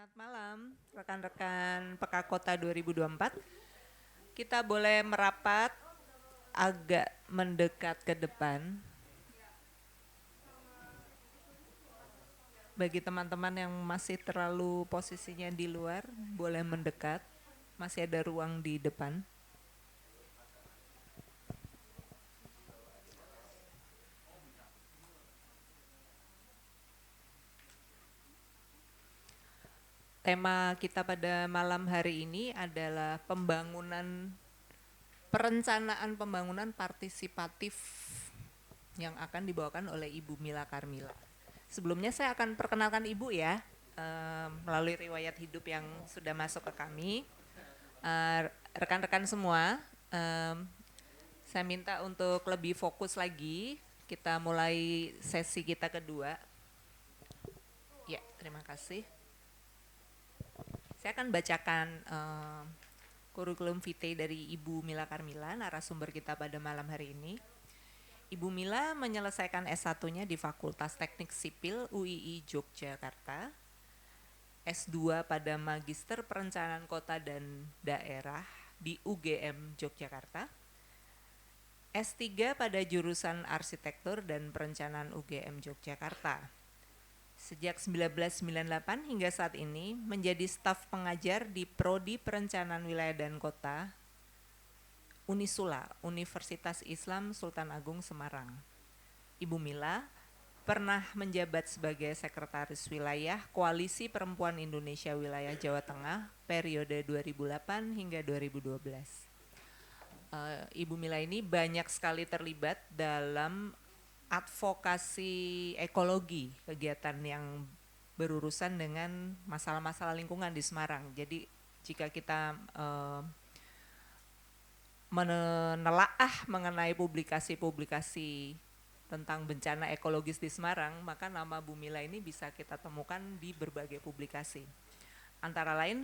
Selamat malam, rekan-rekan Peka Kota 2024. Kita boleh merapat agak mendekat ke depan. Bagi teman-teman yang masih terlalu posisinya di luar, boleh mendekat. Masih ada ruang di depan. Tema kita pada malam hari ini adalah perencanaan pembangunan partisipatif yang akan dibawakan oleh Ibu Mila Karmila. Sebelumnya saya akan perkenalkan Ibu ya, melalui riwayat hidup yang sudah masuk ke kami. Rekan-rekan semua, saya minta untuk lebih fokus lagi. Kita mulai sesi kita kedua. Ya, terima kasih. Saya akan bacakan kurikulum vitae dari Ibu Mila Karmila, narasumber kita pada malam hari ini. Ibu Mila menyelesaikan S1-nya di Fakultas Teknik Sipil UII Yogyakarta, S2 pada Magister Perencanaan Kota dan Daerah di UGM Yogyakarta, S3 pada jurusan Arsitektur dan Perencanaan UGM Yogyakarta. Sejak 1998 hingga saat ini menjadi staf pengajar di Prodi Perencanaan Wilayah dan Kota Unisula, Universitas Islam Sultan Agung Semarang. Ibu Mila pernah menjabat sebagai Sekretaris Wilayah Koalisi Perempuan Indonesia Wilayah Jawa Tengah periode 2008 hingga 2012. Ibu Mila ini banyak sekali terlibat dalam advokasi ekologi, kegiatan yang berurusan dengan masalah-masalah lingkungan di Semarang. Jadi jika kita menelaah mengenai publikasi-publikasi tentang bencana ekologis di Semarang, maka nama Bu Mila ini bisa kita temukan di berbagai publikasi. Antara lain,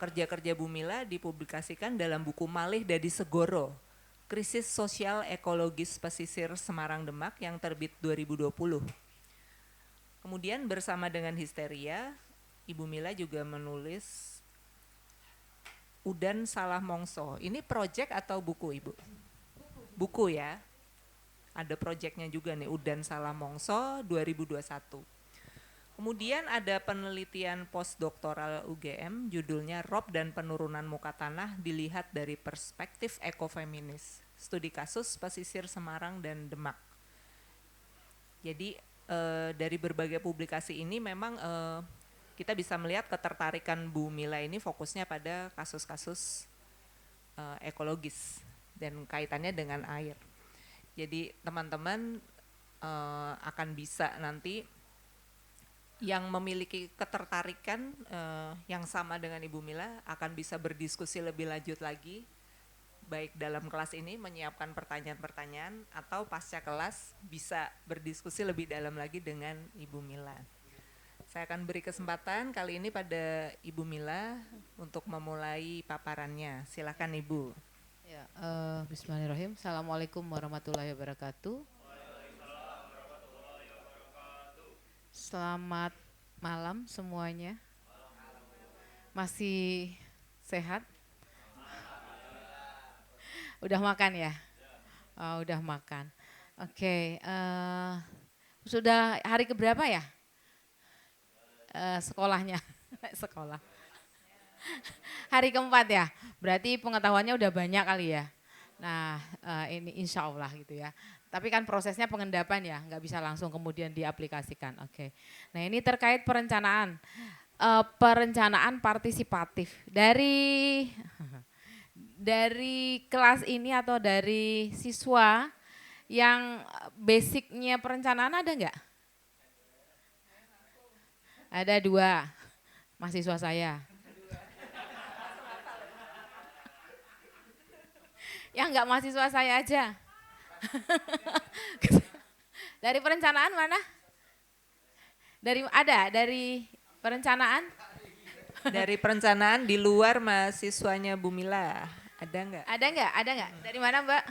kerja-kerja Bu Mila dipublikasikan dalam buku Malih Dadi Segoro, Krisis Sosial Ekologis Pesisir Semarang Demak yang terbit 2020. Kemudian bersama dengan Histeria, Ibu Mila juga menulis Udan Salah Mongso. Ini proyek atau buku, Ibu? Buku ya. Ada proyeknya juga nih, Udan Salah Mongso 2021. Kemudian ada penelitian postdoktoral UGM, judulnya Rob dan Penurunan Muka Tanah dilihat dari perspektif ekofeminis, studi kasus pesisir Semarang dan Demak. Jadi dari berbagai publikasi ini memang kita bisa melihat ketertarikan Bu Mila ini fokusnya pada kasus-kasus ekologis dan kaitannya dengan air. Jadi teman-teman akan bisa nanti yang memiliki ketertarikan yang sama dengan Ibu Mila akan bisa berdiskusi lebih lanjut lagi, baik dalam kelas ini menyiapkan pertanyaan-pertanyaan atau pasca kelas bisa berdiskusi lebih dalam lagi dengan Ibu Mila. Saya akan beri kesempatan kali ini pada Ibu Mila untuk memulai paparannya. Silakan Ibu. Ya, Bismillahirrahmanirrahim. Assalamualaikum warahmatullahi wabarakatuh. Selamat malam semuanya. Masih sehat? Udah makan ya? Oh, udah makan. Oke, sudah hari keberapa ya? Sekolahnya, sekolah. Hari keempat ya? Berarti pengetahuannya udah banyak kali ya? Nah, ini insya Allah gitu ya. Tapi kan prosesnya pengendapan ya, nggak bisa langsung kemudian diaplikasikan. Oke. Nah ini terkait perencanaan partisipatif dari kelas ini atau dari siswa yang basicnya perencanaan ada nggak? Ada 2 mahasiswa saya. Yang nggak mahasiswa saya aja. Dari perencanaan mana? Dari perencanaan? Dari perencanaan di luar mahasiswanya Bu Mila, ada nggak? Ada nggak? Dari mana Mbak?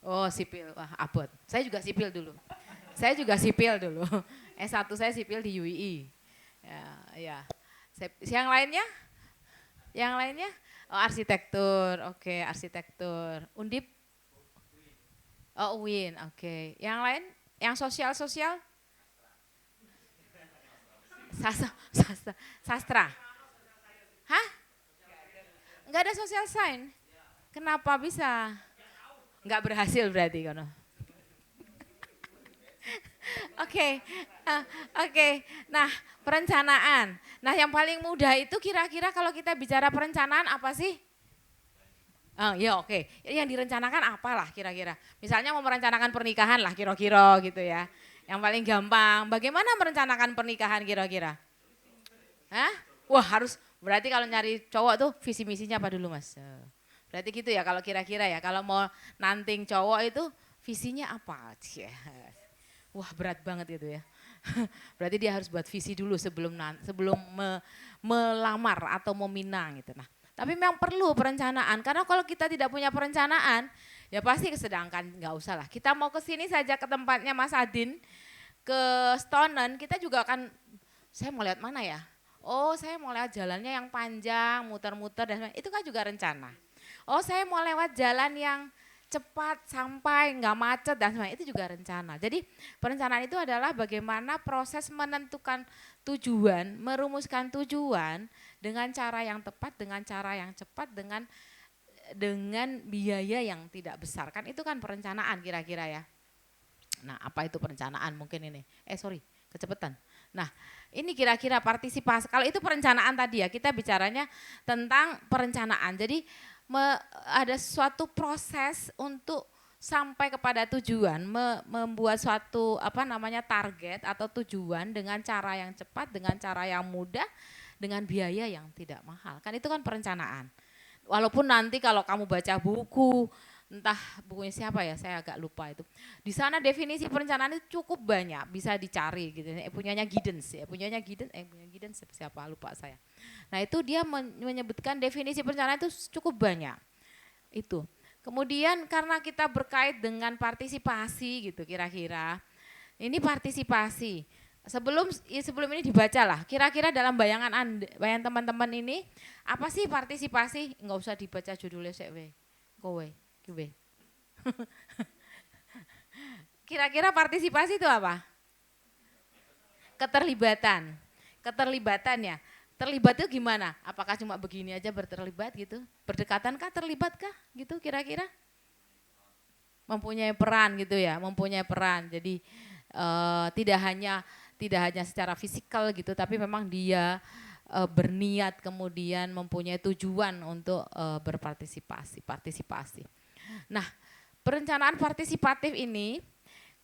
Oh sipil, wah abot. Saya juga sipil dulu. S1 saya sipil di UII. Ya, ya. Yang lainnya? Yang lainnya? Oh, arsitektur. Oke, arsitektur. Undip? Oh, UIN. Oke. Yang lain? Yang sosial-sosial? Sastra. Sastra. Hah? Enggak ada social sign? Kenapa bisa? Enggak berhasil berarti kono. Oke, oke. Nah, perencanaan. Nah, yang paling mudah itu kira-kira kalau kita bicara perencanaan apa sih? Oh, ya oke. Yang direncanakan apalah kira-kira? Misalnya mau merencanakan pernikahan lah kira-kira gitu ya. Yang paling gampang. Bagaimana merencanakan pernikahan kira-kira? Hah? Wah harus, berarti kalau nyari cowok tuh visi misinya apa dulu mas? Berarti gitu ya kalau kira-kira ya. Kalau mau nanting cowok itu visinya apa? Wah berat banget gitu ya. Berarti dia harus buat visi dulu sebelum melamar atau meminang gitu. Nah, tapi memang perlu perencanaan karena kalau kita tidak punya perencanaan ya pasti kesedangkan nggak usah lah. Kita mau ke sini saja ke tempatnya Mas Adin ke Stonen kita juga akan saya mau lihat mana ya? Oh saya mau lewat jalannya yang panjang muter-muter dan itu kan juga rencana. Oh saya mau lewat jalan yang cepat sampai nggak macet dan sebagainya itu juga rencana. Jadi perencanaan itu adalah bagaimana proses menentukan tujuan, merumuskan tujuan dengan cara yang tepat, dengan cara yang cepat, dengan biaya yang tidak besar. Kan itu kan perencanaan kira-kira ya. Nah, apa itu perencanaan mungkin ini? Kecepatan. Nah, ini kira-kira partisipasi. Kalau itu perencanaan tadi ya, kita bicaranya tentang perencanaan. Jadi ada suatu proses untuk sampai kepada tujuan, membuat suatu target atau tujuan dengan cara yang cepat, dengan cara yang mudah, dengan biaya yang tidak mahal. Kan itu kan perencanaan. Walaupun nanti kalau kamu baca buku, entah bukunya siapa ya, saya agak lupa itu. Di sana definisi perencanaan itu cukup banyak, bisa dicari gitu. Punyanya Giddens siapa lupa saya. Nah, itu dia menyebutkan definisi perencanaan itu cukup banyak. Itu. Kemudian karena kita berkait dengan partisipasi gitu kira-kira. Ini partisipasi. Sebelum ini dibacalah. Kira-kira dalam bayangan teman-teman ini apa sih partisipasi? Enggak usah dibaca judulnya sik we. Kowe. Kira-kira partisipasi itu apa? Keterlibatan. Keterlibatan ya. Terlibat itu gimana? Apakah cuma begini aja berterlibat gitu? Berdekatankah, terlibatkah gitu kira-kira? Mempunyai peran gitu ya, mempunyai peran. Jadi tidak hanya secara fisikal gitu, tapi memang dia berniat kemudian mempunyai tujuan untuk partisipasi. Nah, perencanaan partisipatif ini,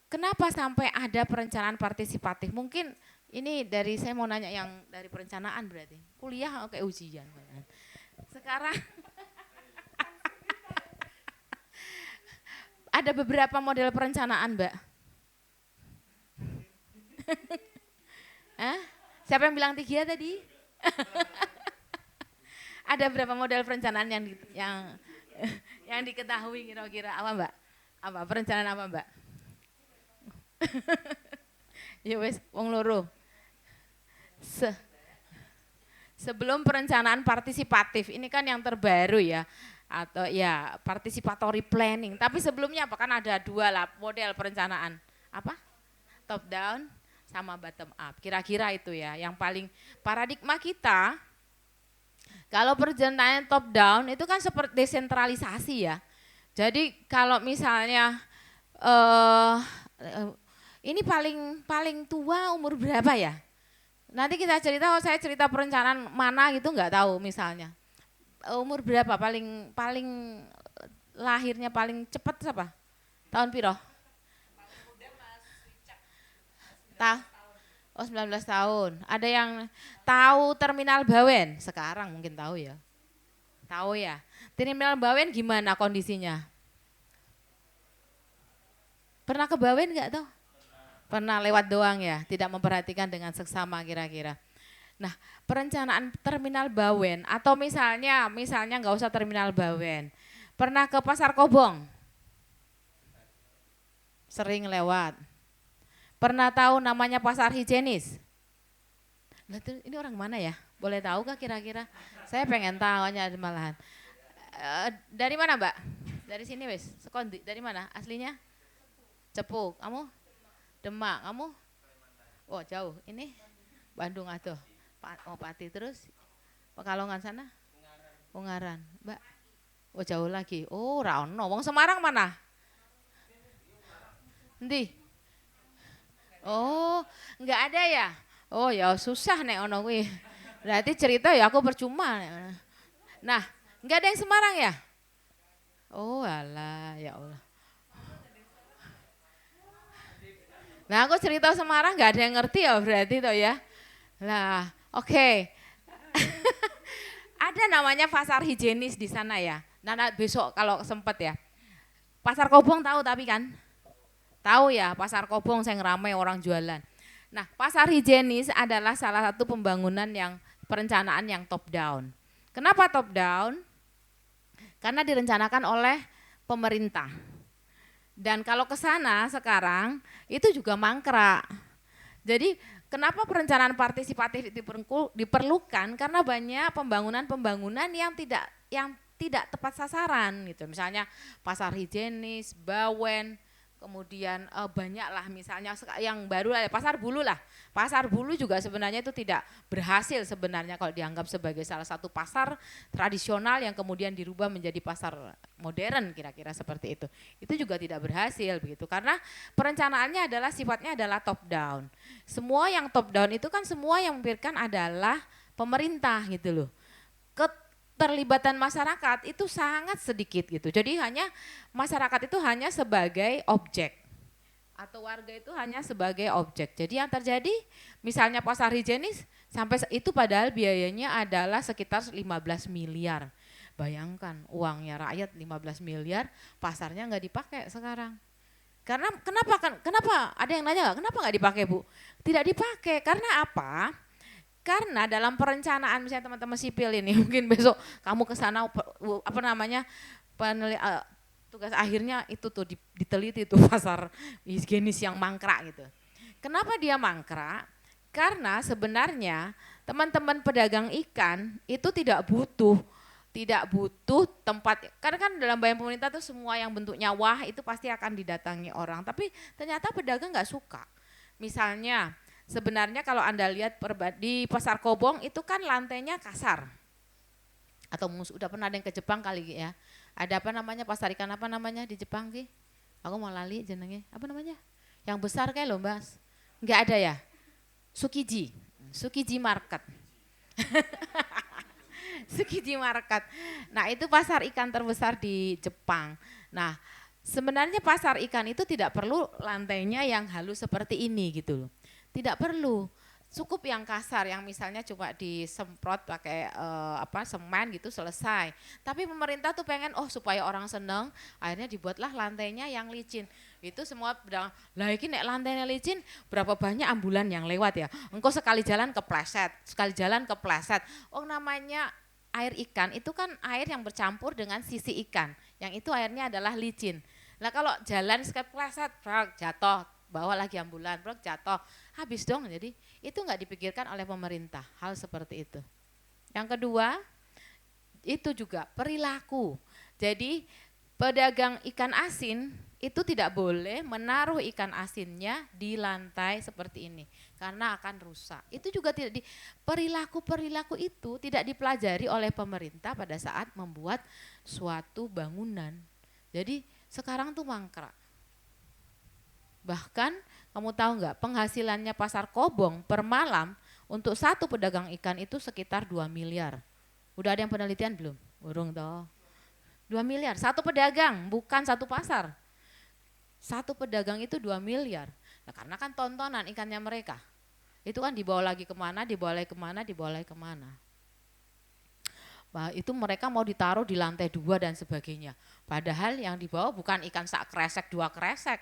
kenapa sampai ada perencanaan partisipatif? Mungkin ini saya mau nanya yang dari perencanaan berarti. Kuliah kayak ujian. Sekarang ada beberapa model perencanaan, Mbak. Siapa yang bilang 3 tadi? Ada berapa model perencanaan yang diketahui kira-kira apa Mbak? Apa perencanaan apa Mbak? Ya wes wong loro. Sebelum perencanaan partisipatif ini kan yang terbaru ya atau ya participatory planning. Tapi sebelumnya apa kan ada 2 lah model perencanaan. Apa? Top down sama bottom up. Kira-kira itu ya yang paling paradigma kita. Kalau perencanaan top down itu kan seperti desentralisasi ya. Jadi kalau misalnya ini paling tua umur berapa ya? Nanti kita cerita, saya cerita perencanaan mana gitu nggak tahu misalnya. Umur berapa paling lahirnya paling cepat siapa? Tahun piro? Oh 19 tahun. Ada yang tahu Terminal Bawen? Sekarang mungkin tahu ya. Tahu ya. Terminal Bawen gimana kondisinya? Pernah ke Bawen nggak tuh? Pernah lewat doang ya, tidak memperhatikan dengan seksama kira-kira. Nah, perencanaan Terminal Bawen atau misalnya nggak usah Terminal Bawen. Pernah ke Pasar Kobong? Sering lewat. Pernah tahu namanya pasar higienis? Lah tuh, ini orang mana ya? Boleh tahu kah kira-kira? Saya pengen tahu malahan. Dari mana Mbak? Dari sini wes. Sekondi. Dari mana? Aslinya? Cepu. Kamu? Demak. Kamu? Oh jauh. Ini Bandung atuh. Oh Pati terus. Pekalongan sana? Ungaran. Mbak? Oh jauh lagi. Oh Rano. Wong Semarang mana? Endi? Oh nggak ada ya? Oh ya susah nek ono kuwi. Berarti cerita ya aku percuma. Nah, nggak ada yang Semarang ya? Oh alah, ya Allah. Nah aku cerita Semarang nggak ada yang ngerti ya berarti toh ya. Lah, oke. Ada namanya pasar higienis di sana ya. Nah, besok kalau sempet ya. Pasar Kobong tahu tapi kan? Tahu ya, pasar Kobong yang ramai orang jualan. Nah, pasar higienis adalah salah satu pembangunan yang perencanaan yang top down. Kenapa top down? Karena direncanakan oleh pemerintah. Dan kalau ke sana sekarang itu juga mangkrak. Jadi kenapa perencanaan partisipatif diperlukan? Karena banyak pembangunan-pembangunan yang tidak tepat sasaran gitu. Misalnya pasar higienis, bawen, kemudian banyaklah misalnya yang baru ada pasar bulu lah. Pasar bulu juga sebenarnya itu tidak berhasil sebenarnya kalau dianggap sebagai salah satu pasar tradisional yang kemudian dirubah menjadi pasar modern kira-kira seperti itu. Itu juga tidak berhasil begitu karena perencanaannya adalah sifatnya adalah top down. Semua yang top down itu kan semua yang memikirkan adalah pemerintah gitu loh. Keterlibatan masyarakat itu sangat sedikit gitu. Jadi masyarakat itu hanya sebagai objek atau warga itu hanya sebagai objek. Jadi yang terjadi misalnya pasar higienis sampai itu padahal biayanya adalah sekitar 15 miliar. Bayangkan uangnya rakyat 15 miliar, pasarnya nggak dipakai sekarang. Karena kenapa ada yang nanya kenapa nggak dipakai Bu? Tidak dipakai karena apa? Karena dalam perencanaan misalnya teman-teman sipil ini mungkin besok kamu ke sana tugas akhirnya itu tuh diteliti tuh pasar higienis yang mangkrak gitu. Kenapa dia mangkrak? Karena sebenarnya teman-teman pedagang ikan itu tidak butuh tempat, karena kan dalam bayang pemerintah tuh semua yang bentuknya wah itu pasti akan didatangi orang, tapi ternyata pedagang nggak suka. Misalnya sebenarnya kalau Anda lihat di pasar Kobong itu kan lantainya kasar. Atau udah pernah ada yang ke Jepang kali ya. Ada apa namanya pasar ikan apa namanya di Jepang ki? Aku mau lali jenenge. Apa namanya? Yang besar kayak loh Mas. Enggak ada ya? Tsukiji Market. Tsukiji Market. Nah, itu pasar ikan terbesar di Jepang. Nah, sebenarnya pasar ikan itu tidak perlu lantainya yang halus seperti ini gitu loh. Tidak perlu, cukup yang kasar yang misalnya coba disemprot pakai semen gitu selesai. Tapi pemerintah tuh pengen supaya orang seneng, akhirnya dibuatlah lantainya yang licin. Itu semua bilang, lah ini nek lantainya licin berapa banyak ambulan yang lewat ya. Engkau sekali jalan kepleset, namanya air ikan itu kan air yang bercampur dengan sisi ikan, yang itu airnya adalah licin. Nah kalau jalan kepleset, jatuh, bawa lagi ambulan, jatuh, habis dong. Jadi itu nggak dipikirkan oleh pemerintah hal seperti itu. Yang kedua itu juga perilaku. Jadi pedagang ikan asin itu tidak boleh menaruh ikan asinnya di lantai seperti ini karena akan rusak. Itu juga tidak perilaku itu tidak dipelajari oleh pemerintah pada saat membuat suatu bangunan. Jadi sekarang tuh mangkrak. Bahkan kamu tahu nggak penghasilannya pasar Kobong per malam untuk satu pedagang ikan itu sekitar 2 miliar. Udah ada yang penelitian belum? Urung toh. 2 miliar, satu pedagang bukan satu pasar. Satu pedagang itu 2 miliar. Nah, karena kan tontonan ikannya mereka. Itu kan dibawa lagi kemana. Bah, itu mereka mau ditaruh di lantai 2 dan sebagainya. Padahal yang dibawa bukan ikan sak kresek 2 kresek.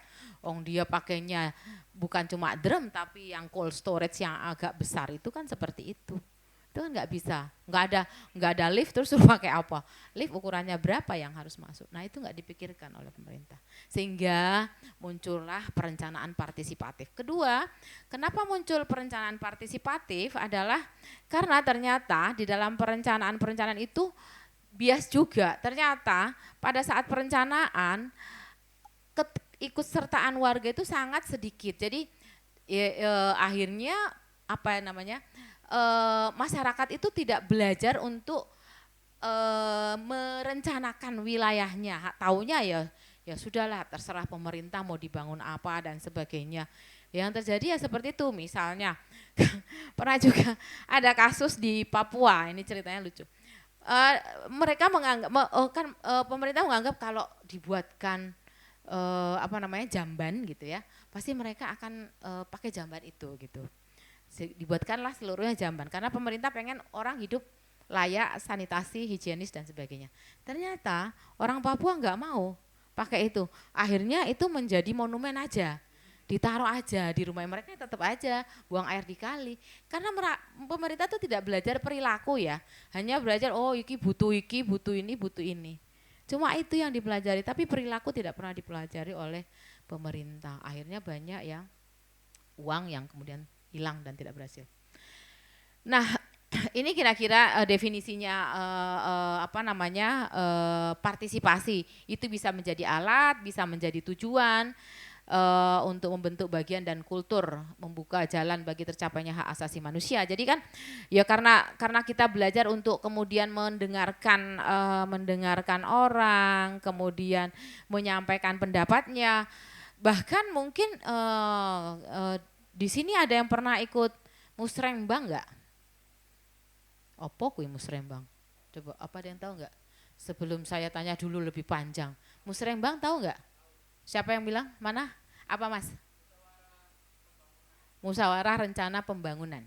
Dia pakainya bukan cuma drum tapi yang cold storage yang agak besar itu kan seperti itu. Itu kan nggak bisa, nggak ada lift terus suruh pakai apa? Lift ukurannya berapa yang harus masuk? Nah itu nggak dipikirkan oleh pemerintah. Sehingga muncullah perencanaan partisipatif. Kedua, kenapa muncul perencanaan partisipatif adalah karena ternyata di dalam perencanaan itu bias juga. Ternyata pada saat perencanaan ikutsertaan warga itu sangat sedikit. Jadi akhirnya apa namanya? Masyarakat itu tidak belajar untuk merencanakan wilayahnya. Taunya ya sudahlah terserah pemerintah mau dibangun apa dan sebagainya. Yang terjadi ya seperti itu. Misalnya pernah juga ada kasus di Papua, ini ceritanya lucu. Mereka menganggap pemerintah menganggap kalau dibuatkan jamban gitu ya, pasti mereka akan pakai jamban itu gitu. Dibuatkanlah seluruhnya jamban karena pemerintah pengen orang hidup layak, sanitasi, higienis dan sebagainya. Ternyata orang Papua nggak mau pakai itu. Akhirnya itu menjadi monumen aja, ditaruh aja di rumah mereka, tetap aja buang air di kali. Karena pemerintah tuh tidak belajar perilaku ya, hanya belajar iki, butuh ini, butuh ini. Cuma itu yang dipelajari, tapi perilaku tidak pernah dipelajari oleh pemerintah. Akhirnya banyak yang uang yang kemudian hilang dan tidak berhasil. Nah, ini kira-kira definisinya partisipasi. Itu bisa menjadi alat, bisa menjadi tujuan untuk membentuk bagian dan kultur, membuka jalan bagi tercapainya hak asasi manusia. Jadi kan ya karena kita belajar untuk kemudian mendengarkan orang, kemudian menyampaikan pendapatnya. Bahkan mungkin di sini ada yang pernah ikut musrembang nggak? Apa kuwi musrembang? Coba apa ada yang tahu nggak? Sebelum saya tanya dulu lebih panjang. Musrembang tahu nggak? Siapa yang bilang? Mana? Apa Mas? Musyawarah Rencana Pembangunan.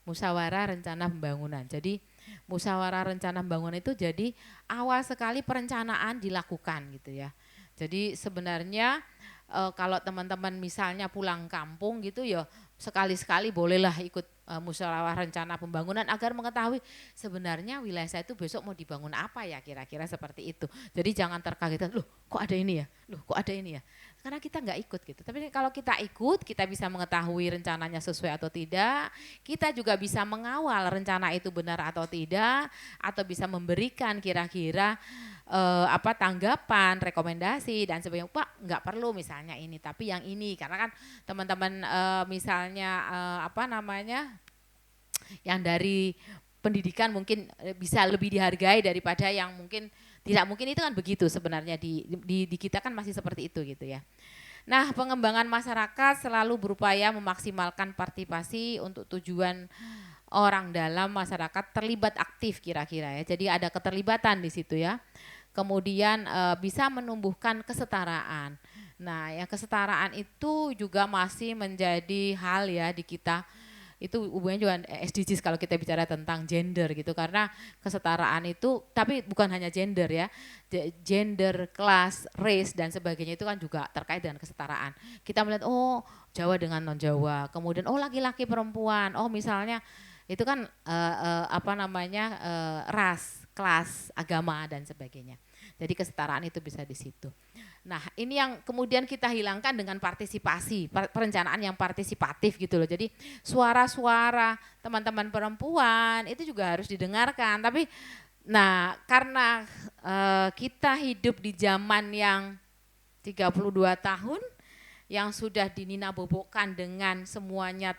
Musyawarah Rencana Pembangunan. Jadi musyawarah rencana pembangunan itu jadi awal sekali perencanaan dilakukan gitu ya. Jadi sebenarnya kalau teman-teman misalnya pulang kampung gitu ya sekali-sekali bolehlah ikut musyawarah rencana pembangunan agar mengetahui sebenarnya wilayah saya itu besok mau dibangun apa ya, kira-kira seperti itu. Jadi jangan terkaget, loh kok ada ini ya, loh kok ada ini ya. Karena kita nggak ikut gitu. Tapi kalau kita ikut, kita bisa mengetahui rencananya sesuai atau tidak. Kita juga bisa mengawal rencana itu benar atau tidak, atau bisa memberikan kira-kira tanggapan, rekomendasi dan sebagainya. Pak nggak perlu misalnya ini, tapi yang ini. Karena kan teman-teman misalnya yang dari pendidikan mungkin bisa lebih dihargai daripada yang mungkin tidak mungkin, itu kan begitu sebenarnya di kita kan masih seperti itu gitu ya. Nah, pengembangan masyarakat selalu berupaya memaksimalkan partisipasi untuk tujuan orang dalam masyarakat terlibat aktif kira-kira ya. Jadi ada keterlibatan di situ ya. Kemudian bisa menumbuhkan kesetaraan. Nah, yang kesetaraan itu juga masih menjadi hal ya di kita. Itu hubungannya juga SDGs kalau kita bicara tentang gender gitu, karena kesetaraan itu tapi bukan hanya gender ya, gender, kelas, race dan sebagainya itu kan juga terkait dengan kesetaraan. Kita melihat Jawa dengan non Jawa, kemudian laki-laki perempuan, misalnya itu kan ras, kelas, agama dan sebagainya. Jadi kesetaraan itu bisa di situ. Nah, ini yang kemudian kita hilangkan dengan partisipasi, perencanaan yang partisipatif gitu loh. Jadi suara-suara teman-teman perempuan itu juga harus didengarkan. Tapi karena kita hidup di zaman yang 32 tahun yang sudah dininabobokan dengan semuanya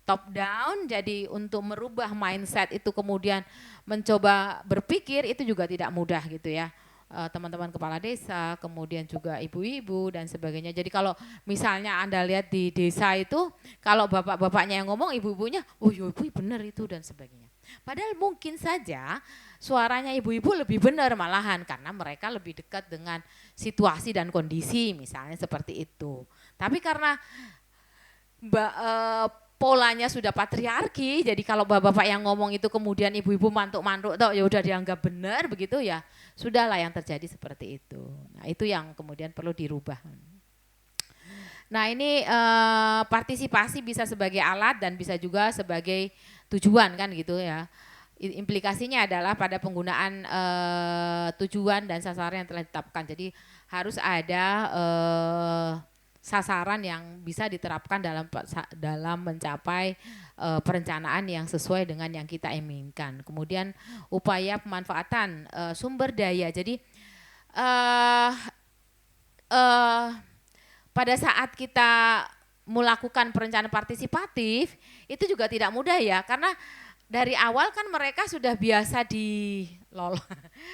top down, jadi untuk merubah mindset itu kemudian mencoba berpikir itu juga tidak mudah gitu ya. Teman-teman kepala desa, kemudian juga ibu-ibu dan sebagainya. Jadi kalau misalnya Anda lihat di desa itu, kalau bapak-bapaknya yang ngomong, ibu-ibunya, iya ibu benar itu dan sebagainya. Padahal mungkin saja suaranya ibu-ibu lebih benar malahan karena mereka lebih dekat dengan situasi dan kondisi misalnya seperti itu. Tapi karena polanya sudah patriarki, jadi kalau bapak-bapak yang ngomong itu kemudian ibu-ibu mantuk-mantuk ya udah dianggap benar begitu ya, sudahlah yang terjadi seperti itu. Nah, itu yang kemudian perlu dirubah. Nah, ini partisipasi bisa sebagai alat dan bisa juga sebagai tujuan kan gitu ya. Implikasinya adalah pada penggunaan tujuan dan sasaran yang telah ditetapkan. Jadi harus ada sasaran yang bisa diterapkan dalam mencapai perencanaan yang sesuai dengan yang kita inginkan. Kemudian upaya pemanfaatan sumber daya. Jadi pada saat kita melakukan perencanaan partisipatif itu juga tidak mudah ya, karena dari awal kan mereka sudah biasa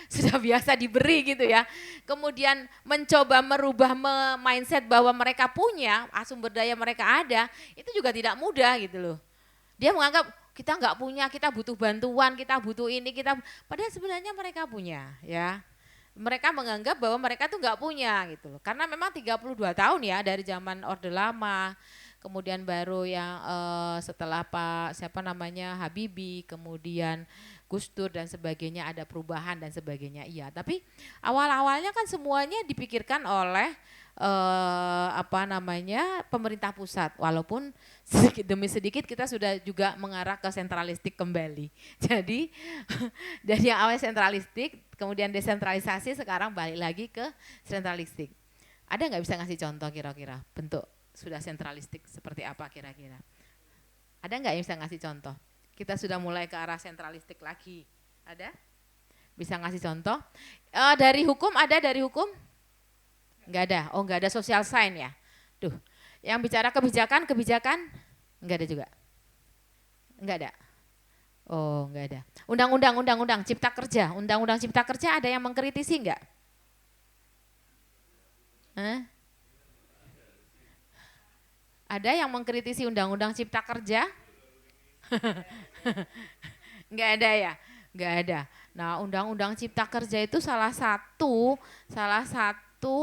sudah biasa diberi gitu ya. Kemudian mencoba merubah mindset bahwa mereka punya sumber daya, mereka ada, itu juga tidak mudah gitu loh. Dia menganggap kita nggak punya, kita butuh bantuan, kita butuh ini, padahal sebenarnya mereka punya ya. Mereka menganggap bahwa mereka tuh nggak punya gitu loh. Karena memang 32 tahun ya dari zaman Orde Lama. Kemudian baru yang setelah Habibie, kemudian Gus Dur dan sebagainya ada perubahan dan sebagainya. Iya, tapi awal-awalnya kan semuanya dipikirkan oleh pemerintah pusat, walaupun sedikit demi sedikit kita sudah juga mengarah ke sentralistik kembali. Jadi dari yang awalnya sentralistik, kemudian desentralisasi, sekarang balik lagi ke sentralistik. Ada nggak bisa ngasih contoh kira-kira bentuk sudah sentralistik seperti apa kira-kira? Ada nggak yang bisa ngasih contoh? Kita sudah mulai ke arah sentralistik lagi. Ada? Bisa ngasih contoh? Dari hukum ada dari hukum? Nggak ada. Oh, nggak ada social sign ya. Duh, yang bicara kebijakan nggak ada juga. Nggak ada. Oh, nggak ada. Undang-undang Cipta Kerja. Undang-undang Cipta Kerja ada yang mengkritisi nggak? Ada yang mengkritisi Undang-Undang Cipta Kerja? Nggak ada ya? Nggak ada. Nah, Undang-Undang Cipta Kerja itu salah satu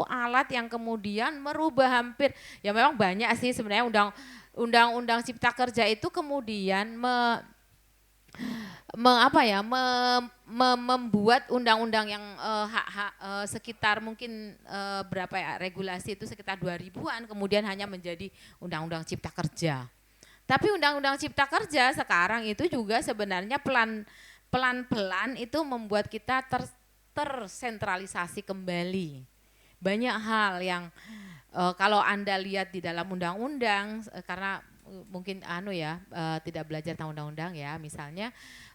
alat yang kemudian merubah hampir, ya memang banyak sih sebenarnya Undang-Undang Cipta Kerja itu kemudian membuat undang-undang yang sekitar mungkin berapa ya, regulasi itu sekitar 2000-an kemudian hanya menjadi Undang-Undang Cipta Kerja. Tapi Undang-Undang Cipta Kerja sekarang itu juga sebenarnya pelan-pelan itu membuat kita tersentralisasi kembali. Banyak hal yang kalau Anda lihat di dalam undang-undang, karena mungkin tidak belajar tentang undang-undang ya, misalnya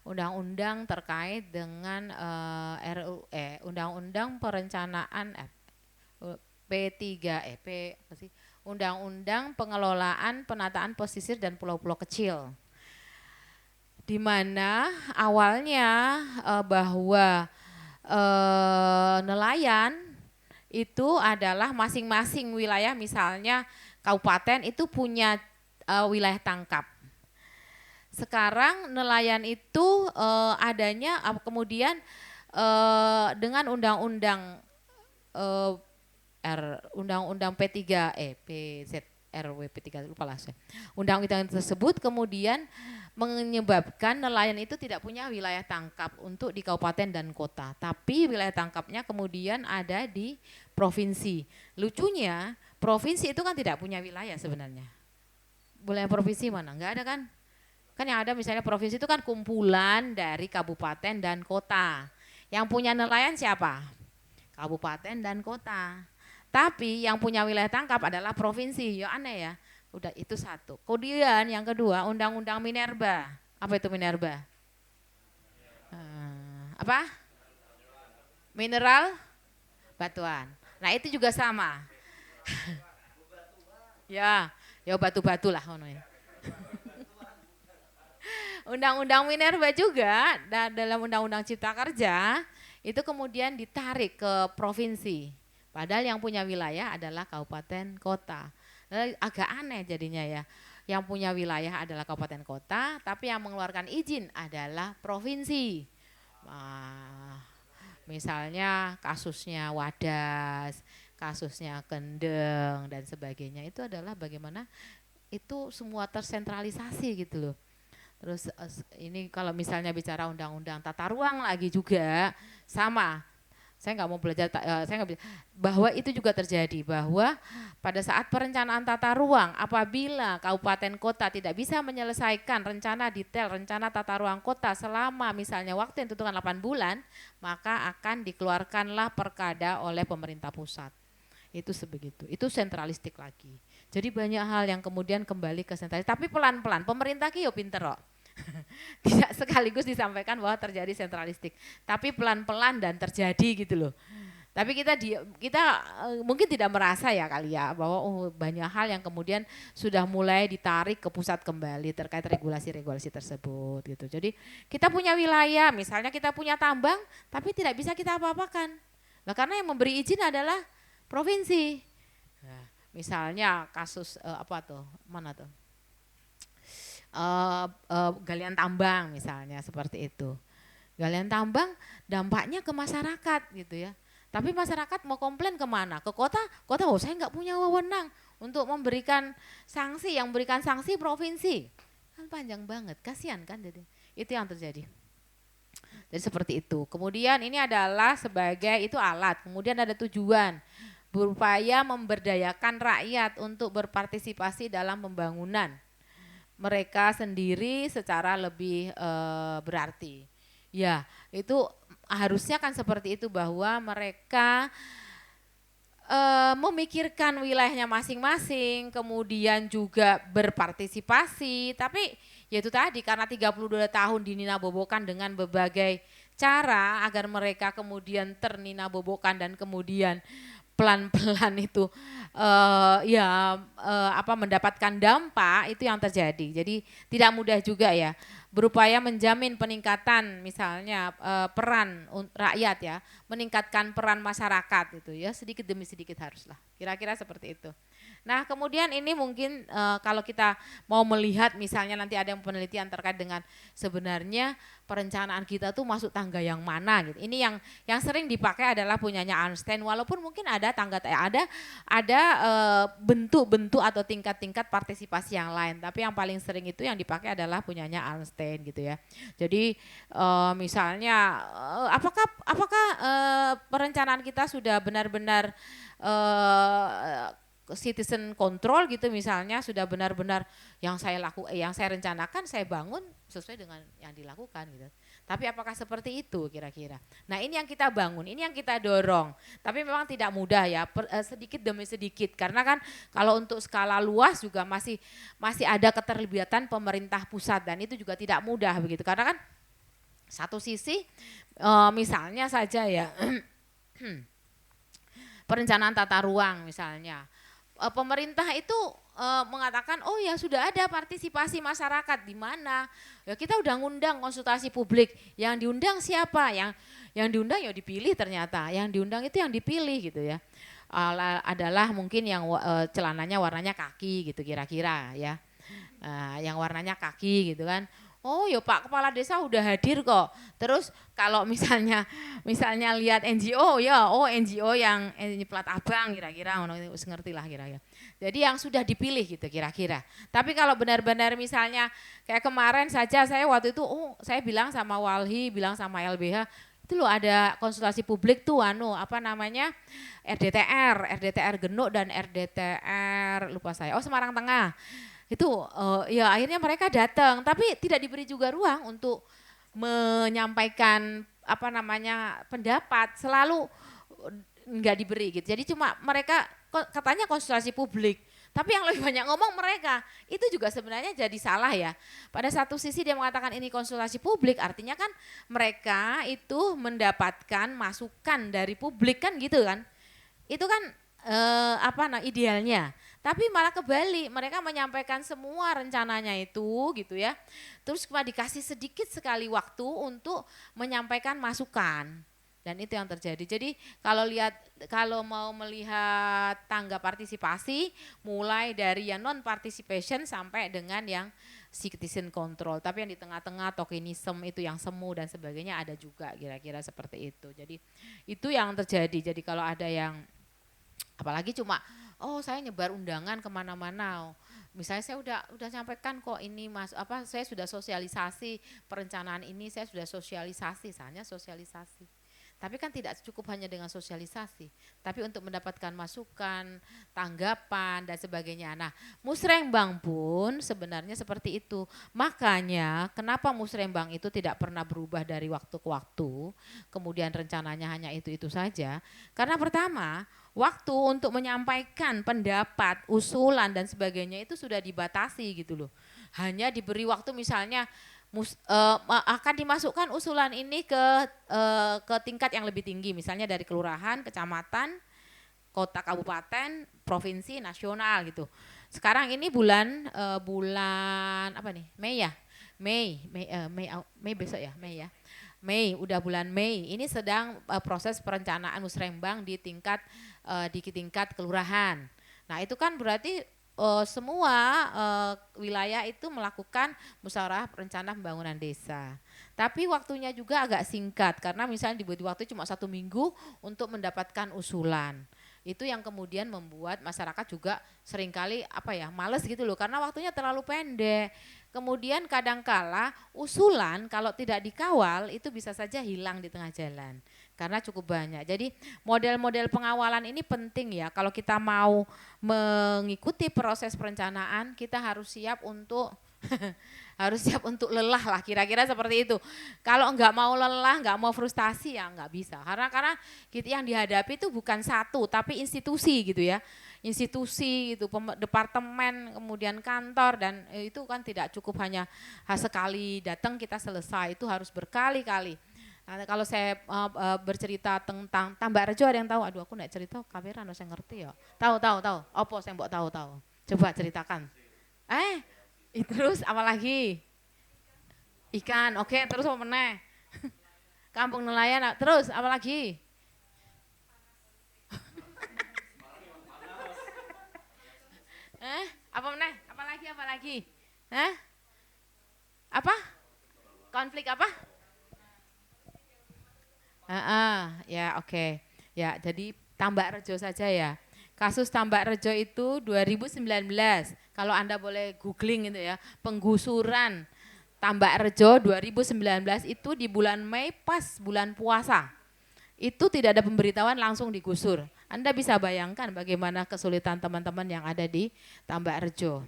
undang-undang terkait dengan undang-undang perencanaan Undang-undang pengelolaan penataan pesisir dan pulau-pulau kecil, di mana awalnya bahwa nelayan itu adalah masing-masing wilayah, misalnya kabupaten itu punya wilayah tangkap. Sekarang nelayan itu adanya kemudian dengan undang-undang lupa lah saya. Undang-undang tersebut kemudian menyebabkan nelayan itu tidak punya wilayah tangkap untuk di kabupaten dan kota, tapi wilayah tangkapnya kemudian ada di provinsi. Lucunya provinsi itu kan tidak punya wilayah sebenarnya. Wilayah provinsi mana? Enggak ada kan? Kan yang ada misalnya provinsi itu kan kumpulan dari kabupaten dan kota. Yang punya nelayan siapa? Kabupaten dan kota. Tapi yang punya wilayah tangkap adalah provinsi. Ya aneh ya. Udah itu satu. Kemudian yang kedua, Undang-Undang Minerba. Apa itu Minerba? Apa? Mineral batuan. Nah, itu juga sama. ya batu-batu lah. Undang-Undang Minerba juga dalam Undang-Undang Cipta Kerja itu kemudian ditarik ke provinsi. Padahal yang punya wilayah adalah kabupaten kota. Agak aneh jadinya ya. Yang punya wilayah adalah kabupaten kota, tapi yang mengeluarkan izin adalah provinsi. Misalnya kasusnya Wadas, kasusnya Kendeng dan sebagainya, itu adalah bagaimana itu semua tersentralisasi gitu loh. Terus ini kalau misalnya bicara undang-undang tata ruang lagi juga sama. Saya nggak mau belajar, saya nggak bahwa itu juga terjadi, bahwa pada saat perencanaan tata ruang, apabila kabupaten kota tidak bisa menyelesaikan rencana detail, rencana tata ruang kota selama misalnya waktu yang ditentukan 8 bulan, maka akan dikeluarkanlah perkada oleh pemerintah pusat. Itu sebegitu, itu sentralistik lagi. Jadi banyak hal yang kemudian kembali ke sentralis, tapi pelan-pelan, pemerintah ki yo pinter kok. Tidak sekaligus disampaikan bahwa terjadi sentralistik, tapi pelan-pelan dan terjadi gitu loh. Tapi kita mungkin tidak merasa ya kali ya bahwa banyak hal yang kemudian sudah mulai ditarik ke pusat kembali terkait regulasi-regulasi tersebut gitu. Jadi kita punya wilayah, misalnya kita punya tambang, tapi tidak bisa kita apa-apakan. Nah, karena yang memberi izin adalah provinsi. Nah, misalnya kasus apa tuh, mana tuh? Galian tambang misalnya seperti itu. Galian tambang dampaknya ke masyarakat gitu ya. Tapi masyarakat mau komplain kemana? Ke kota? Kota, oh saya nggak punya wewenang untuk memberikan sanksi, yang memberikan sanksi provinsi. Kan panjang banget, kasihan kan jadi. Itu yang terjadi. Jadi seperti itu. Kemudian ini adalah sebagai itu alat. Kemudian ada tujuan, berupaya memberdayakan rakyat untuk berpartisipasi dalam pembangunan mereka sendiri secara lebih berarti. Ya, itu harusnya kan seperti itu, bahwa mereka memikirkan wilayahnya masing-masing, kemudian juga berpartisipasi, tapi ya itu tadi karena 32 tahun dininabobokan dengan berbagai cara agar mereka kemudian terninabobokan dan kemudian pelan-pelan itu mendapatkan dampak, itu yang terjadi. Jadi tidak mudah juga ya, berupaya menjamin peningkatan misalnya peran rakyat ya, meningkatkan peran masyarakat itu ya, sedikit demi sedikit haruslah. Kira-kira seperti itu. Nah, kemudian ini mungkin kalau kita mau melihat misalnya nanti ada yang penelitian terkait dengan sebenarnya perencanaan kita tuh masuk tangga yang mana gitu. Ini yang sering dipakai adalah punyanya Einstein, walaupun mungkin ada bentuk-bentuk atau tingkat-tingkat partisipasi yang lain, tapi yang paling sering itu yang dipakai adalah punyanya Einstein gitu ya. Jadi misalnya apakah perencanaan kita sudah benar-benar citizen control gitu, misalnya sudah benar-benar yang saya rencanakan saya bangun sesuai dengan yang dilakukan gitu. Tapi apakah seperti itu kira-kira? Nah, ini yang kita bangun, ini yang kita dorong. Tapi memang tidak mudah ya, sedikit demi sedikit, karena kan kalau untuk skala luas juga masih ada keterlibatan pemerintah pusat, dan itu juga tidak mudah begitu. Karena kan satu sisi misalnya saja ya perencanaan tata ruang misalnya, pemerintah itu mengatakan oh ya sudah ada partisipasi masyarakat di mana ya, kita udah ngundang konsultasi publik, yang diundang siapa, yang diundang ya dipilih, ternyata yang diundang itu yang dipilih gitu ya adalah mungkin yang celananya warnanya kaki gitu kira-kira ya, yang warnanya kaki gitu kan. Oh ya Pak Kepala Desa udah hadir kok. Terus kalau misalnya lihat NGO ya, oh NGO yang ini plat abang kira-kira, ngerti lah kira-kira. Jadi yang sudah dipilih gitu kira-kira. Tapi kalau benar-benar misalnya kayak kemarin saja saya waktu itu, saya bilang sama Walhi, bilang sama LBH, itu loh ada konsultasi publik tuh RDTR Genuk dan RDTR lupa saya, Semarang Tengah. Itu ya akhirnya mereka datang, tapi tidak diberi juga ruang untuk menyampaikan pendapat, selalu nggak diberi gitu. Jadi cuma mereka katanya konsultasi publik, tapi yang lebih banyak ngomong mereka. Itu juga sebenarnya jadi salah ya. Pada satu sisi dia mengatakan ini konsultasi publik, artinya kan mereka itu mendapatkan masukan dari publik kan gitu kan. Itu kan idealnya. Tapi malah kebalik, mereka menyampaikan semua rencananya itu gitu ya. Terus cuma dikasih sedikit sekali waktu untuk menyampaikan masukan. Dan itu yang terjadi. Jadi kalau mau melihat tangga partisipasi, mulai dari yang non participation sampai dengan yang citizen control. Tapi yang di tengah-tengah tokenism itu yang semu dan sebagainya ada juga, kira-kira seperti itu. Jadi itu yang terjadi. Jadi kalau ada yang apalagi cuma saya nyebar undangan kemana-mana, misalnya saya udah sampaikan kok ini saya sudah sosialisasi perencanaan ini, saya sudah sosialisasi, Tapi kan tidak cukup hanya dengan sosialisasi, tapi untuk mendapatkan masukan, tanggapan dan sebagainya. Nah, musrembang pun sebenarnya seperti itu. Makanya kenapa musrembang itu tidak pernah berubah dari waktu ke waktu, kemudian rencananya hanya itu-itu saja. Karena pertama, waktu untuk menyampaikan pendapat, usulan dan sebagainya itu sudah dibatasi gitu loh. Hanya diberi waktu misalnya akan dimasukkan usulan ini ke tingkat yang lebih tinggi, misalnya dari kelurahan, kecamatan, kota, kabupaten, provinsi, nasional gitu. Sekarang ini bulan apa nih? Mei ya? Mei besok ya, Mei ya. Mei, udah bulan Mei. Ini sedang proses perencanaan musrembang di tingkat kelurahan. Nah, itu kan berarti semua wilayah itu melakukan musyawarah rencana pembangunan desa. Tapi waktunya juga agak singkat karena misalnya diberi waktu cuma 1 minggu untuk mendapatkan usulan. Itu yang kemudian membuat masyarakat juga seringkali males gitu loh karena waktunya terlalu pendek. Kemudian kadangkala usulan kalau tidak dikawal itu bisa saja hilang di tengah jalan karena cukup banyak. Jadi model-model pengawalan ini penting ya. Kalau kita mau mengikuti proses perencanaan, kita harus siap untuk lelah lah, kira-kira seperti itu. Kalau enggak mau lelah, enggak mau frustasi ya enggak bisa. Karena kita yang dihadapi itu bukan satu, tapi institusi gitu ya. Institusi itu, departemen, kemudian kantor, dan itu kan tidak cukup hanya sekali datang kita selesai, itu harus berkali-kali. Nah, kalau saya bercerita tentang Tambak Rejo, ada yang tahu? Aduh, aku nek cerita kamera saya ngerti ya. Tahu. Apa saya mbok tahu? Coba ceritakan. Terus apa lagi? Ikan. Oke, terus apa meneh? Kampung nelayan. Terus apa lagi? Apa meneh? Apa lagi? Apa? Konflik apa? Ya oke. Ya, jadi Tambak Rejo saja ya. Kasus Tambak Rejo itu 2019. Kalau Anda boleh googling itu ya, penggusuran Tambak Rejo 2019 itu di bulan Mei pas bulan puasa. Itu tidak ada pemberitahuan, langsung digusur. Anda bisa bayangkan bagaimana kesulitan teman-teman yang ada di Tambak Rejo.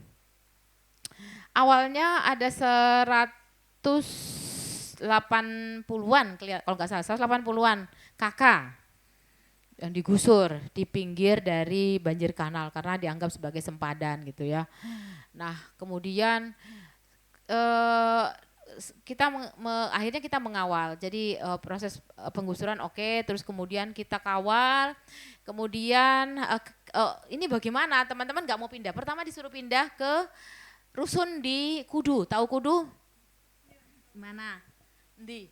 Awalnya ada 180-an, kalau nggak salah 180-an kakak yang digusur di pinggir dari banjir kanal karena dianggap sebagai sempadan gitu ya. Nah kemudian akhirnya kita mengawal, jadi proses penggusuran oke, terus kemudian kita kawal, kemudian ini bagaimana teman-teman nggak mau pindah, pertama disuruh pindah ke rusun di Kudu, tahu Kudu? Mana? Di?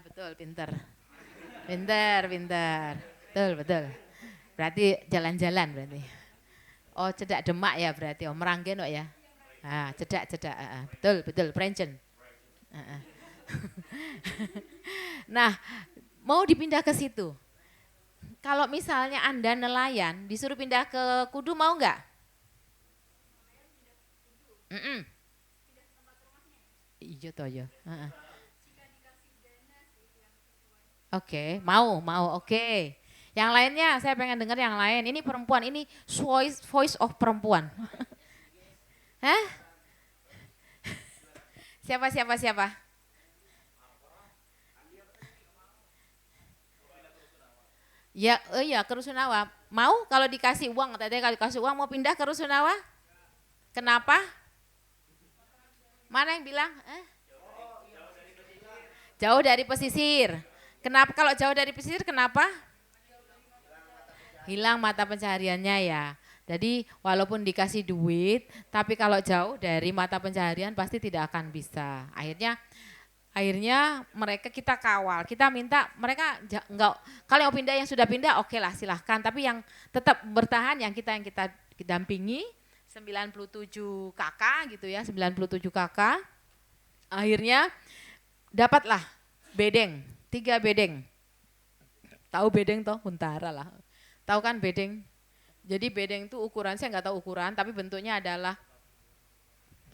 Betul, pinter. Betul. Berarti jalan-jalan berarti. Oh, cedak Demak ya berarti. Oh, Meranggen ya. Cedak. Betul, Prencen. Nah, mau dipindah ke situ. Kalau misalnya Anda nelayan, disuruh pindah ke Kudu mau enggak? Iya toh ya. Oke, mau, oke. Yang lainnya saya pengen dengar yang lain. Ini perempuan, ini voice of perempuan. Hah? Siapa? Ya, ke Rusunawa. Mau kalau dikasih uang, tadi kalau dikasih uang mau pindah ke Rusunawa? Kenapa? Mana yang bilang? Jauh dari pesisir. Kenapa kalau jauh dari pesisir kenapa? Hilang mata pencahariannya ya. Jadi walaupun dikasih duit, tapi kalau jauh dari mata pencaharian pasti tidak akan bisa. Akhirnya mereka kita kawal, kita minta mereka enggak, kalau yang pindah yang sudah pindah oke lah silahkan, tapi yang tetap bertahan yang kita dampingi 97 kakak gitu ya, 97 kakak. Akhirnya dapatlah bedeng, 3 bedeng. Tahu bedeng toh? Huntara lah. Tahu kan bedeng? Jadi bedeng itu ukuran, saya nggak tahu ukuran, tapi bentuknya adalah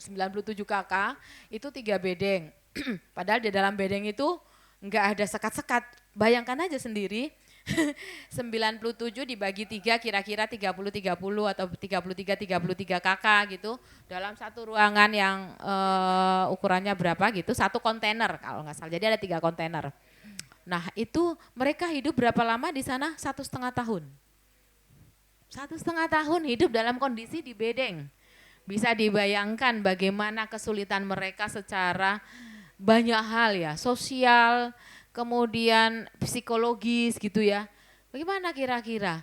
97 kakak, itu 3 bedeng. Padahal di dalam bedeng itu nggak ada sekat-sekat, bayangkan aja sendiri 97 dibagi 3 kira-kira 30-30 atau 33-33 kakak gitu. Dalam satu ruangan yang ukurannya berapa gitu, satu kontainer kalau nggak salah. Jadi ada 3 kontainer. Nah itu mereka hidup berapa lama di sana? 1,5 tahun. 1,5 tahun hidup dalam kondisi di bedeng. Bisa dibayangkan bagaimana kesulitan mereka secara banyak hal ya, sosial, kemudian psikologis gitu ya. Bagaimana kira-kira?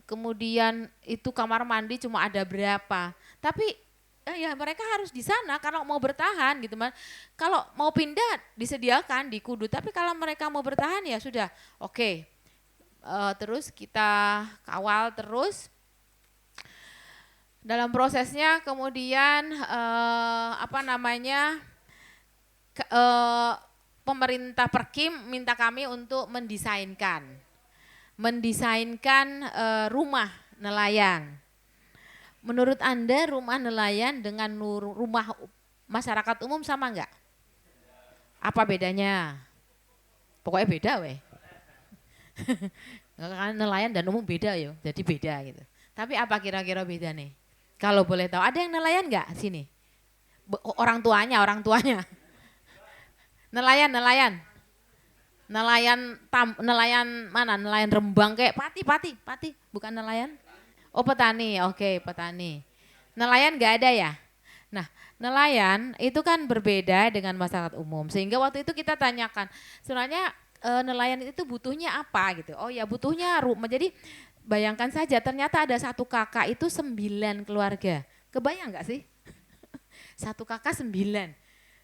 Kemudian itu kamar mandi cuma ada berapa. Tapi ya mereka harus di sana kalau mau bertahan gitu kan. Kalau mau pindah disediakan di Kudu, tapi kalau mereka mau bertahan ya sudah oke. Terus kita kawal terus. Dalam prosesnya kemudian pemerintah Perkim minta kami untuk mendesainkan rumah nelayan. Menurut Anda rumah nelayan dengan rumah masyarakat umum sama enggak? Apa bedanya? Pokoknya beda weh. Kan nelayan dan umum beda ya, jadi beda gitu. Tapi apa kira-kira beda nih? Kalau boleh tahu, ada yang nelayan enggak sini? Orang tuanya. Nelayan mana? Nelayan Rembang kayak pati, bukan nelayan? Oh petani, oke petani. Nelayan nggak ada ya? Nah nelayan itu kan berbeda dengan masyarakat umum. Sehingga waktu itu kita tanyakan, sebenarnya nelayan itu butuhnya apa gitu? Oh ya butuhnya rumah. Jadi bayangkan saja ternyata ada satu kakak itu 9 keluarga. Kebayang nggak sih? Satu kakak 9.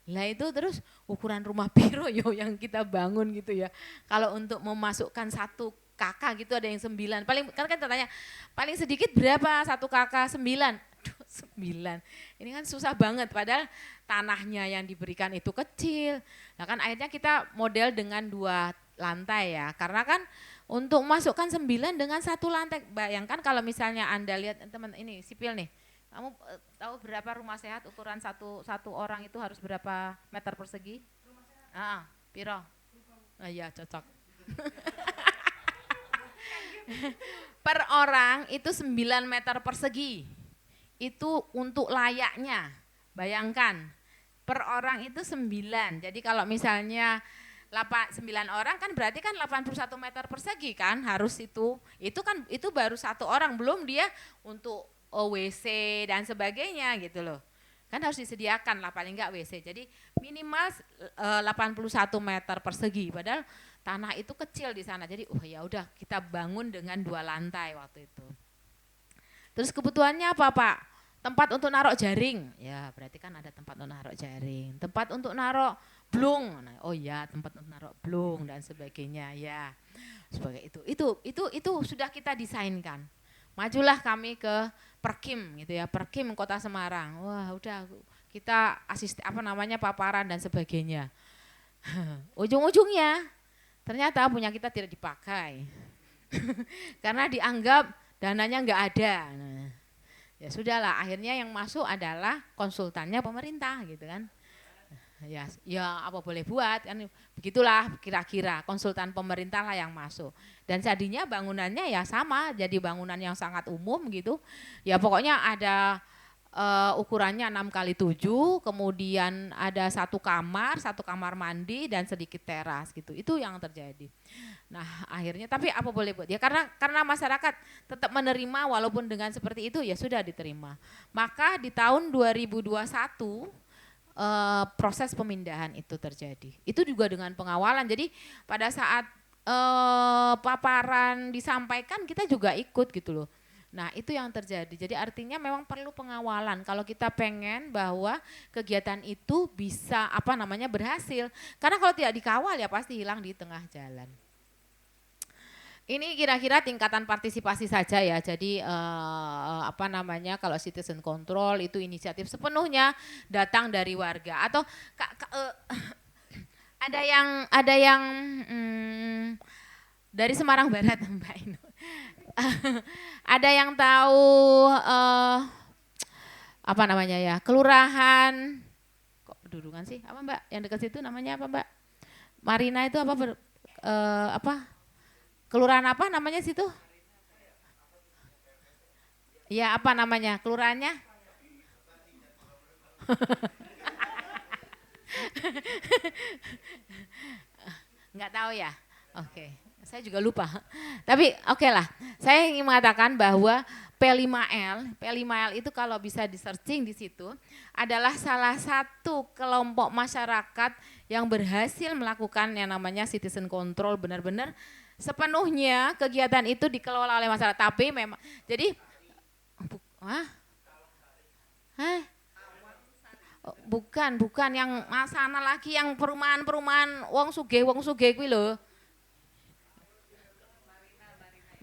Lah itu terus ukuran rumah piro yo yang kita bangun gitu ya. Kalau untuk memasukkan satu kakak gitu ada yang 9. Paling kan tanya paling sedikit berapa satu kakak 9? Aduh 9. Ini kan susah banget padahal tanahnya yang diberikan itu kecil. Nah kan akhirnya kita model dengan 2 lantai ya. Karena kan untuk masukkan 9 dengan 1 lantai. Bayangkan kalau misalnya Anda lihat teman ini sipil nih. Kamu tahu berapa rumah sehat ukuran satu orang itu harus berapa meter persegi? Rumah sehat. Piro? Oh iya cocok. Per orang itu 9 meter persegi. Itu untuk layaknya. Bayangkan. Per orang itu 9. Jadi kalau misalnya 9 orang kan berarti kan 81 meter persegi kan harus itu. Itu baru 1 orang belum dia untuk WC dan sebagainya gitu loh. Kan harus disediakan lah paling enggak WC. Jadi minimal 81 meter persegi. Padahal tanah itu kecil di sana. Jadi ya udah kita bangun dengan 2 lantai waktu itu. Terus kebutuhannya apa Pak? Tempat untuk naruh jaring. Ya berarti kan ada tempat untuk naruh jaring. Tempat untuk naruh blung. Oh ya tempat untuk naruh blung dan sebagainya ya. Sebagai itu sudah kita desainkan. Majulah kami ke Perkim gitu ya, Perkim Kota Semarang. Wah, udah kita paparan dan sebagainya. Ujung-ujungnya ternyata punya kita tidak dipakai. Karena dianggap dananya enggak ada. Nah, ya sudahlah, akhirnya yang masuk adalah konsultannya pemerintah gitu kan. Ya apa boleh buat kan begitulah kira-kira konsultan pemerintah lah yang masuk dan jadinya bangunannya ya sama jadi bangunan yang sangat umum gitu ya pokoknya ada ukurannya 6x7 kemudian ada satu kamar mandi dan sedikit teras gitu itu yang terjadi. Nah akhirnya tapi apa boleh buat ya karena masyarakat tetap menerima walaupun dengan seperti itu ya sudah diterima maka di tahun 2021 proses pemindahan itu terjadi. Itu juga dengan pengawalan. Jadi pada saat paparan disampaikan kita juga ikut gitu loh. Nah itu yang terjadi. Jadi artinya memang perlu pengawalan. Kalau kita pengen bahwa kegiatan itu bisa berhasil. Karena kalau tidak dikawal ya pasti hilang di tengah jalan. Ini kira-kira tingkatan partisipasi saja ya. Jadi kalau citizen control itu inisiatif sepenuhnya datang dari warga atau ada yang dari Semarang Barat Mbak Inu. Ada yang tahu kelurahan kok Pedurungan sih? Apa Mbak? Yang dekat situ namanya apa Mbak? Marina itu apa apa kelurahan apa namanya situ? Ya apa namanya kelurahannya? Nggak tahu ya. Oke, saya juga lupa. Tapi oke lah, saya ingin mengatakan bahwa P5L itu kalau bisa di searching di situ adalah salah satu kelompok masyarakat yang berhasil melakukan yang namanya citizen control, benar-benar sepenuhnya kegiatan itu dikelola oleh masyarakat. Tapi memang jadi bukan yang sana lagi yang perumahan wong sugih kuwi lho.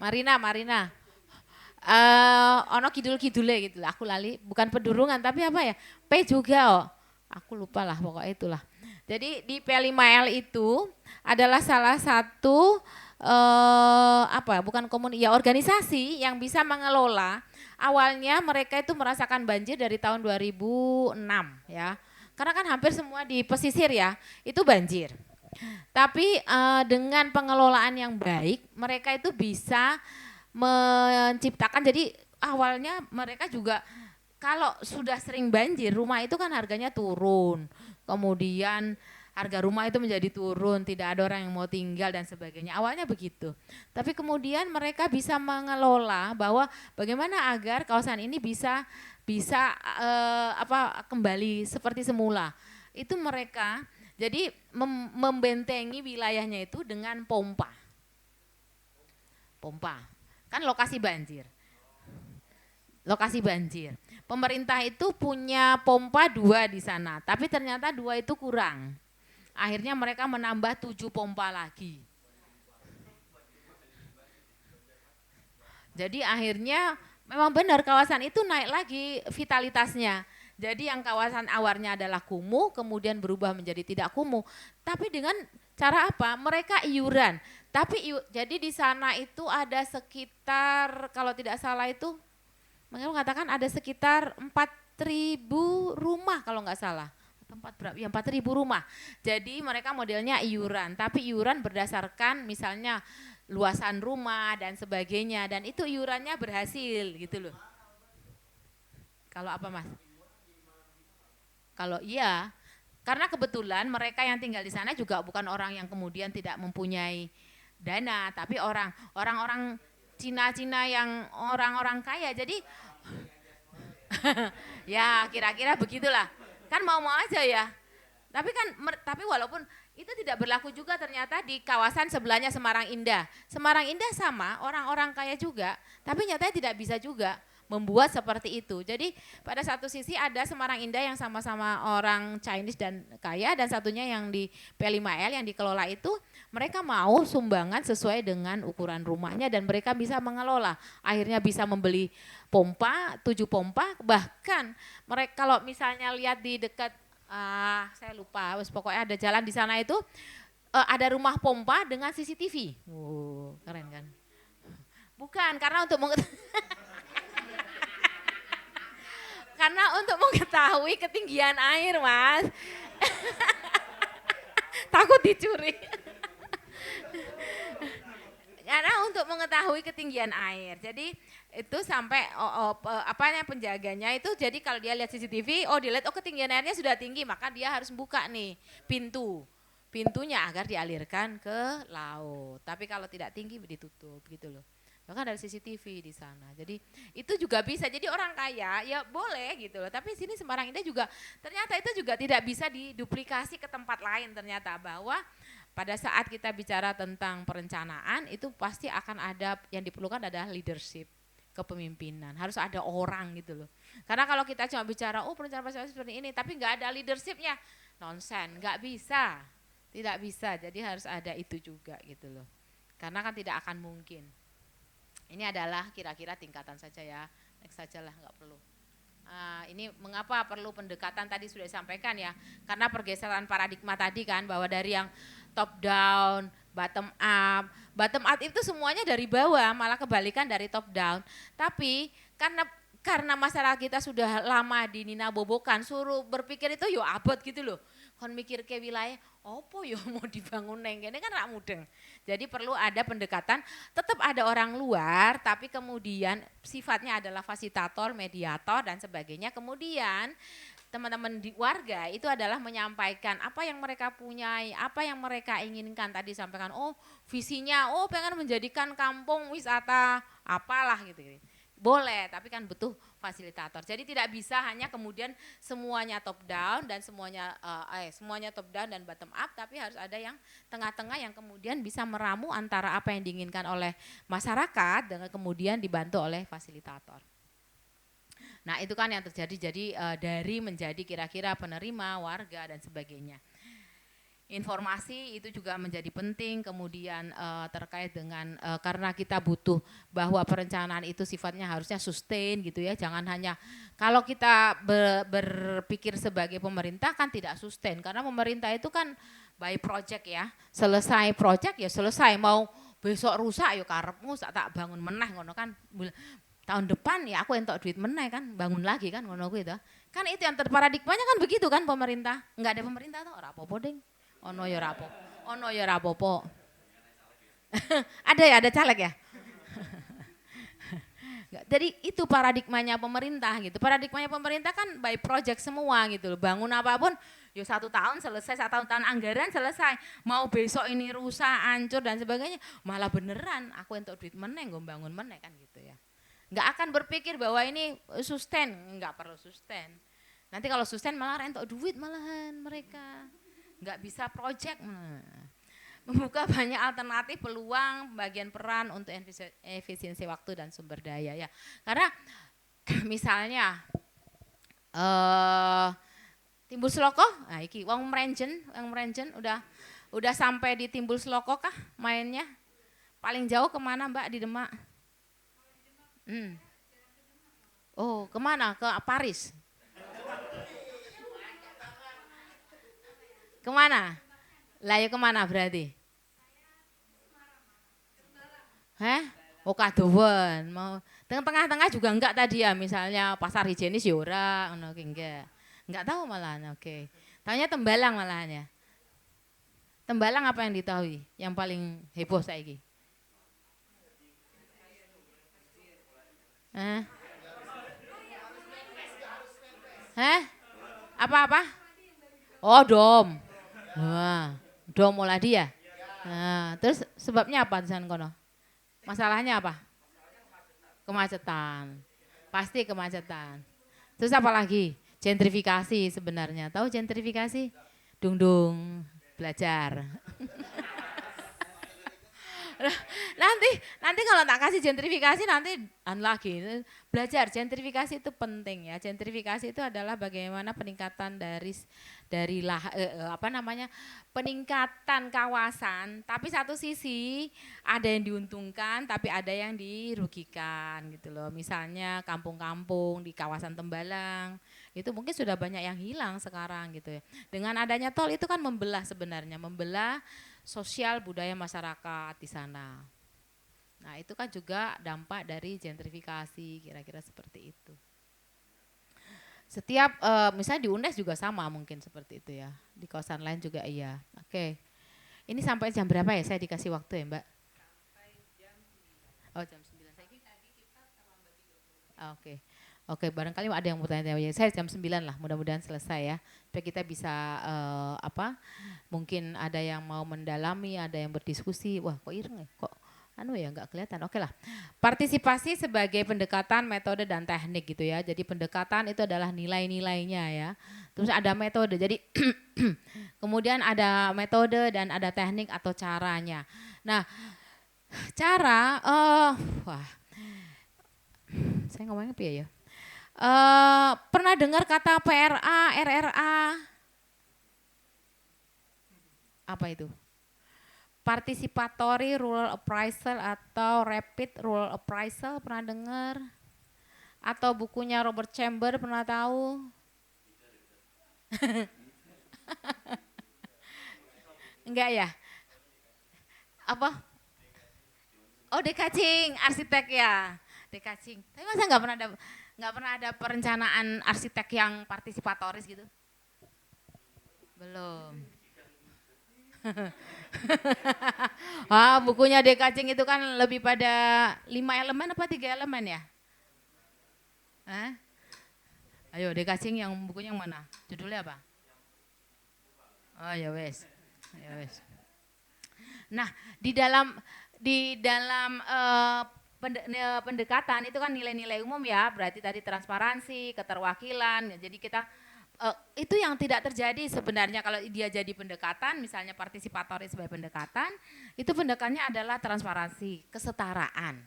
Marina. Ono kidul-kidule gitu lah. Aku lali, bukan Pedurungan tapi apa ya? P juga oh. Aku lupa lah pokoknya itulah. Jadi di P5L itu adalah salah satu bukan organisasi yang bisa mengelola. Awalnya mereka itu merasakan banjir dari tahun 2006 ya. Karena kan hampir semua di pesisir ya, itu banjir. Tapi dengan pengelolaan yang baik, mereka itu bisa menciptakan, jadi awalnya mereka juga kalau sudah sering banjir, rumah itu kan harganya turun. Kemudian harga rumah itu menjadi turun, tidak ada orang yang mau tinggal dan sebagainya. Awalnya begitu. Tapi kemudian mereka bisa mengelola bahwa bagaimana agar kawasan ini bisa kembali seperti semula. Itu mereka jadi membentengi wilayahnya itu dengan pompa. Kan lokasi banjir. Pemerintah itu punya pompa 2 di sana, tapi ternyata 2 itu kurang. Akhirnya mereka menambah 7 pompa lagi. Jadi akhirnya memang benar kawasan itu naik lagi vitalitasnya. Jadi yang kawasan awalnya adalah kumuh, kemudian berubah menjadi tidak kumuh. Tapi dengan cara apa? Mereka iuran. Jadi di sana itu ada sekitar, kalau tidak salah itu, mereka mengatakan ada sekitar 4.000 rumah kalau nggak salah. 4.000 rumah. Jadi mereka modelnya iuran, tapi iuran berdasarkan misalnya luasan rumah dan sebagainya. Dan itu iurannya berhasil gitu loh. Kalau apa Mas? Kalau iya, karena kebetulan mereka yang tinggal di sana juga bukan orang yang kemudian tidak mempunyai dana, tapi orang-orang Cina-Cina yang orang-orang kaya. Jadi ya kira-kira begitulah. Kan mau-mau aja ya. Tapi walaupun itu tidak berlaku juga ternyata di kawasan sebelahnya Semarang Indah. Semarang Indah sama, orang-orang kaya juga, tapi nyatanya tidak bisa juga membuat seperti itu. Jadi pada satu sisi ada Semarang Indah yang sama-sama orang Chinese dan kaya, dan satunya yang di P5L yang dikelola itu mereka mau sumbangan sesuai dengan ukuran rumahnya dan mereka bisa mengelola. Akhirnya bisa membeli pompa, 7 pompa, bahkan mereka kalau misalnya lihat di dekat saya lupa, pokoknya ada jalan di sana itu ada rumah pompa dengan CCTV. Keren kan? Bukan, karena untuk mengetahui ketinggian air, Mas. Takut dicuri. Karena untuk mengetahui ketinggian air. Jadi itu sampai penjaganya itu, jadi kalau dia lihat CCTV, dia lihat ketinggian airnya sudah tinggi, maka dia harus buka nih pintunya agar dialirkan ke laut. Tapi kalau tidak tinggi ditutup gitu loh. Bahkan ada CCTV di sana. Jadi itu juga bisa. Jadi orang kaya ya boleh gitu loh. Tapi sini Semarang Indah juga ternyata itu juga tidak bisa diduplikasi ke tempat lain ternyata, bahwa pada saat kita bicara tentang perencanaan itu pasti akan ada yang diperlukan adalah leadership, kepemimpinan. Harus ada orang gitu loh. Karena kalau kita cuma bicara perencanaan seperti ini tapi nggak ada leadershipnya, nonsen, nggak bisa. Tidak bisa. Jadi harus ada itu juga gitu loh. Karena kan tidak akan mungkin. Ini adalah kira-kira tingkatan saja ya, next saja lah, nggak perlu. Ini mengapa perlu pendekatan tadi sudah disampaikan ya, karena pergeseran paradigma tadi kan, bahwa dari yang top down, bottom up itu semuanya dari bawah, malah kebalikan dari top down. Tapi karena masyarakat kita sudah lama dininabobokan, suruh berpikir itu abot gitu loh. kon mikir ke wilayah opo yo mau dibangun neng kene kan rak mudeng. Jadi perlu ada pendekatan, tetap ada orang luar tapi kemudian sifatnya adalah fasilitator, mediator dan sebagainya. Kemudian teman-teman di warga itu adalah menyampaikan apa yang mereka punyai, apa yang mereka inginkan. Tadi sampaikan, oh visinya, oh pengen menjadikan kampung wisata apalah gitu. Boleh, tapi kan butuh fasilitator. Jadi tidak bisa hanya kemudian semuanya top down dan semuanya top down dan bottom up, tapi harus ada yang tengah-tengah yang kemudian bisa meramu antara apa yang diinginkan oleh masyarakat dengan kemudian dibantu oleh fasilitator. Nah itu kan yang terjadi, jadi dari menjadi kira-kira penerima, warga dan sebagainya. Informasi itu juga menjadi penting, kemudian terkait dengan karena kita butuh bahwa perencanaan itu sifatnya harusnya sustain gitu ya, jangan hanya kalau kita berpikir sebagai pemerintah kan tidak sustain, karena pemerintah itu kan by project ya, selesai project ya selesai, mau besok rusak ya karepmu tak bangun meneh ngono kan, tahun depan ya aku entuk duit meneh kan, bangun lagi kan ngono kuwi to. Kan itu yang paradigmanya kan begitu kan pemerintah, enggak ada pemerintah tuh ora apa-apa ding. Ono ya rapopo. Ada caleg ya. Jadi itu paradigmanya pemerintah gitu. Paradigmanya pemerintah kan by project semua gitu. Bangun apapun, ya 1 tahun selesai, 1 tahun anggaran selesai. Mau besok ini rusak, hancur dan sebagainya, malah beneran aku entuk duit meneh, nggo bangun meneh kan gitu ya. Enggak akan berpikir bahwa ini sustain, enggak perlu sustain. Nanti kalau sustain malah entuk duit malahan mereka. Nggak bisa project, membuka banyak alternatif peluang bagian peran untuk efisiensi waktu dan sumber daya ya. Karena misalnya Timbul Seloko, nah iki wong merenjen udah sampai di Timbul Seloko kah mainnya? Paling jauh kemana Mbak di Demak? Oh kemana? Ke Paris? Kemana? Lah ya kemana berarti? Hah? Oh kadowen, mau tengah-tengah juga enggak tadi ya, misalnya Pasar Higienis ya ora, ngono ki enggak. Enggak tahu malahan, oke. Taunya Tembalang malahan ya. Tembalang apa yang ditahui? Yang paling heboh saiki? Hah? Hah? Apa-apa? Oh dom. Wah, dom Moladi ya? Nah, terus sebabnya apa di sana kono? Masalahnya apa? Kemacetan. Pasti kemacetan. Terus apa lagi? Gentrifikasi sebenarnya. Tahu gentrifikasi? Dung belajar. nanti kalau tak kasih gentrifikasi nanti lagi belajar. Gentrifikasi itu penting ya. Gentrifikasi itu adalah bagaimana peningkatan dari peningkatan kawasan, tapi satu sisi ada yang diuntungkan tapi ada yang dirugikan gitu loh. Misalnya kampung-kampung di kawasan Tembalang itu mungkin sudah banyak yang hilang sekarang gitu ya. Dengan adanya tol itu kan membelah sebenarnya, membelah sosial budaya masyarakat di sana. Nah itu kan juga dampak dari gentrifikasi, kira-kira seperti itu. Setiap misalnya di UNES juga sama mungkin seperti itu ya, di kawasan lain juga iya. Oke, ini sampai jam berapa ya saya dikasih waktu ya Mbak? Sampai jam 9. Oh jam 9, tadi kita terlambat 30. Oke. Oke, barangkali ada yang mau tanya, saya jam 9 lah, mudah-mudahan selesai ya. Supaya kita bisa mungkin ada yang mau mendalami, ada yang berdiskusi. Wah, kok ireng ya? Kok nggak kelihatan. Oke lah. Partisipasi sebagai pendekatan, metode dan teknik gitu ya. Jadi pendekatan itu adalah nilai-nilainya ya. Terus ada metode. Jadi kemudian ada metode dan ada teknik atau caranya. Nah, cara saya ngomongnya apa ya? Pernah dengar kata PRA, RRA? Apa itu? Participatory Rural Appraisal atau Rapid Rural Appraisal, pernah dengar? Atau bukunya Robert Chamber, pernah tahu? Enggak ya? Apa? Oh Dekacing, arsitek ya. Dekacing. Tapi masa nggak pernah ada perencanaan arsitek yang partisipatoris gitu? Belum. Wah, bukunya Dekacing itu kan lebih pada 5 elemen apa 3 elemen ya? Hah? Ayo Dekacing yang bukunya yang mana? Judulnya apa? Oh ya wes. Ya wes. Nah, di dalam pendekatan itu kan nilai-nilai umum ya, berarti tadi transparansi, keterwakilan. Ya, jadi kita itu yang tidak terjadi sebenarnya kalau dia jadi pendekatan, misalnya partisipatoris sebagai pendekatan, itu pendekatannya adalah transparansi, kesetaraan.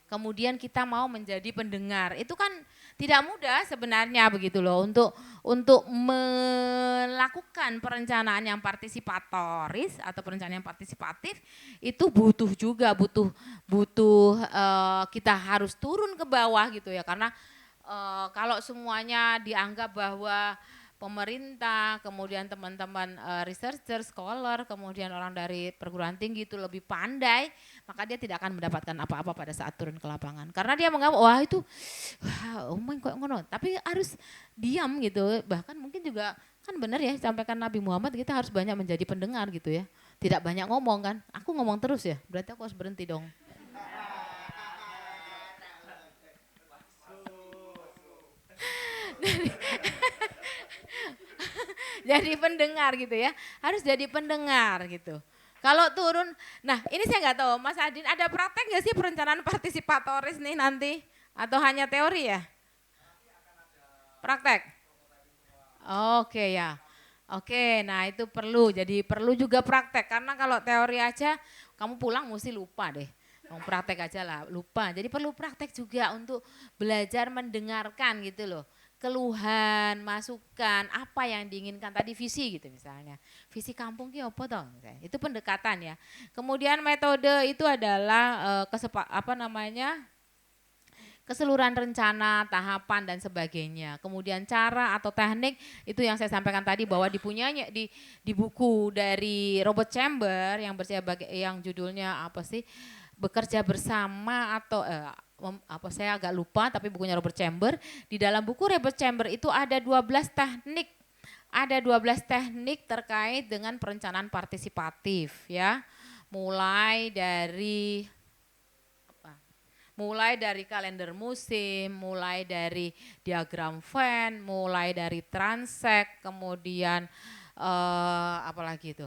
Kemudian kita mau menjadi pendengar, itu kan tidak mudah sebenarnya begitu loh untuk melakukan perencanaan yang partisipatoris atau perencanaan yang partisipatif itu butuh kita harus turun ke bawah gitu ya, karena kalau semuanya dianggap bahwa pemerintah, kemudian teman-teman researcher, scholar, kemudian orang dari perguruan tinggi itu lebih pandai, maka dia tidak akan mendapatkan apa-apa pada saat turun ke lapangan. Karena dia menganggap wah itu kok ngono, tapi harus diam gitu. Bahkan mungkin juga kan benar ya sampaikan Nabi Muhammad, kita harus banyak menjadi pendengar gitu ya. Tidak banyak ngomong kan. Aku ngomong terus ya, berarti aku harus berhenti dong. Jadi pendengar gitu ya, harus jadi pendengar gitu. Kalau turun, nah ini saya nggak tahu, Mas Adin ada praktek nggak sih perencanaan partisipatoris nih nanti, atau hanya teori ya? Praktek. Oke ya, oke. Nah itu perlu, jadi perlu juga praktek karena kalau teori aja, kamu pulang mesti lupa deh. Kamu praktek aja lah, lupa. Jadi perlu praktek juga untuk belajar mendengarkan gitu loh, keluhan, masukan, apa yang diinginkan tadi visi gitu misalnya. Visi kampung ki apa toh? Itu pendekatan ya. Kemudian metode itu adalah apa namanya? Keseluruhan rencana, tahapan dan sebagainya. Kemudian cara atau teknik itu yang saya sampaikan tadi bahwa dipunyanya di buku dari Robert Chamber yang judulnya apa sih? Bekerja bersama atau apa saya agak lupa, tapi bukunya Robert Chamber. Di dalam buku Robert Chamber itu ada 12 teknik. Ada 12 teknik terkait dengan perencanaan partisipatif ya. Mulai dari kalender musim, mulai dari diagram Venn, mulai dari transek, kemudian apalagi itu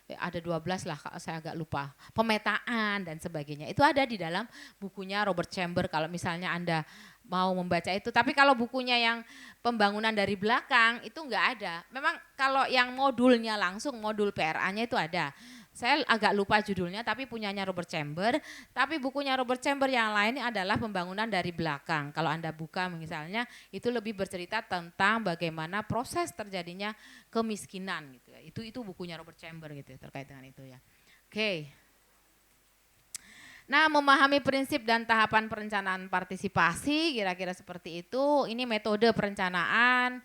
ada 12 lah, saya agak lupa, pemetaan dan sebagainya. Itu ada di dalam bukunya Robert Chamber kalau misalnya Anda mau membaca itu. Tapi kalau bukunya yang pembangunan dari belakang itu enggak ada. Memang kalau yang modulnya langsung, modul PRA-nya itu ada. Saya agak lupa judulnya, tapi punyanya Robert Chamber. Tapi bukunya Robert Chamber yang lain adalah pembangunan dari belakang. Kalau Anda buka misalnya, itu lebih bercerita tentang bagaimana proses terjadinya kemiskinan gitu ya. Itu bukunya Robert Chamber gitu ya, terkait dengan itu ya. Oke. Nah, memahami prinsip dan tahapan perencanaan partisipasi, kira-kira seperti itu. Ini metode perencanaan.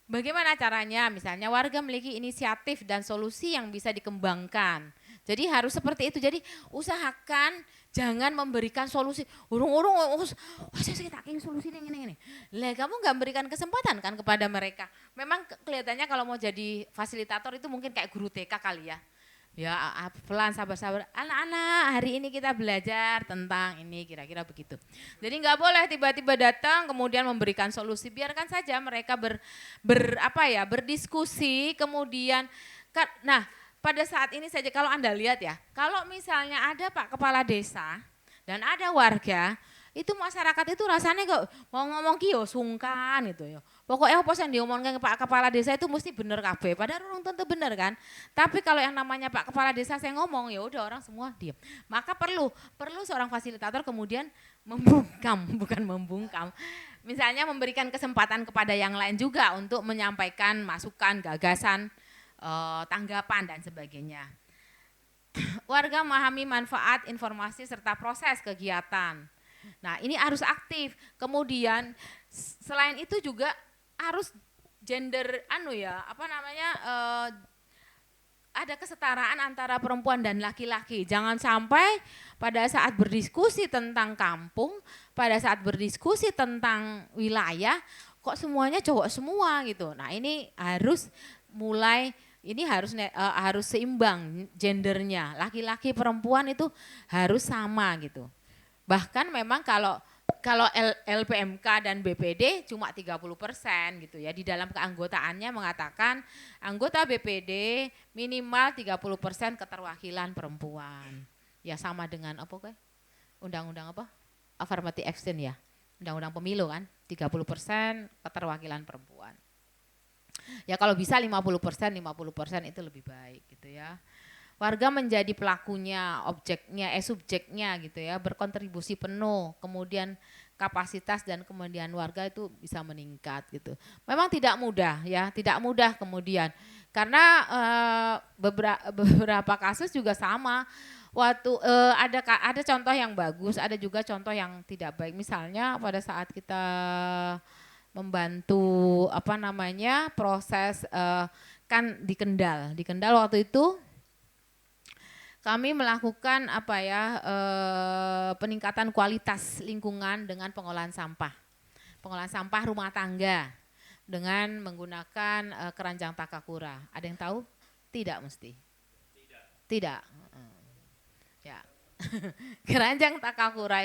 Bagaimana caranya? Misalnya warga memiliki inisiatif dan solusi yang bisa dikembangkan. Jadi harus seperti itu. Jadi usahakan jangan memberikan solusi. Urung-urung, saya tak ingin solusi ini. Lah kamu nggak memberikan kesempatan kan kepada mereka. Memang kelihatannya kalau mau jadi fasilitator itu mungkin kayak guru TK kali ya. Ya pelan sabar-sabar, anak-anak hari ini kita belajar tentang ini, kira-kira begitu. Jadi nggak boleh tiba-tiba datang kemudian memberikan solusi, biarkan saja mereka berdiskusi kemudian. Nah pada saat ini saja kalau Anda lihat ya, kalau misalnya ada Pak Kepala Desa dan ada warga, itu masyarakat itu rasanya kok mau ngomong kio sungkan gitu ya. Pokoknya apa yang diomongkan Pak Kepala Desa itu mesti bener kabeh. Padahal orang tentu bener kan. Tapi kalau yang namanya Pak Kepala Desa saya ngomong ya udah orang semua diam. Maka perlu seorang fasilitator kemudian membungkam, bukan membungkam. Misalnya memberikan kesempatan kepada yang lain juga untuk menyampaikan masukan, gagasan, tanggapan dan sebagainya. Warga memahami manfaat, informasi serta proses kegiatan. Nah ini harus aktif, kemudian selain itu juga harus gender ada kesetaraan antara perempuan dan laki-laki. Jangan sampai pada saat berdiskusi tentang kampung, pada saat berdiskusi tentang wilayah, kok semuanya cowok semua gitu. Nah ini harus mulai, ini harus seimbang gendernya, laki-laki perempuan itu harus sama gitu. Bahkan memang kalau LPMK dan BPD cuma 30% gitu ya. Di dalam keanggotaannya mengatakan anggota BPD minimal 30% keterwakilan perempuan. Ya sama dengan apa kayak undang-undang apa? Affirmative action ya. Undang-undang pemilu kan, 30% keterwakilan perempuan. Ya kalau bisa 50% itu lebih baik gitu ya. Warga menjadi pelakunya, objeknya, subjeknya gitu ya, berkontribusi penuh, kemudian kapasitas dan kemudian warga itu bisa meningkat gitu. Memang tidak mudah ya, tidak mudah kemudian karena beberapa kasus juga sama. Waktu ada contoh yang bagus, ada juga contoh yang tidak baik. Misalnya pada saat kita membantu apa namanya proses kan di Kendal waktu itu kami melakukan apa ya peningkatan kualitas lingkungan dengan pengolahan sampah rumah tangga dengan menggunakan keranjang Takakura. Ada yang tahu? Tidak mesti. Tidak. Ya. Keranjang Takakura.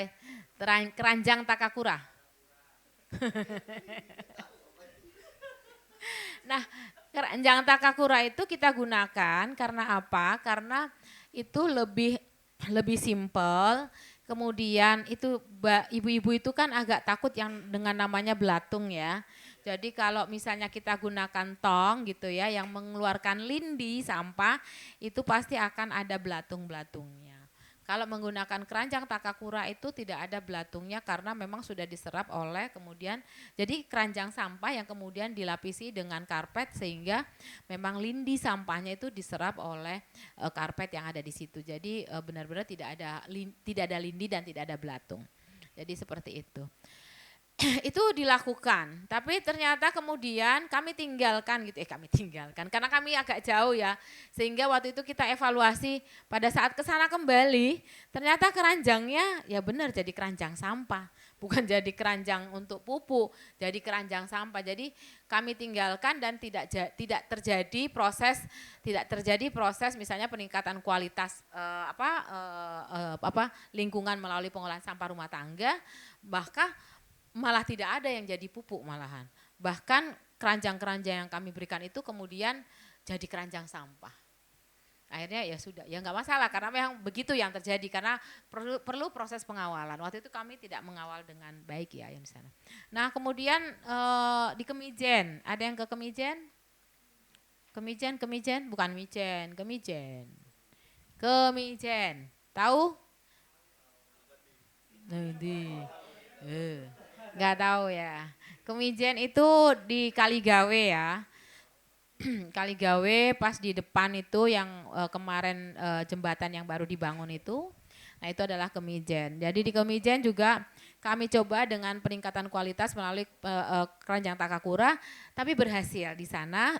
Nah, keranjang Takakura itu kita gunakan karena apa? Karena itu lebih simpel. Kemudian itu ibu-ibu itu kan agak takut yang dengan namanya belatung ya. Jadi kalau misalnya kita gunakan tong gitu ya yang mengeluarkan lindi sampah itu pasti akan ada belatung-belatungnya. Kalau menggunakan keranjang Takakura itu tidak ada belatungnya karena memang sudah diserap oleh kemudian jadi keranjang sampah yang kemudian dilapisi dengan karpet sehingga memang lindi sampahnya itu diserap oleh karpet yang ada di situ. Jadi benar-benar tidak ada lindi dan tidak ada belatung. Jadi seperti itu. Itu dilakukan, tapi ternyata kemudian kami tinggalkan karena kami agak jauh ya, sehingga waktu itu kita evaluasi pada saat ke sana kembali, ternyata keranjangnya ya benar jadi keranjang sampah, bukan jadi keranjang untuk pupuk, jadi keranjang sampah. Jadi kami tinggalkan dan tidak terjadi proses misalnya peningkatan kualitas lingkungan melalui pengolahan sampah rumah tangga, bahkan malah tidak ada yang jadi pupuk malahan. Bahkan keranjang-keranjang yang kami berikan itu kemudian jadi keranjang sampah. Akhirnya ya sudah, ya nggak masalah karena memang begitu yang terjadi karena perlu proses pengawalan. Waktu itu kami tidak mengawal dengan baik ya yang di sana. Nah kemudian di Kemijen, ada yang ke Kemijen? Kemijen, bukan Mijen, Kemijen, tahu? Nggak tahu ya. Kemijen itu di Kaligawe ya. Kaligawe pas di depan itu yang kemarin jembatan yang baru dibangun itu. Nah itu adalah Kemijen. Jadi di Kemijen juga kami coba dengan peningkatan kualitas melalui keranjang Takakura, tapi berhasil di sana.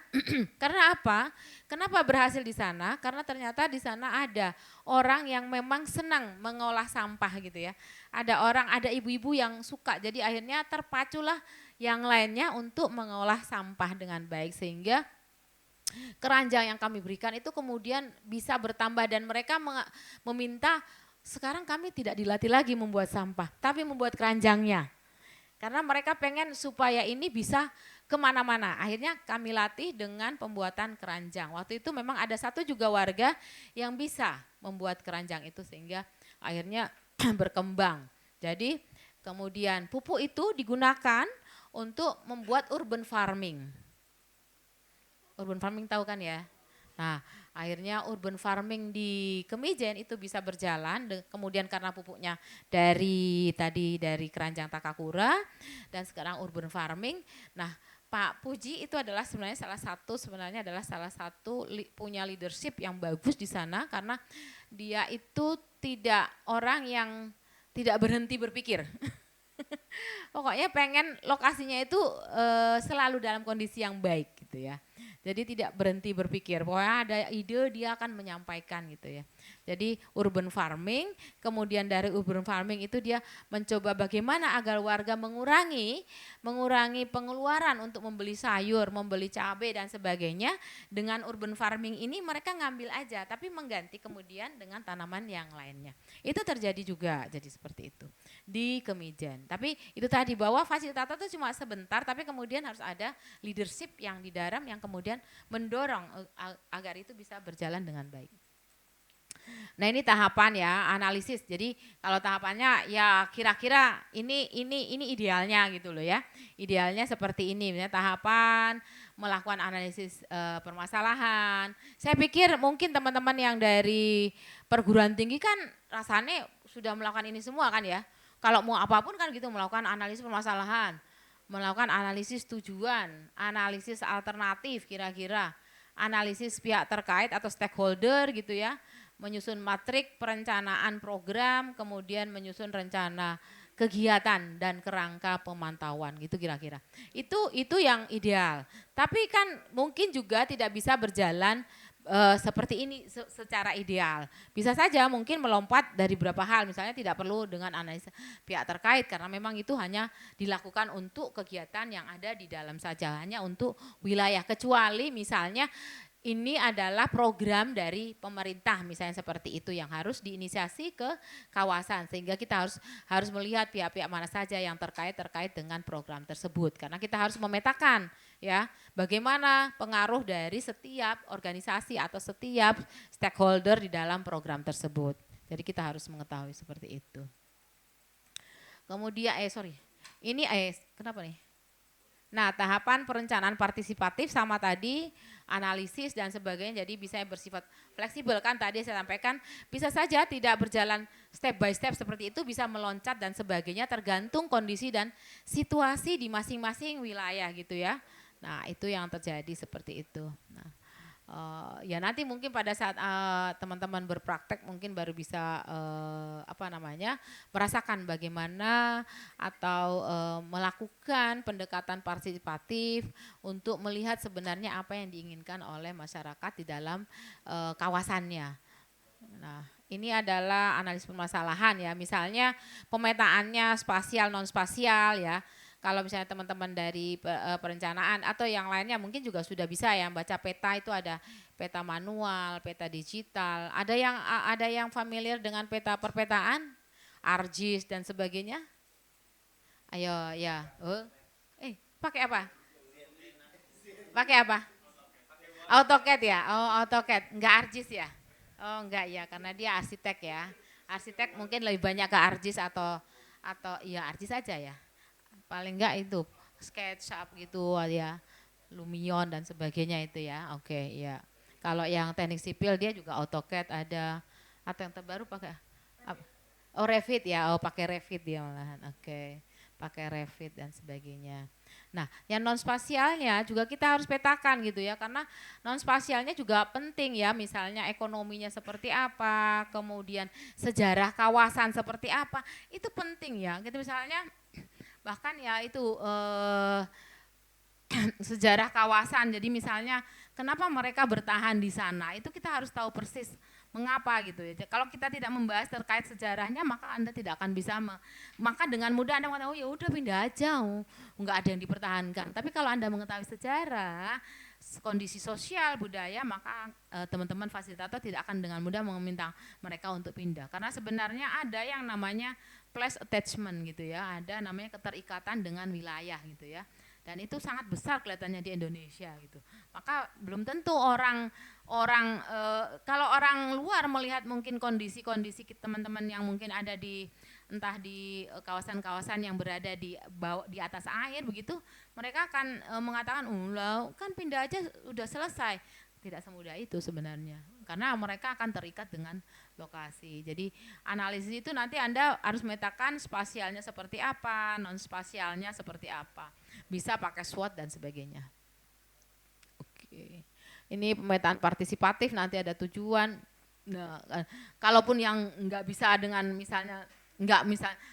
Karena apa? Kenapa berhasil di sana? Karena ternyata di sana ada orang yang memang senang mengolah sampah gitu ya. Ada ibu-ibu yang suka. Jadi akhirnya terpaculah yang lainnya untuk mengolah sampah dengan baik sehingga keranjang yang kami berikan itu kemudian bisa bertambah dan mereka meminta sekarang kami tidak dilatih lagi membuat sampah, tapi membuat keranjangnya. Karena mereka pengen supaya ini bisa kemana-mana. Akhirnya kami latih dengan pembuatan keranjang. Waktu itu memang ada satu juga warga yang bisa membuat keranjang itu sehingga akhirnya berkembang. Jadi kemudian pupuk itu digunakan untuk membuat urban farming. Urban farming tahu kan ya? Nah, akhirnya urban farming di Kemijen itu bisa berjalan, kemudian karena pupuknya dari keranjang Takakura dan sekarang urban farming. Nah, Pak Puji itu adalah salah satu punya leadership yang bagus di sana karena dia itu tidak orang yang tidak berhenti berpikir. Pokoknya pengen lokasinya itu selalu dalam kondisi yang baik gitu ya. Jadi tidak berhenti berpikir, pokoknya ada ide dia akan menyampaikan gitu ya. Jadi urban farming, kemudian dari urban farming itu dia mencoba bagaimana agar warga mengurangi pengeluaran untuk membeli sayur, membeli cabai dan sebagainya. Dengan urban farming ini mereka ngambil aja tapi mengganti kemudian dengan tanaman yang lainnya. Itu terjadi juga jadi seperti itu di Kemijen. Tapi itu tadi bahwa fasilitator itu cuma sebentar tapi kemudian harus ada leadership yang di dalam yang kemudian mendorong agar itu bisa berjalan dengan baik. Nah ini tahapan ya analisis. Jadi kalau tahapannya ya kira-kira ini idealnya gitu loh ya. Idealnya seperti ini. Misalnya tahapan melakukan analisis permasalahan. Saya pikir mungkin teman-teman yang dari perguruan tinggi kan rasanya sudah melakukan ini semua kan ya. Kalau mau apapun kan gitu melakukan analisis permasalahan, melakukan analisis tujuan, analisis alternatif kira-kira, analisis pihak terkait atau stakeholder gitu ya, menyusun matrik perencanaan program, kemudian menyusun rencana kegiatan dan kerangka pemantauan gitu kira-kira. Itu yang ideal. Tapi kan mungkin juga tidak bisa berjalan seperti ini secara ideal. Bisa saja mungkin melompat dari beberapa hal, misalnya tidak perlu dengan analisa pihak terkait karena memang itu hanya dilakukan untuk kegiatan yang ada di dalam saja, hanya untuk wilayah, kecuali misalnya ini adalah program dari pemerintah misalnya seperti itu yang harus diinisiasi ke kawasan, sehingga kita harus melihat pihak-pihak mana saja yang terkait dengan program tersebut, karena kita harus memetakan ya bagaimana pengaruh dari setiap organisasi atau setiap stakeholder di dalam program tersebut. Jadi kita harus mengetahui seperti itu. Kemudian ini kenapa nih? Nah, tahapan perencanaan partisipatif sama tadi analisis dan sebagainya, jadi bisa bersifat fleksibel kan tadi saya sampaikan, bisa saja tidak berjalan step by step seperti itu, bisa meloncat dan sebagainya tergantung kondisi dan situasi di masing-masing wilayah gitu ya. Nah, itu yang terjadi seperti itu. Nah, ya nanti mungkin pada saat teman-teman berpraktek mungkin baru bisa merasakan bagaimana atau melakukan pendekatan partisipatif untuk melihat sebenarnya apa yang diinginkan oleh masyarakat di dalam kawasannya. Nah, ini adalah analisis permasalahan ya, misalnya pemetaannya spasial non spasial ya. Kalau misalnya teman-teman dari perencanaan atau yang lainnya mungkin juga sudah bisa ya baca peta, itu ada peta manual, peta digital. Ada yang familiar dengan peta perpetaan, ArcGIS dan sebagainya? Ayo ya. Pakai apa? Pakai apa? AutoCAD ya? Oh, AutoCAD. Enggak ArcGIS ya? Oh, enggak ya, karena dia arsitek ya. Arsitek mungkin lebih banyak ke ArcGIS atau ya ArcGIS aja ya. Paling enggak itu SketchUp gitu ya, Lumion dan sebagainya itu ya. Oke, ya. Kalau yang teknik sipil dia juga AutoCAD ada, atau yang terbaru pakai apa? Oh, Revit ya. Oh, pakai Revit dia malahan. Oke. Pakai Revit dan sebagainya. Nah, yang non spasialnya juga kita harus petakan gitu ya, karena non spasialnya juga penting ya, misalnya ekonominya seperti apa, kemudian sejarah kawasan seperti apa, itu penting ya. Gitu misalnya bahkan ya itu sejarah kawasan, jadi misalnya kenapa mereka bertahan di sana, itu kita harus tahu persis mengapa gitu ya. Kalau kita tidak membahas terkait sejarahnya, maka Anda tidak akan bisa maka dengan mudah Anda mengatakan, oh ya udah pindah aja, enggak ada yang dipertahankan. Tapi kalau Anda mengetahui sejarah, kondisi sosial, budaya, maka teman-teman fasilitator tidak akan dengan mudah meminta mereka untuk pindah. Karena sebenarnya ada yang namanya place attachment gitu ya, ada namanya keterikatan dengan wilayah gitu ya. Dan itu sangat besar kelihatannya di Indonesia gitu. Maka belum tentu kalau orang luar melihat mungkin kondisi-kondisi teman-teman yang mungkin ada di entah di kawasan-kawasan yang berada di atas air begitu, mereka akan mengatakan, kan pindah aja udah selesai. Tidak semudah itu sebenarnya, karena mereka akan terikat dengan lokasi. Jadi analisis itu nanti Anda harus memetakan spasialnya seperti apa, non spasialnya seperti apa. Bisa pakai SWOT dan sebagainya. Oke. Ini pemetaan partisipatif, nanti ada tujuan. Nah, kalaupun yang nggak bisa dengan misalnya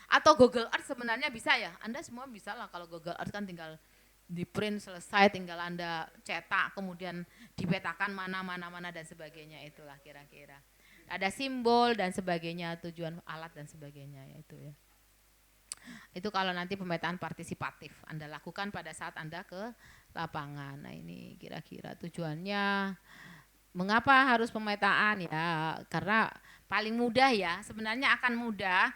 atau Google Earth sebenarnya bisa ya. Anda semua bisa lah, kalau Google Earth kan tinggal di print selesai, tinggal Anda cetak, kemudian dipetakan mana dan sebagainya, itulah kira-kira. Ada simbol dan sebagainya, tujuan alat dan sebagainya, ya itu ya. Itu kalau nanti pemetaan partisipatif Anda lakukan pada saat Anda ke lapangan. Nah ini kira-kira tujuannya. Mengapa harus pemetaan ya? Karena paling mudah ya, sebenarnya akan mudah.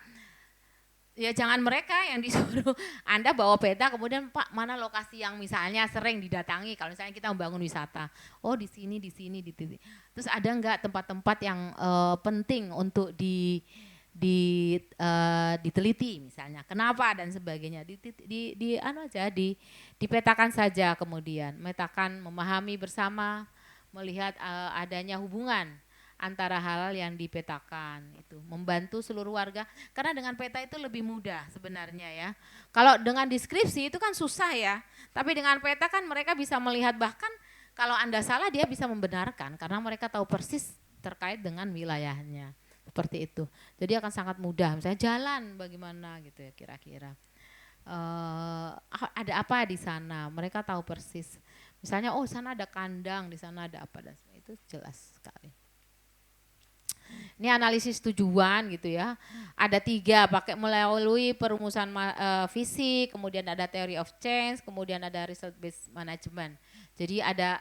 Ya jangan mereka yang disuruh, Anda bawa peta kemudian Pak mana lokasi yang misalnya sering didatangi kalau misalnya kita membangun wisata. Oh di sini, terus ada enggak tempat-tempat yang penting untuk diteliti misalnya. Kenapa dan sebagainya. Dipetakan saja kemudian, memetakan, memahami bersama, melihat adanya hubungan antara hal yang dipetakan itu, membantu seluruh warga karena dengan peta itu lebih mudah sebenarnya ya. Kalau dengan deskripsi itu kan susah ya, tapi dengan peta kan mereka bisa melihat, bahkan kalau Anda salah dia bisa membenarkan karena mereka tahu persis terkait dengan wilayahnya, seperti itu. Jadi akan sangat mudah, misalnya jalan bagaimana gitu ya kira-kira. Ada apa di sana, mereka tahu persis. Misalnya oh sana ada kandang, di sana ada apa, dan itu jelas sekali. Ini analisis tujuan gitu ya. Ada 3, pakai melalui perumusan visi, kemudian ada theory of change, kemudian ada result based management. Jadi ada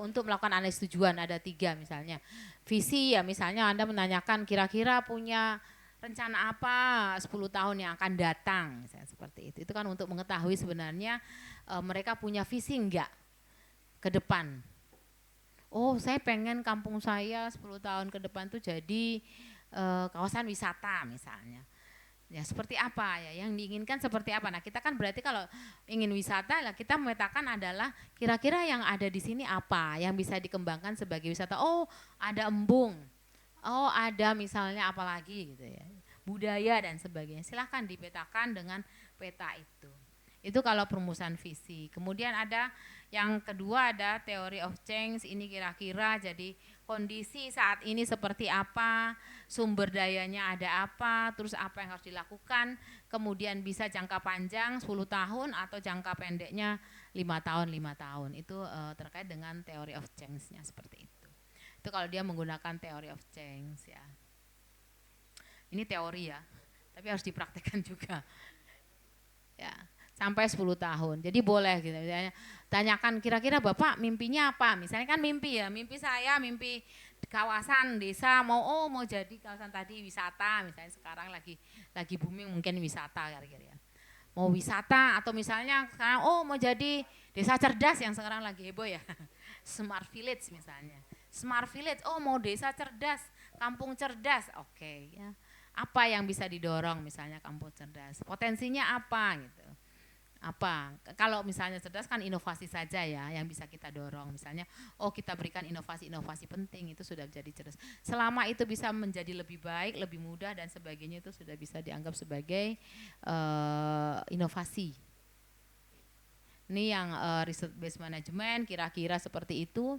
untuk melakukan analisis tujuan ada 3 misalnya. Visi ya misalnya Anda menanyakan kira-kira punya rencana apa 10 tahun yang akan datang, misalnya seperti itu. Itu kan untuk mengetahui sebenarnya mereka punya visi enggak ke depan. Oh saya pengen kampung saya 10 tahun ke depan tuh jadi kawasan wisata misalnya. Ya seperti apa ya, yang diinginkan seperti apa. Nah kita kan berarti kalau ingin wisata lah kita memetakan adalah kira-kira yang ada di sini apa yang bisa dikembangkan sebagai wisata. Oh ada embung, oh ada misalnya apa lagi gitu ya, budaya dan sebagainya. Silahkan dipetakan dengan peta itu. Itu kalau perumusan visi. Kemudian ada yang kedua ada theory of change, ini kira-kira jadi kondisi saat ini seperti apa, sumber dayanya ada apa, terus apa yang harus dilakukan, kemudian bisa jangka panjang 10 tahun atau jangka pendeknya 5 tahun. Itu terkait dengan theory of change-nya seperti itu. Itu kalau dia menggunakan theory of change ya. Ini teori ya, tapi harus dipraktekkan juga. Ya. Sampai 10 tahun. Jadi boleh gitu. Misalnya tanyakan kira-kira Bapak mimpinya apa? Misalnya kan mimpi ya, mimpi saya mimpi kawasan desa mau jadi kawasan tadi wisata, misalnya sekarang lagi booming mungkin wisata kira-kira ya. Mau wisata atau misalnya sekarang mau jadi desa cerdas yang sekarang lagi heboh ya. Smart village misalnya. Smart village, mau desa cerdas, kampung cerdas. Oke, ya. Apa yang bisa didorong misalnya kampung cerdas? Potensinya apa gitu. Apa kalau misalnya cerdas kan inovasi saja ya yang bisa kita dorong, misalnya kita berikan inovasi penting, itu sudah menjadi cerdas. Selama itu bisa menjadi lebih baik, lebih mudah dan sebagainya, itu sudah bisa dianggap sebagai inovasi. Ini yang result based management kira-kira seperti itu.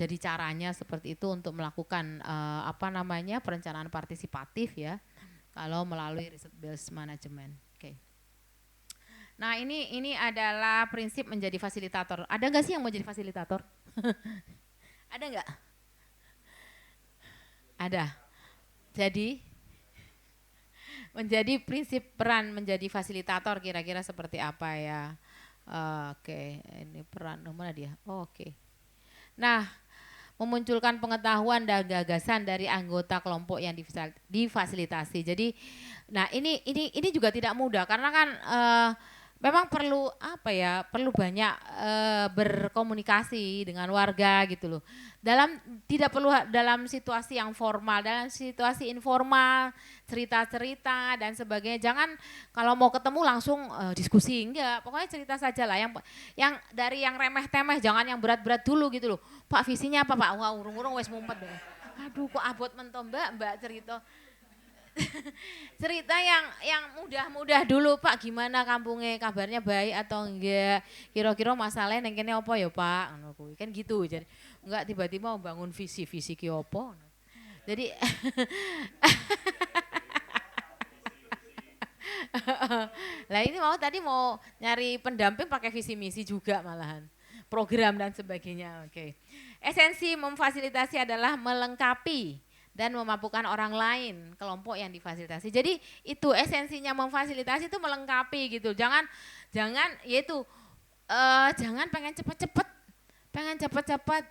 Jadi caranya seperti itu untuk melakukan perencanaan partisipatif ya kalau melalui result based management. Nah ini adalah prinsip menjadi fasilitator. Ada nggak sih yang mau jadi fasilitator? Ada nggak? Ada. Jadi menjadi prinsip peran menjadi fasilitator kira-kira seperti apa ya? Oke, ini peran mana dia? Oke. Nah, memunculkan pengetahuan dan gagasan dari anggota kelompok yang difasilitasi. Jadi, nah ini juga tidak mudah karena kan memang perlu perlu banyak berkomunikasi dengan warga gitu loh. Tidak perlu dalam situasi yang formal, dalam situasi informal, cerita-cerita dan sebagainya. Jangan kalau mau ketemu langsung diskusi, enggak. Pokoknya cerita saja lah. Yang dari yang remeh-temeh, jangan yang berat-berat dulu gitu loh. Pak visinya apa Pak? Wah urung-urung wes mumpet deh. Aduh kok abot mentok Mbak cerita. Cerita yang mudah-mudah dulu Pak, gimana kampungnya, kabarnya baik atau enggak, kira-kira masalahnya neng kene apa ya Pak, kan gitu. Jadi enggak tiba-tiba membangun visi ki apa. Jadi Lah ini tadi mau nyari pendamping pakai visi misi juga malahan. Program dan sebagainya. Oke. Esensi memfasilitasi adalah melengkapi dan memampukan orang lain, kelompok yang difasilitasi. Jadi itu esensinya memfasilitasi itu melengkapi gitu. Jangan yaitu jangan pengen cepet-cepet,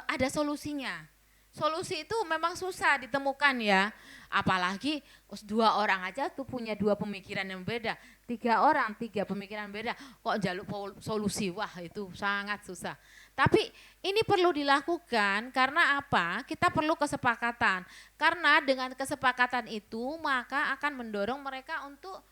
ada solusinya. Solusi itu memang susah ditemukan ya, apalagi 2 orang aja tuh punya 2 pemikiran yang beda, 3 orang 3 pemikiran beda, kok jaluk solusi, wah itu sangat susah. Tapi ini perlu dilakukan karena apa? Kita perlu kesepakatan, karena dengan kesepakatan itu maka akan mendorong mereka untuk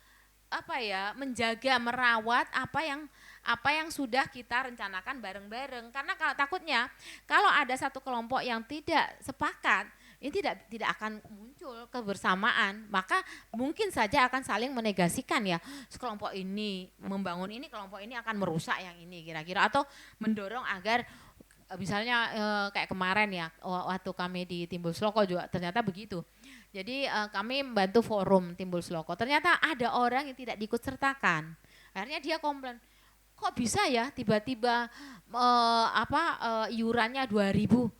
menjaga, merawat apa yang sudah kita rencanakan bareng-bareng. Karena kalau takutnya kalau ada satu kelompok yang tidak sepakat, ini tidak akan muncul kebersamaan, maka mungkin saja akan saling menegasikan ya. Kelompok ini membangun ini, kelompok ini akan merusak yang ini kira-kira, atau mendorong agar misalnya kayak kemarin ya waktu kami di Timbul Sloko juga ternyata begitu. Jadi kami membantu forum Timbul Sloko. Ternyata ada orang yang tidak diikut sertakan. Akhirnya dia komplain, kok bisa ya tiba-tiba iurannya 2.000.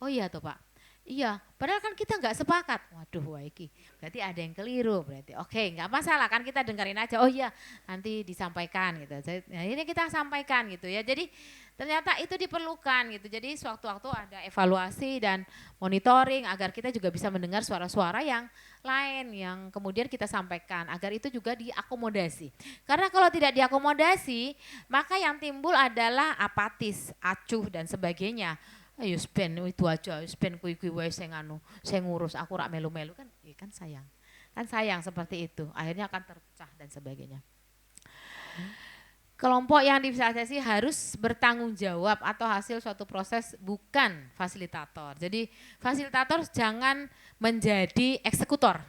Oh iya toh Pak. Iya, padahal kan kita nggak sepakat. Waduh, waiki. Berarti ada yang keliru berarti. Oke, nggak masalah kan kita dengerin aja. Oh iya, nanti disampaikan gitu. Nah, ini kita sampaikan gitu ya. Jadi ternyata itu diperlukan gitu. Jadi sewaktu-waktu ada evaluasi dan monitoring agar kita juga bisa mendengar suara-suara yang lain yang kemudian kita sampaikan agar itu juga diakomodasi. Karena kalau tidak diakomodasi, maka yang timbul adalah apatis, acuh dan sebagainya. Ayo spend itu aja, spend kui wae sing saya ngurus, aku rak melu-melu kan, ya kan sayang. Kan sayang seperti itu, akhirnya akan terpecah dan sebagainya. Kelompok yang difasilitasi harus bertanggung jawab atau hasil suatu proses, bukan fasilitator. Jadi fasilitator jangan menjadi eksekutor.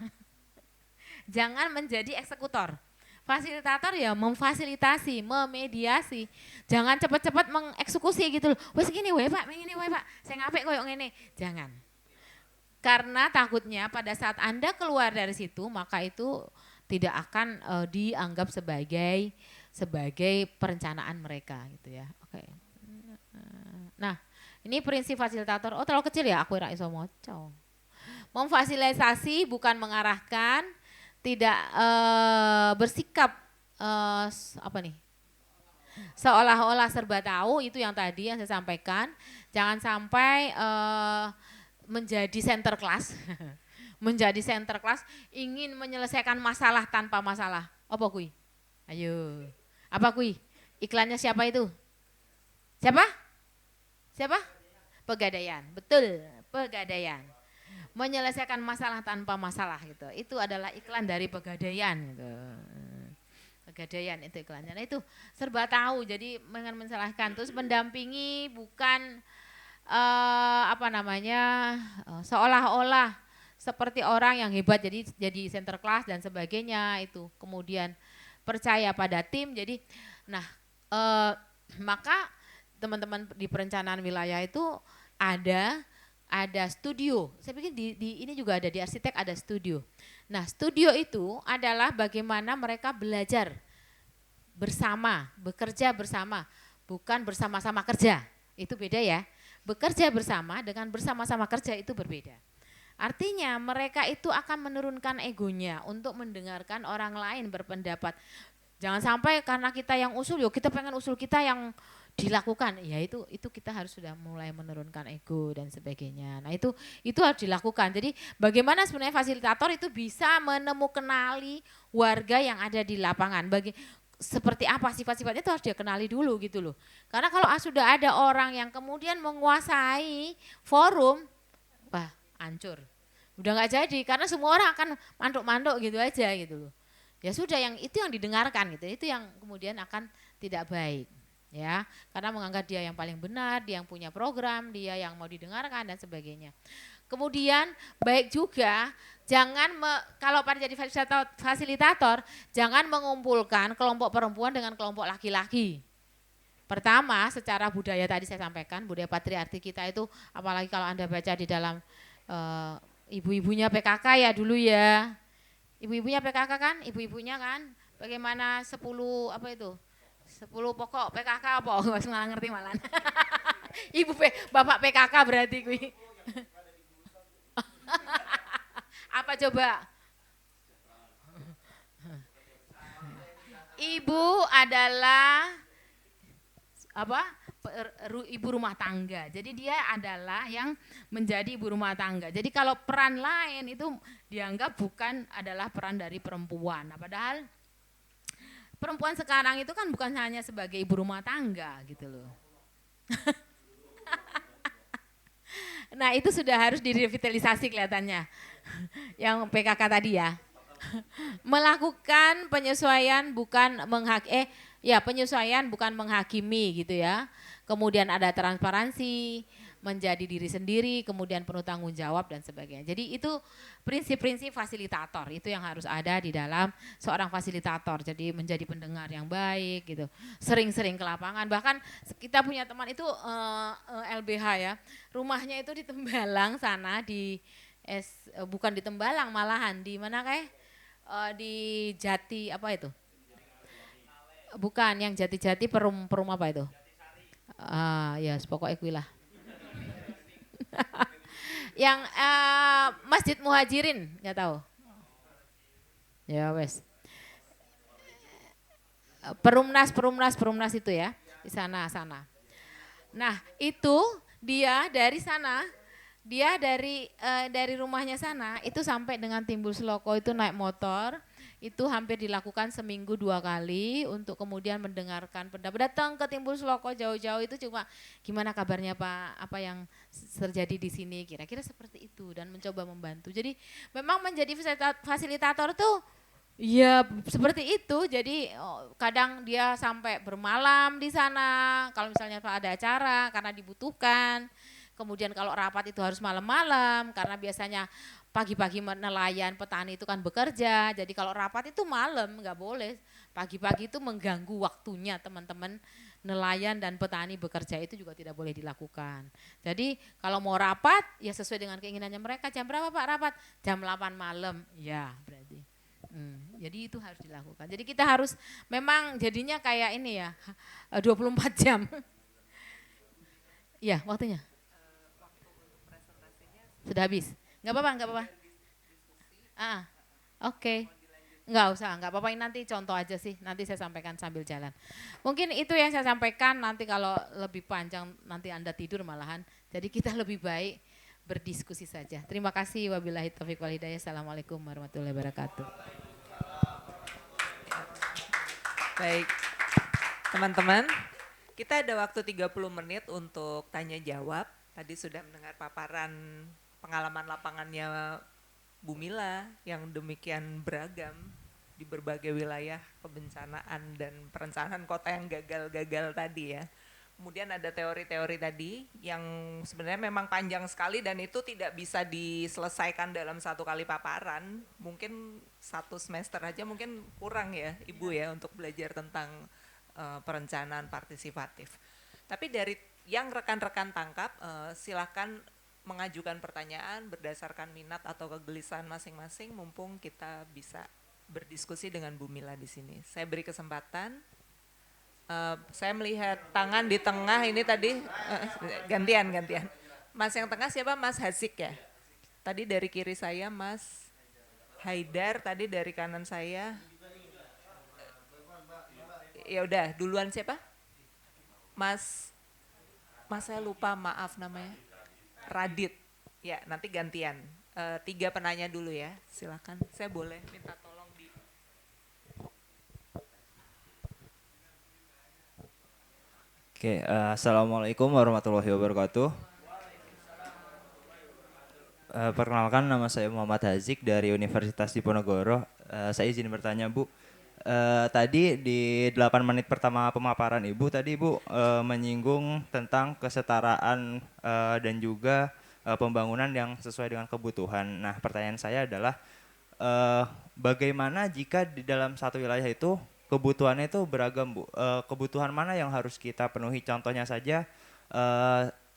Jangan menjadi eksekutor. Fasilitator ya memfasilitasi, memediasi. Jangan cepat-cepat mengeksekusi gitu loh. Wes gini wae Pak, ngene wae Pak. Saya ngapik koyo ngene. Jangan. Karena takutnya pada saat Anda keluar dari situ, maka itu tidak akan dianggap sebagai perencanaan mereka gitu ya. Oke. Nah, ini prinsip fasilitator. Oh, terlalu kecil ya, aku ora iso maca. Memfasilitasi bukan mengarahkan, tidak bersikap seolah-olah serba tahu, itu yang tadi yang saya sampaikan. Jangan sampai menjadi center class. Menjadi center class, ingin menyelesaikan masalah tanpa masalah. Apa kui? Ayo. Apa kui? Iklannya siapa itu? Siapa? Pegadaian. Betul, Pegadaian. Menyelesaikan masalah tanpa masalah gitu. Itu adalah iklan dari Pegadaian gitu. Pegadaian itu iklannya. Nah itu serba tahu, jadi mensalahkan. Terus mendampingi bukan seolah-olah seperti orang yang hebat jadi center class dan sebagainya itu. Kemudian percaya pada tim. Jadi maka teman-teman di perencanaan wilayah itu ada studio. Saya pikir di ini juga ada, di arsitek ada studio. Nah, studio itu adalah bagaimana mereka belajar bersama, bekerja bersama, bukan bersama-sama kerja. Itu beda ya. Bekerja bersama dengan bersama-sama kerja itu berbeda. Artinya mereka itu akan menurunkan egonya untuk mendengarkan orang lain berpendapat. Jangan sampai karena kita yang usul, kita pengen usul kita yang dilakukan, ya itu kita harus sudah mulai menurunkan ego dan sebagainya. Nah itu harus dilakukan. Jadi bagaimana sebenarnya fasilitator itu bisa menemukanali warga yang ada di lapangan. Seperti apa sifat-sifatnya itu harus dia kenali dulu gitu loh. Karena kalau sudah ada orang yang kemudian menguasai forum, wah hancur. Udah nggak jadi karena semua orang akan manduk-manduk gitu aja gitu loh. Ya sudah, yang didengarkan gitu. Itu yang kemudian akan tidak baik. Ya, karena menganggap dia yang paling benar, dia yang punya program, dia yang mau didengarkan dan sebagainya. Kemudian baik juga kalau pada jadi fasilitator, jangan mengumpulkan kelompok perempuan dengan kelompok laki-laki. Pertama, secara budaya tadi saya sampaikan, budaya patriarki kita itu, apalagi kalau Anda baca di dalam ibu-ibunya PKK ya dulu ya, Ibu-ibunya PKK kan? Ibu-ibunya kan? Bagaimana 10 apa itu? 10 pokok PKK apa? Mas malah ngerti malah. Bapak PKK berarti kui. Apa coba? Ibu adalah apa? Ibu rumah tangga. Jadi dia adalah yang menjadi ibu rumah tangga. Jadi kalau peran lain itu dianggap bukan adalah peran dari perempuan. Nah, padahal perempuan sekarang itu kan bukan hanya sebagai ibu rumah tangga gitu loh. Nah, itu sudah harus direvitalisasi kelihatannya. Yang PKK tadi ya. Melakukan penyesuaian bukan penyesuaian bukan menghakimi gitu ya. Kemudian ada transparansi, menjadi diri sendiri, kemudian penuh tanggung jawab dan sebagainya. Jadi itu prinsip-prinsip fasilitator, itu yang harus ada di dalam seorang fasilitator. Jadi menjadi pendengar yang baik gitu. Sering-sering ke lapangan, bahkan kita punya teman itu LBH ya. Rumahnya itu di Tembalang sana bukan di Tembalang malahan di mana kayak di Jati apa itu? Bukan yang Jati-Jati perum apa itu? Ya pokoknya kuilah. Yang Masjid Muhajirin, nggak tahu. Ya wes. Perumnas itu ya, di sana. Nah, itu dia dari sana, dia dari rumahnya sana itu sampai dengan Timbul Seloko itu naik motor, itu hampir dilakukan seminggu 2 kali untuk kemudian mendengarkan pendapat. Datang ke Timbul Seloko jauh-jauh itu cuma gimana kabarnya Pak, apa yang terjadi di sini, kira-kira seperti itu dan mencoba membantu. Jadi memang menjadi fasilitator tuh ya seperti itu. Jadi kadang dia sampai bermalam di sana kalau misalnya ada acara karena dibutuhkan. Kemudian kalau rapat itu harus malam-malam karena biasanya pagi-pagi nelayan petani itu kan bekerja. Jadi kalau rapat itu malam nggak boleh. Pagi-pagi itu mengganggu waktunya teman-teman nelayan dan petani bekerja, itu juga tidak boleh dilakukan. Jadi kalau mau rapat ya sesuai dengan keinginannya mereka. Jam berapa Pak rapat? Jam 8 malam. Ya berarti. Jadi itu harus dilakukan. Jadi kita harus memang jadinya kayak ini ya 24 jam. Ya waktunya. Sudah habis. Nggak apa-apa. Oke. Nggak usah, nggak apa-apa, ini nanti contoh aja sih, nanti saya sampaikan sambil jalan. Mungkin itu yang saya sampaikan, nanti kalau lebih panjang nanti Anda tidur malahan. Jadi kita lebih baik berdiskusi saja. Terima kasih, wabillahi taufiq wal hidayah. Assalamualaikum warahmatullahi wabarakatuh. Baik, teman-teman, kita ada waktu 30 menit untuk tanya jawab. Tadi sudah mendengar paparan pengalaman lapangannya Bu Mila yang demikian beragam di berbagai wilayah kebencanaan dan perencanaan kota yang gagal-gagal tadi ya. Kemudian ada teori-teori tadi yang sebenarnya memang panjang sekali dan itu tidak bisa diselesaikan dalam satu kali paparan. Mungkin 1 semester aja mungkin kurang ya Ibu ya untuk belajar tentang perencanaan partisipatif. Tapi dari yang rekan-rekan tangkap silakan mengajukan pertanyaan berdasarkan minat atau kegelisahan masing-masing mumpung kita bisa berdiskusi dengan Bu Mila di sini. Saya beri kesempatan. Saya melihat tangan di tengah ini tadi gantian. Mas yang tengah siapa? Mas Hasik ya? Tadi dari kiri saya Mas Haidar, tadi dari kanan saya. Ya udah, duluan siapa? Mas saya lupa, maaf namanya. Radit, ya nanti gantian. 3 penanya dulu ya, silakan. Saya boleh minta tolong di. Oke, assalamualaikum warahmatullahi wabarakatuh. Perkenalkan, nama saya Muhammad Hazik dari Universitas Diponegoro. Saya izin bertanya Bu. Tadi di 8 menit pertama pemaparan Ibu, tadi Ibu menyinggung tentang kesetaraan dan juga pembangunan yang sesuai dengan kebutuhan. Nah, pertanyaan saya adalah bagaimana jika di dalam satu wilayah itu kebutuhannya itu beragam Bu? Kebutuhan mana yang harus kita penuhi? Contohnya saja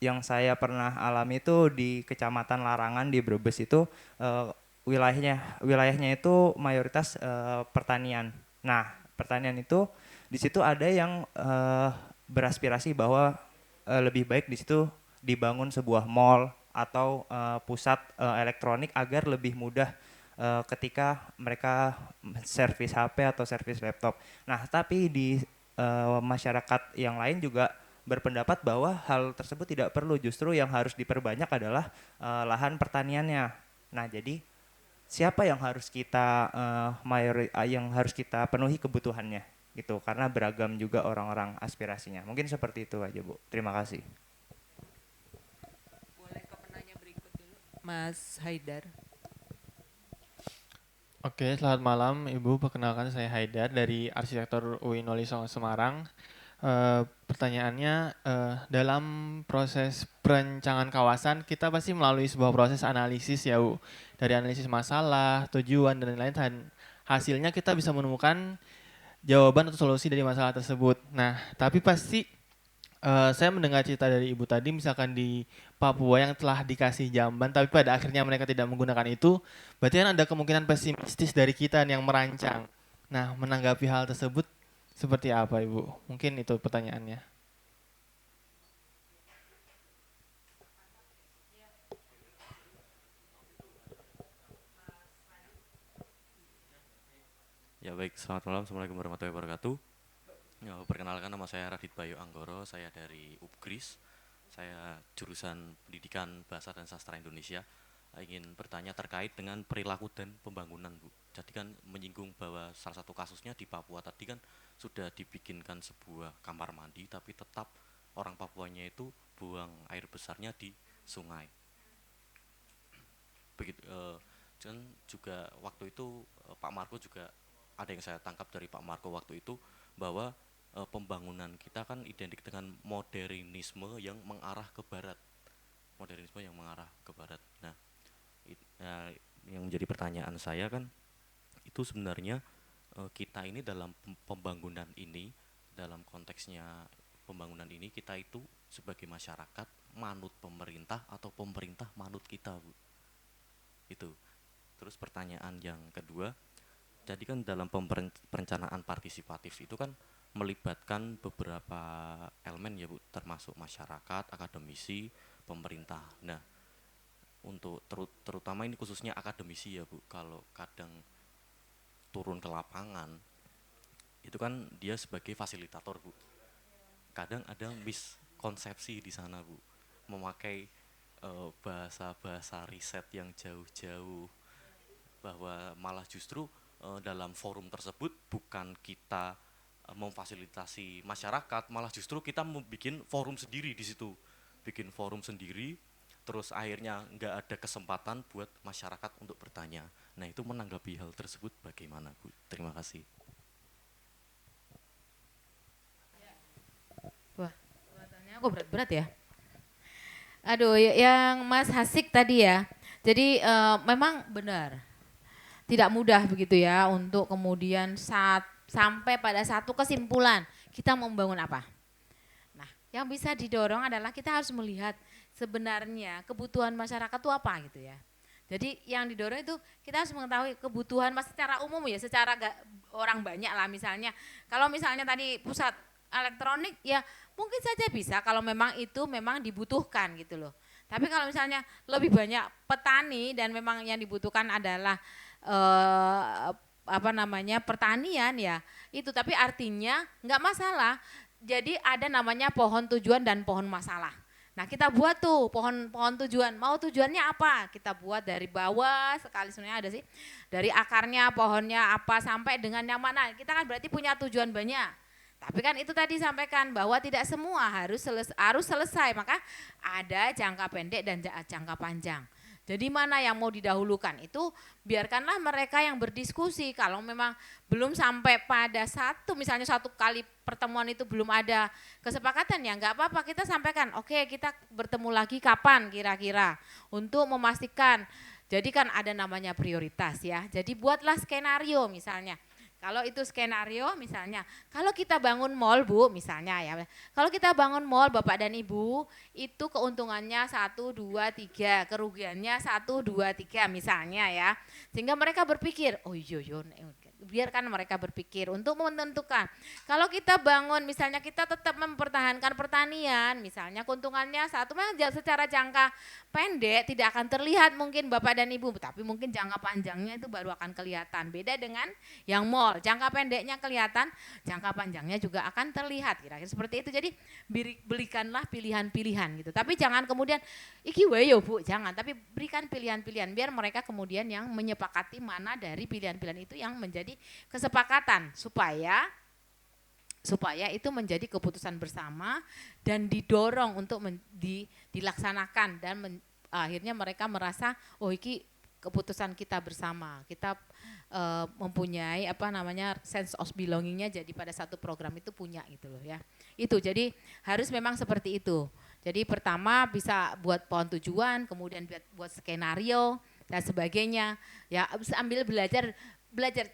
yang saya pernah alami itu di Kecamatan Larangan di Brebes itu wilayahnya itu mayoritas pertanian. Nah, pertanian itu di situ ada yang beraspirasi bahwa lebih baik di situ dibangun sebuah mall atau pusat elektronik agar lebih mudah ketika mereka servis HP atau servis laptop. Nah, tapi di masyarakat yang lain juga berpendapat bahwa hal tersebut tidak perlu, justru yang harus diperbanyak adalah lahan pertaniannya. Nah, jadi siapa yang harus kita yang harus kita penuhi kebutuhannya gitu, karena beragam juga orang-orang aspirasinya. Mungkin seperti itu aja, Bu. Terima kasih. Boleh ke penanya berikut dulu, Mas Haidar. Oke, selamat malam Ibu. Perkenalkan saya Haidar dari Arsitektur UI Noli Songo Semarang. Pertanyaannya, dalam proses perencanaan kawasan kita pasti melalui sebuah proses analisis ya Bu. Dari analisis masalah, tujuan dan lain-lain, dan hasilnya kita bisa menemukan jawaban atau solusi dari masalah tersebut. Nah, tapi pasti saya mendengar cerita dari Ibu tadi, misalkan di Papua yang telah dikasih jamban, tapi pada akhirnya mereka tidak menggunakan itu, berarti kan ada kemungkinan pesimistis dari kita yang merancang. Nah, menanggapi hal tersebut seperti apa Ibu? Mungkin itu pertanyaannya. Ya baik, selamat malam. Assalamualaikum warahmatullahi wabarakatuh. Ya, perkenalkan, nama saya Radit Bayu Anggoro, saya dari UPGRIS. Saya jurusan Pendidikan Bahasa dan Sastra Indonesia. Ingin bertanya terkait dengan perilaku dan pembangunan, Bu. Jadi kan menyinggung bahwa salah satu kasusnya di Papua tadi kan sudah dibikinkan sebuah kamar mandi, tapi tetap orang Papuanya itu buang air besarnya di sungai. Begitu, dan juga waktu itu Pak Marco juga ada yang saya tangkap dari Pak Marco waktu itu bahwa pembangunan kita kan identik dengan modernisme yang mengarah ke barat. Modernisme yang mengarah ke barat. Nah, yang menjadi pertanyaan saya kan itu sebenarnya kita ini dalam pembangunan ini, dalam konteksnya pembangunan ini, kita itu sebagai masyarakat manut pemerintah atau pemerintah manut kita, Bu. Itu. Terus pertanyaan yang kedua, jadi kan dalam perencanaan partisipatif itu kan melibatkan beberapa elemen ya Bu, termasuk masyarakat, akademisi, pemerintah. Nah, untuk terutama ini khususnya akademisi ya Bu, kalau kadang turun ke lapangan itu kan dia sebagai fasilitator Bu. Kadang ada miskonsepsi di sana Bu, memakai bahasa-bahasa riset yang jauh-jauh, bahwa malah justru dalam forum tersebut bukan kita memfasilitasi masyarakat, malah justru kita membuat forum sendiri di situ, bikin forum sendiri, terus akhirnya nggak ada kesempatan buat masyarakat untuk bertanya. Nah, itu menanggapi hal tersebut bagaimana, Bu? Terima kasih. Wah, pertanyaannya kok berat-berat ya? Aduh, yang Mas Hasik tadi ya. Jadi memang benar, tidak mudah begitu ya untuk kemudian sampai pada satu kesimpulan kita mau membangun apa. Nah, yang bisa didorong adalah kita harus melihat sebenarnya kebutuhan masyarakat itu apa gitu ya. Jadi yang didorong itu kita harus mengetahui kebutuhan secara umum ya, secara orang banyak lah misalnya. Kalau misalnya tadi pusat elektronik ya mungkin saja bisa kalau memang itu memang dibutuhkan gitu loh. Tapi kalau misalnya lebih banyak petani dan memang yang dibutuhkan adalah pertanian ya itu, tapi artinya nggak masalah. Jadi ada namanya pohon tujuan dan pohon masalah. Nah, kita buat tuh pohon tujuan. Mau tujuannya apa? Kita buat dari bawah sekali, sebenarnya ada sih. Dari akarnya pohonnya apa sampai dengan yang mana. Kita kan berarti punya tujuan banyak. Tapi kan itu tadi sampaikan bahwa tidak semua harus selesai. Maka ada jangka pendek dan jangka panjang. Jadi mana yang mau didahulukan itu biarkanlah mereka yang berdiskusi. Kalau memang belum sampai pada misalnya satu kali pertemuan itu belum ada kesepakatan ya nggak apa-apa, kita sampaikan. Oke, kita bertemu lagi kapan kira-kira untuk memastikan. Jadi kan ada namanya prioritas ya. Jadi buatlah skenario misalnya. Kalau itu skenario misalnya, kalau kita bangun mall Bu misalnya ya, kalau kita bangun mall Bapak dan Ibu itu keuntungannya 1, 2, 3, kerugiannya 1, 2, 3 misalnya ya. Sehingga mereka berpikir, oh iya biarkan mereka berpikir untuk menentukan. Kalau kita bangun misalnya kita tetap mempertahankan pertanian, misalnya keuntungannya satu memang secara jangka pendek tidak akan terlihat mungkin Bapak dan Ibu, tapi mungkin jangka panjangnya itu baru akan kelihatan. Beda dengan yang mall, jangka pendeknya kelihatan, jangka panjangnya juga akan terlihat. Kira-kira seperti itu. Jadi belikanlah pilihan-pilihan gitu. Tapi jangan kemudian iki wae yo Bu, jangan, tapi berikan pilihan-pilihan biar mereka kemudian yang menyepakati mana dari pilihan-pilihan itu yang menjadi kesepakatan supaya itu menjadi keputusan bersama dan didorong untuk dilaksanakan dan akhirnya mereka merasa oh iki keputusan kita bersama, kita mempunyai sense of belongingnya, jadi pada satu program itu punya gitu loh ya. Itu jadi harus memang seperti itu. Jadi pertama bisa buat pohon tujuan, kemudian buat skenario dan sebagainya ya, ambil belajar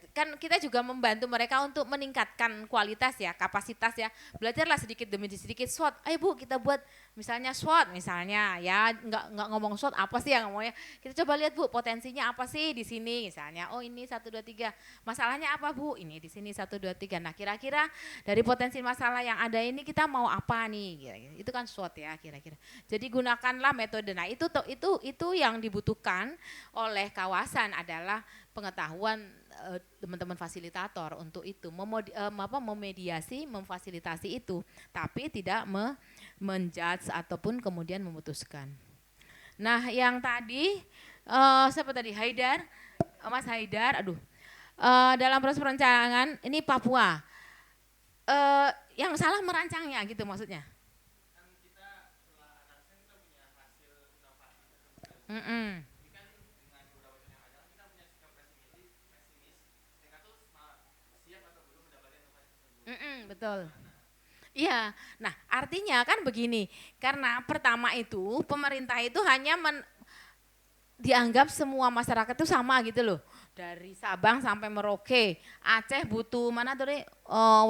kan kita juga membantu mereka untuk meningkatkan kualitas ya, kapasitas ya. Belajarlah sedikit demi sedikit SWOT. Ayo Bu, kita buat misalnya SWOT misalnya ya, enggak ngomong SWOT apa sih yang ngomongnya. Kita coba lihat Bu, potensinya apa sih di sini misalnya. Oh, ini 1 2 3. Masalahnya apa Bu? Ini di sini 1 2 3. Nah, kira-kira dari potensi masalah yang ada ini kita mau apa nih? Kira-kira. Itu kan SWOT ya kira-kira. Jadi gunakanlah metode. Nah, itu yang dibutuhkan oleh kawasan adalah pengetahuan teman-teman fasilitator untuk itu memediasi, memfasilitasi itu, tapi tidak menjudge ataupun kemudian memutuskan. Nah, yang tadi siapa tadi? Haidar, Mas Haidar, dalam proses perencanaan ini Papua, yang salah merancangnya gitu maksudnya. Kan kita setelah analisis kita punya hasil inovasi. Betul. Iya, nah artinya kan begini, karena pertama itu pemerintah itu hanya dianggap semua masyarakat itu sama gitu loh. Dari Sabang sampai Merauke, Aceh butuh mana tuh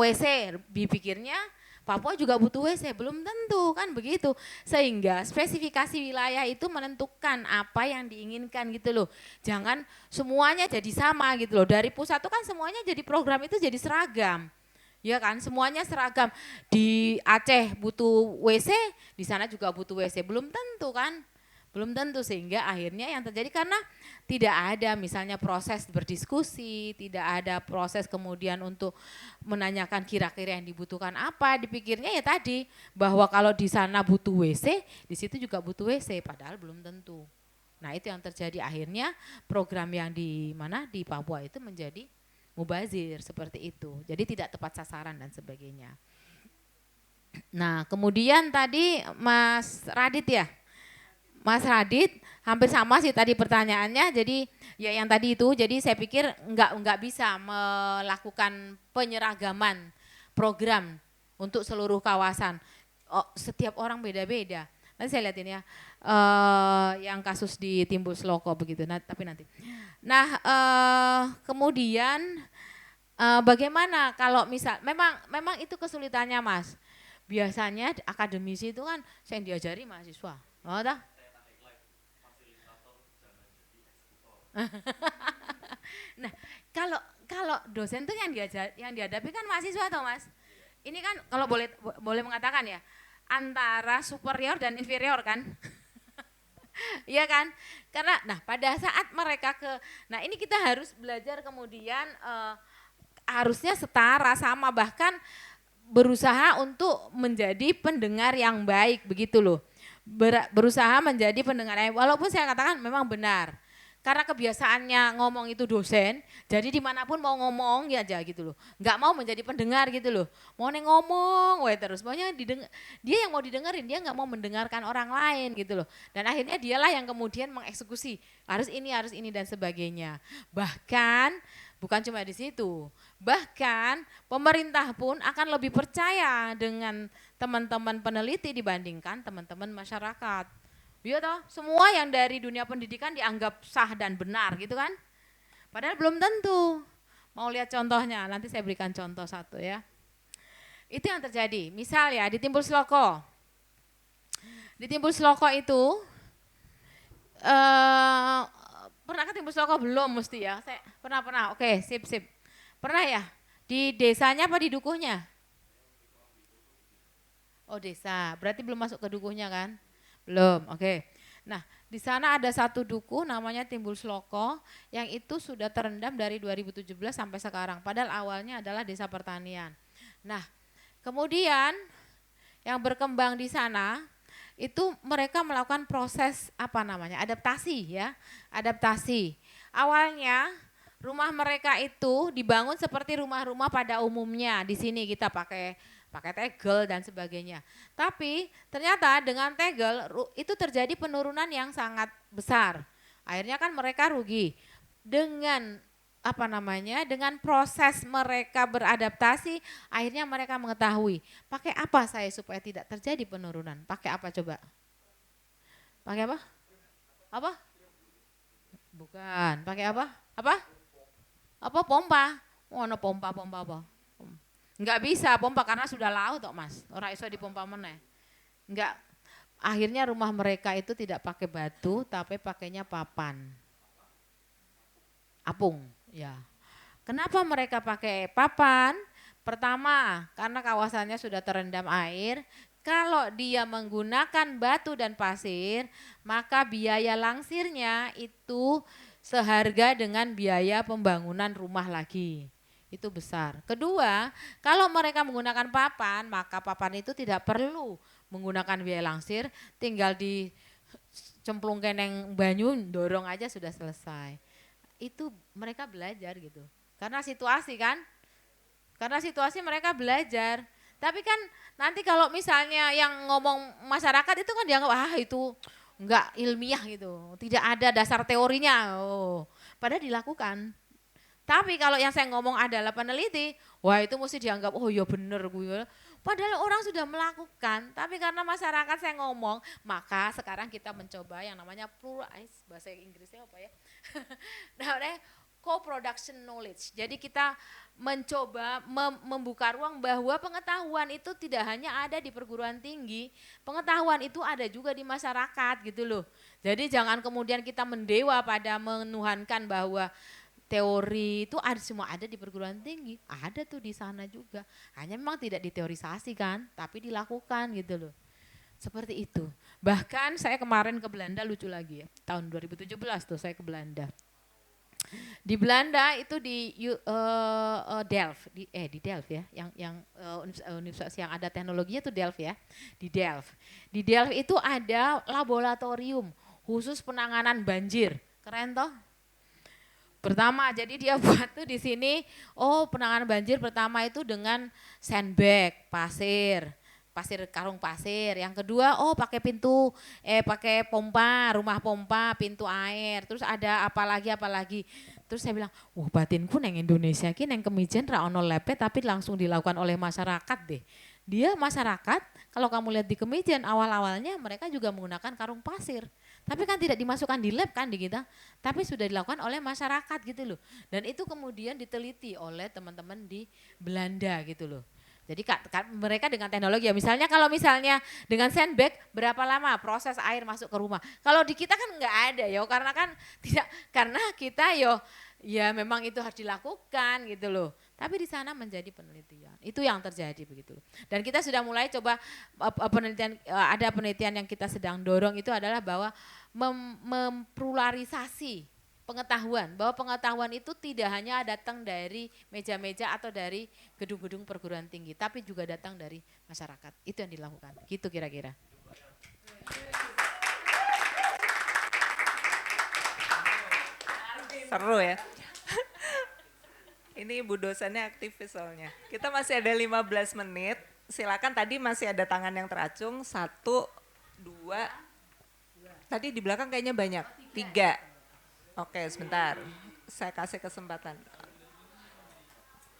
WC, dipikirnya Papua juga butuh WC, belum tentu kan begitu. Sehingga spesifikasi wilayah itu menentukan apa yang diinginkan gitu loh. Jangan semuanya jadi sama gitu loh. Dari pusat itu kan semuanya jadi program itu jadi seragam. Ya kan, semuanya seragam. Di Aceh butuh WC, di sana juga butuh WC. Belum tentu kan? Belum tentu, sehingga akhirnya yang terjadi karena tidak ada misalnya proses berdiskusi, tidak ada proses kemudian untuk menanyakan kira-kira yang dibutuhkan apa. Dipikirnya ya tadi bahwa kalau di sana butuh WC, di situ juga butuh WC, padahal belum tentu. Nah, itu yang terjadi, akhirnya program yang di Papua itu menjadi mubazir seperti itu, jadi tidak tepat sasaran dan sebagainya. Nah, kemudian tadi Mas Radit ya, Mas Radit hampir sama sih tadi pertanyaannya. Jadi ya yang tadi itu, jadi saya pikir nggak bisa melakukan penyeragaman program untuk seluruh kawasan. Setiap orang beda-beda. Nanti saya lihatin ya, yang kasus di Timbus Loko begitu. Nah, tapi nanti. Nah, kemudian bagaimana kalau memang itu kesulitannya Mas. Biasanya akademisi itu kan yang diajari mahasiswa. Oh, dah. Nah, kalau dosen tuh yang dihadapi kan mahasiswa toh Mas. Ini kan kalau boleh mengatakan ya, antara superior dan inferior kan. Iya kan? Karena pada saat mereka ini kita harus belajar kemudian harusnya setara, sama, bahkan berusaha untuk menjadi pendengar yang baik begitu loh. Berusaha menjadi pendengar yang, walaupun saya katakan memang benar. Karena kebiasaannya ngomong itu dosen, jadi dimanapun mau ngomong ya aja gitu loh. Nggak mau menjadi pendengar gitu loh. Mau ngomong, terus maunya dia yang mau didengerin, dia nggak mau mendengarkan orang lain gitu loh. Dan akhirnya dialah yang kemudian mengeksekusi, harus ini dan sebagainya. Bahkan bukan cuma di situ, bahkan pemerintah pun akan lebih percaya dengan teman-teman peneliti dibandingkan teman-teman masyarakat. Iya toh, semua yang dari dunia pendidikan dianggap sah dan benar gitu kan. Padahal belum tentu. Mau lihat contohnya, nanti saya berikan contoh satu ya. Itu yang terjadi. Misal ya di Timbul Seloko. Di Timbul Seloko itu, pernah ke Timbul Seloko belum mesti ya? Saya pernah. Oke, sip. Pernah ya? Di desanya apa di dukuhnya? Oh desa, berarti belum masuk ke dukuhnya kan? Belum, oke. Nah, di sana ada satu dukuh namanya Timbul Seloko yang itu sudah terendam dari 2017 sampai sekarang. Padahal awalnya adalah desa pertanian. Nah, kemudian yang berkembang di sana itu mereka melakukan proses adaptasi ya, adaptasi. Awalnya rumah mereka itu dibangun seperti rumah-rumah pada umumnya. Di sini kita pakai tegel dan sebagainya. Tapi ternyata dengan tegel itu terjadi penurunan yang sangat besar. Akhirnya kan mereka rugi. Dengan dengan proses mereka beradaptasi, akhirnya mereka mengetahui pakai apa saya supaya tidak terjadi penurunan. Pakai apa coba? Pakai apa? Apa? Bukan. Pakai apa? Apa pompa? Oh, no pompa apa? Enggak bisa pompa karena sudah laut kok Mas. Orang iso dipompa meneh. Enggak. Akhirnya rumah mereka itu tidak pakai batu tapi pakainya papan. Apung, ya. Kenapa mereka pakai papan? Pertama, karena kawasannya sudah terendam air. Kalau dia menggunakan batu dan pasir, maka biaya langsirnya itu seharga dengan biaya pembangunan rumah lagi. Itu besar. Kedua, kalau mereka menggunakan papan, maka papan itu tidak perlu menggunakan biaya langsir, tinggal dicemplungkan yang banyu, dorong aja sudah selesai. Itu mereka belajar gitu. Karena situasi kan, karena situasi mereka belajar. Tapi kan nanti kalau misalnya yang ngomong masyarakat itu kan dianggap itu enggak ilmiah gitu, tidak ada dasar teorinya. Oh, padahal dilakukan. Tapi kalau yang saya ngomong adalah peneliti, wah itu mesti dianggap oh iya bener gue. Padahal orang sudah melakukan, tapi karena masyarakat saya ngomong, maka sekarang kita mencoba yang namanya pluralize, bahasa Inggrisnya apa ya? Namanya co-production knowledge. Jadi kita mencoba membuka ruang bahwa pengetahuan itu tidak hanya ada di perguruan tinggi, pengetahuan itu ada juga di masyarakat gitu loh. Jadi jangan kemudian kita mendewa pada menuhankan bahwa teori itu semua ada di perguruan tinggi, ada tuh di sana juga. Hanya memang tidak diteorisasi kan, tapi dilakukan gitu loh. Seperti itu. Bahkan saya kemarin ke Belanda lucu lagi ya, tahun 2017 tuh saya ke Belanda. Di Belanda itu di Delft, di Delft ya, yang universitas yang ada teknologinya itu Delft ya, di Delft. Di Delft itu ada laboratorium khusus penanganan banjir, keren toh? Pertama, jadi dia buat tuh di sini, penanganan banjir pertama itu dengan sandbag, pasir karung pasir. Yang kedua, pakai pakai pompa, rumah pompa, pintu air. Terus ada apa lagi. Terus saya bilang, wah batinku neng Indonesia ki neng Kemijen ra ono lepet tapi langsung dilakukan oleh masyarakat deh. Dia masyarakat, kalau kamu lihat di Kemijen awal-awalnya mereka juga menggunakan karung pasir. Tapi kan tidak dimasukkan di lab kan di kita, tapi sudah dilakukan oleh masyarakat gitu loh. Dan itu kemudian diteliti oleh teman-teman di Belanda gitu loh. Jadi mereka dengan teknologi ya, kalau misalnya dengan sandbag berapa lama proses air masuk ke rumah. Kalau di kita kan enggak ada ya, karena kita ya memang itu harus dilakukan gitu loh. Tapi di sana menjadi penelitian. Itu yang terjadi begitu. Dan kita sudah mulai coba ada penelitian yang kita sedang dorong itu adalah bahwa mempluralisasi pengetahuan, bahwa pengetahuan itu tidak hanya datang dari meja-meja atau dari gedung-gedung perguruan tinggi, tapi juga datang dari masyarakat. Itu yang dilakukan. Gitu kira-kira. Seru ya. Ini ibu dosennya aktivis soalnya. Kita masih ada 15 menit. Silakan, tadi masih ada tangan yang teracung. 1, 2. Tadi di belakang kayaknya banyak. 3. Oke, sebentar. Saya kasih kesempatan.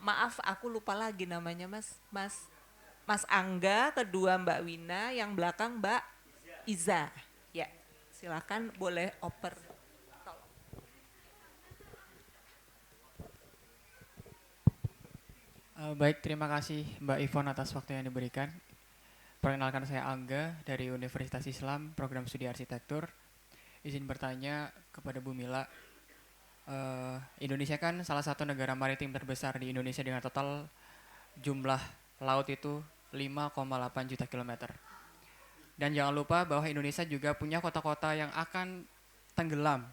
Maaf, aku lupa lagi namanya Mas Angga, kedua Mbak Wina, yang belakang Mbak Iza. Ya, silakan boleh oper. Baik, terima kasih Mbak Ivon atas waktu yang diberikan. Perkenalkan saya Angga dari Universitas Islam, program studi arsitektur. Izin bertanya kepada Bu Mila, Indonesia kan salah satu negara maritim terbesar di Indonesia dengan total jumlah laut itu 5,8 juta kilometer. Dan jangan lupa bahwa Indonesia juga punya kota-kota yang akan tenggelam.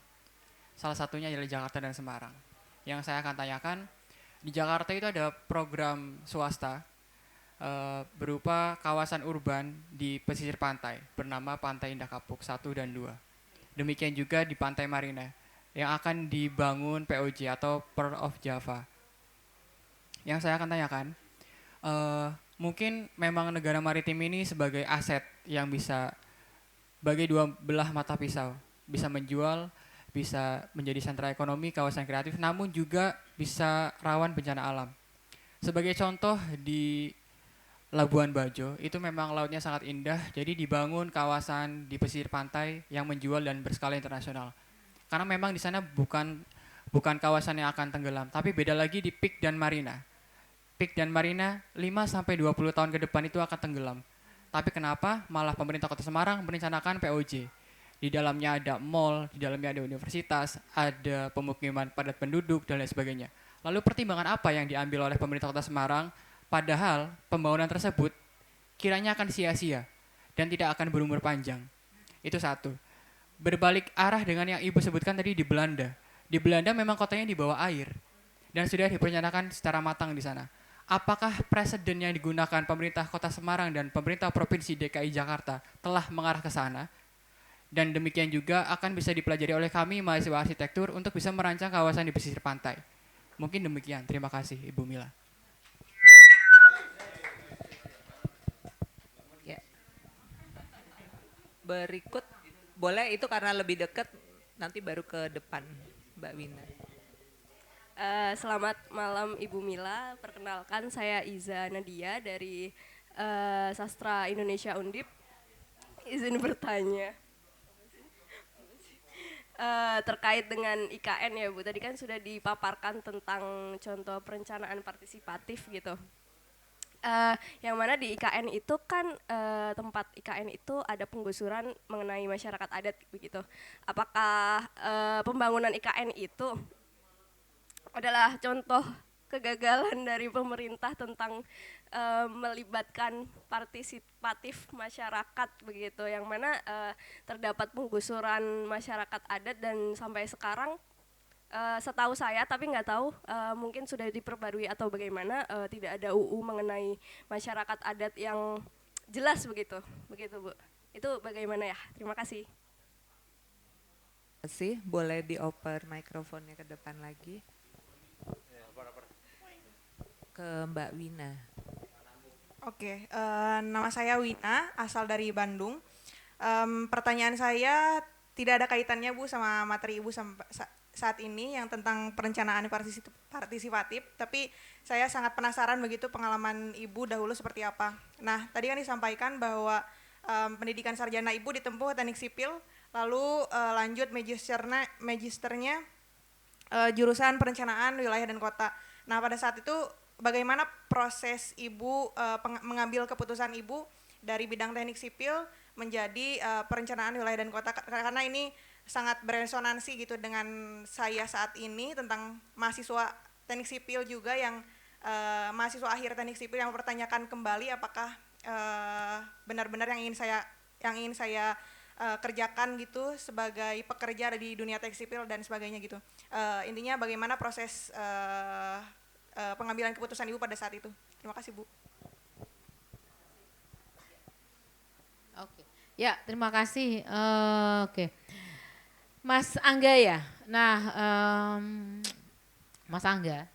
Salah satunya adalah Jakarta dan Semarang. Yang saya akan tanyakan, di Jakarta itu ada program swasta berupa kawasan urban di pesisir pantai bernama Pantai Indah Kapuk 1 dan 2. Demikian juga di Pantai Marina yang akan dibangun POJ atau Pearl of Java. Yang saya akan tanyakan, mungkin memang negara maritim ini sebagai aset yang bisa bagai dua belah mata pisau, bisa menjual, bisa menjadi sentra ekonomi, kawasan kreatif, namun juga bisa rawan bencana alam. Sebagai contoh di Labuan Bajo itu memang lautnya sangat indah, jadi dibangun kawasan di pesisir pantai yang menjual dan berskala internasional. Karena memang di sana bukan kawasan yang akan tenggelam, tapi beda lagi di Peak dan Marina. Peak dan Marina 5-20 tahun ke depan itu akan tenggelam. Tapi kenapa malah pemerintah Kota Semarang merencanakan POJ? Di dalamnya ada mall, di dalamnya ada universitas, ada pemukiman padat penduduk dan lain sebagainya. Lalu pertimbangan apa yang diambil oleh pemerintah Kota Semarang? Padahal pembangunan tersebut kiranya akan sia-sia dan tidak akan berumur panjang. Itu satu. Berbalik arah dengan yang Ibu sebutkan tadi di Belanda. Di Belanda memang kotanya di bawah air dan sudah direncanakan secara matang di sana. Apakah presiden yang digunakan pemerintah Kota Semarang dan pemerintah Provinsi DKI Jakarta telah mengarah ke sana? Dan demikian juga akan bisa dipelajari oleh kami mahasiswa arsitektur untuk bisa merancang kawasan di pesisir pantai. Mungkin demikian. Terima kasih Ibu Mila. Ya. Berikut, boleh itu karena lebih dekat, nanti baru ke depan Mbak Wina. Selamat malam Ibu Mila, perkenalkan saya Iza Nadia dari Sastra Indonesia Undip. Izin bertanya terkait dengan IKN ya Bu, tadi kan sudah dipaparkan tentang contoh perencanaan partisipatif gitu. Yang mana di IKN itu kan tempat IKN itu ada penggusuran mengenai masyarakat adat begitu. Apakah pembangunan IKN itu adalah contoh kegagalan dari pemerintah tentang melibatkan partisipatif masyarakat begitu, yang mana terdapat penggusuran masyarakat adat dan sampai sekarang setahu saya, tapi nggak tahu mungkin sudah diperbarui atau bagaimana, tidak ada UU mengenai masyarakat adat yang jelas begitu Bu. Itu bagaimana ya? Terima kasih. Terima kasih, boleh dioper mikrofonnya ke depan lagi. Ke Mbak Wina. Oke, nama saya Wina, asal dari Bandung. Pertanyaan saya tidak ada kaitannya Bu sama materi Ibu saat ini yang tentang perencanaan partisipatif, tapi saya sangat penasaran begitu pengalaman Ibu dahulu seperti apa. Nah, tadi kan disampaikan bahwa pendidikan sarjana Ibu ditempuh teknik sipil, lalu lanjut magisternya jurusan perencanaan wilayah dan kota. Nah, pada saat itu bagaimana proses Ibu mengambil keputusan Ibu dari bidang teknik sipil menjadi perencanaan wilayah dan kota, karena ini sangat beresonansi gitu dengan saya saat ini tentang mahasiswa teknik sipil juga yang mahasiswa akhir teknik sipil yang mempertanyakan kembali apakah benar-benar yang ingin saya kerjakan gitu sebagai pekerja di dunia teknik sipil dan sebagainya gitu. Intinya bagaimana proses pengambilan keputusan Ibu pada saat itu. Terima kasih Bu. Oke, ya terima kasih. Oke, Mas Angga ya. Nah, Mas Angga,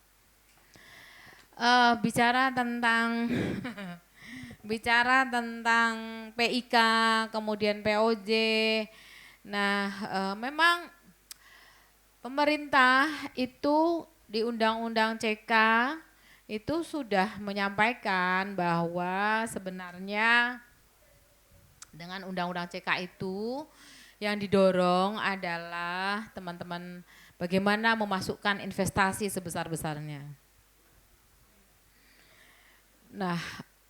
bicara tentang bicara tentang PIK, kemudian POJ. Nah, memang pemerintah itu di Undang-Undang CK itu sudah menyampaikan bahwa sebenarnya dengan Undang-Undang CK itu yang didorong adalah teman-teman bagaimana memasukkan investasi sebesar-besarnya. Nah,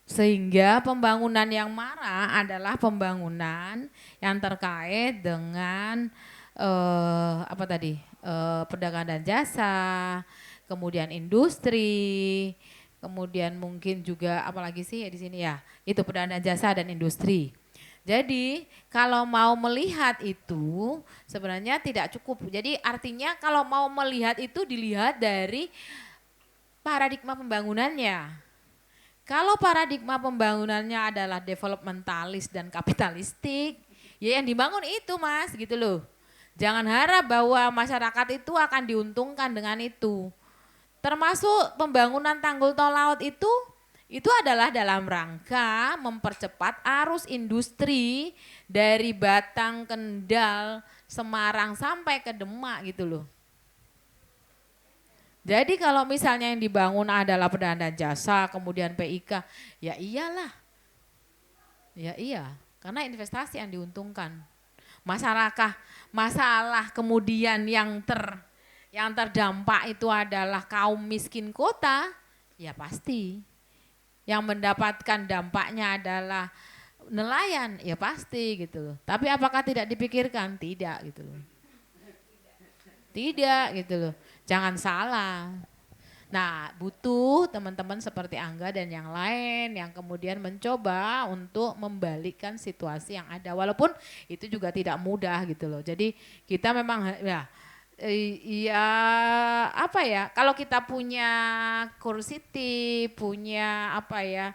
sehingga pembangunan yang marah adalah pembangunan yang terkait dengan apa tadi, perdagangan dan jasa, kemudian industri, kemudian mungkin juga apalagi sih ya di sini ya, itu perdagangan dan jasa dan industri. Jadi kalau mau melihat itu sebenarnya tidak cukup. Jadi artinya kalau mau melihat itu dilihat dari paradigma pembangunannya. Kalau paradigma pembangunannya adalah developmentalis dan kapitalistik, ya yang dibangun itu Mas gitu loh. Jangan harap bahwa masyarakat itu akan diuntungkan dengan itu. Termasuk pembangunan tanggul tol laut itu adalah dalam rangka mempercepat arus industri dari Batang, Kendal, Semarang sampai ke Demak gitu loh. Jadi kalau misalnya yang dibangun adalah perdagangan dan jasa, kemudian PIK, ya iyalah. Ya iya, karena investasi yang diuntungkan. Masalah kemudian yang terdampak itu adalah kaum miskin kota, ya pasti. Yang mendapatkan dampaknya adalah nelayan, ya pasti gitu loh. Tapi apakah tidak dipikirkan? Tidak gitu loh. Tidak gitu loh. Jangan salah. Nah, butuh teman-teman seperti Angga dan yang lain yang kemudian mencoba untuk membalikkan situasi yang ada. Walaupun itu juga tidak mudah gitu loh. Jadi kita memang ya apa ya, kalau kita punya curiosity, punya apa ya,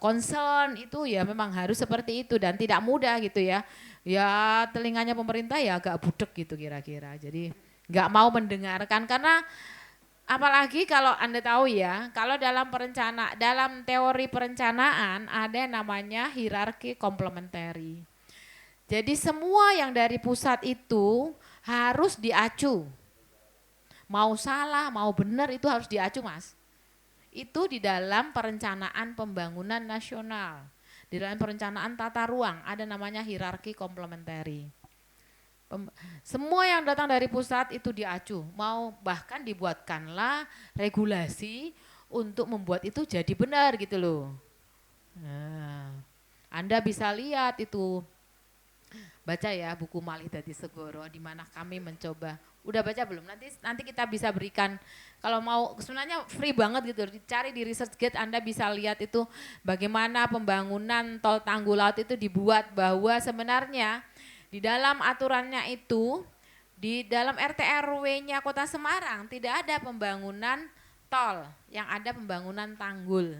concern itu ya memang harus seperti itu dan tidak mudah gitu ya. Ya telinganya pemerintah ya agak budek gitu kira-kira. Jadi nggak mau mendengarkan karena apalagi kalau Anda tahu ya, kalau dalam teori perencanaan ada yang namanya hierarki komplementari. Jadi semua yang dari pusat itu harus diacu. Mau salah, mau benar itu harus diacu Mas. Itu di dalam perencanaan pembangunan nasional. Di dalam perencanaan tata ruang ada namanya hierarki komplementari. Semua yang datang dari pusat itu diacu, mau bahkan dibuatkanlah regulasi untuk membuat itu jadi benar gitu loh. Nah, Anda bisa lihat itu, baca ya buku Malih Dadi Segoro di mana kami mencoba. Udah baca belum? Nanti kita bisa berikan, kalau mau sebenarnya free banget gitu, dicari di ResearchGate Anda bisa lihat itu bagaimana pembangunan tol Tanggul Laut itu dibuat, bahwa sebenarnya di dalam aturannya itu, di dalam RT RW-nya Kota Semarang tidak ada pembangunan tol, yang ada pembangunan tanggul.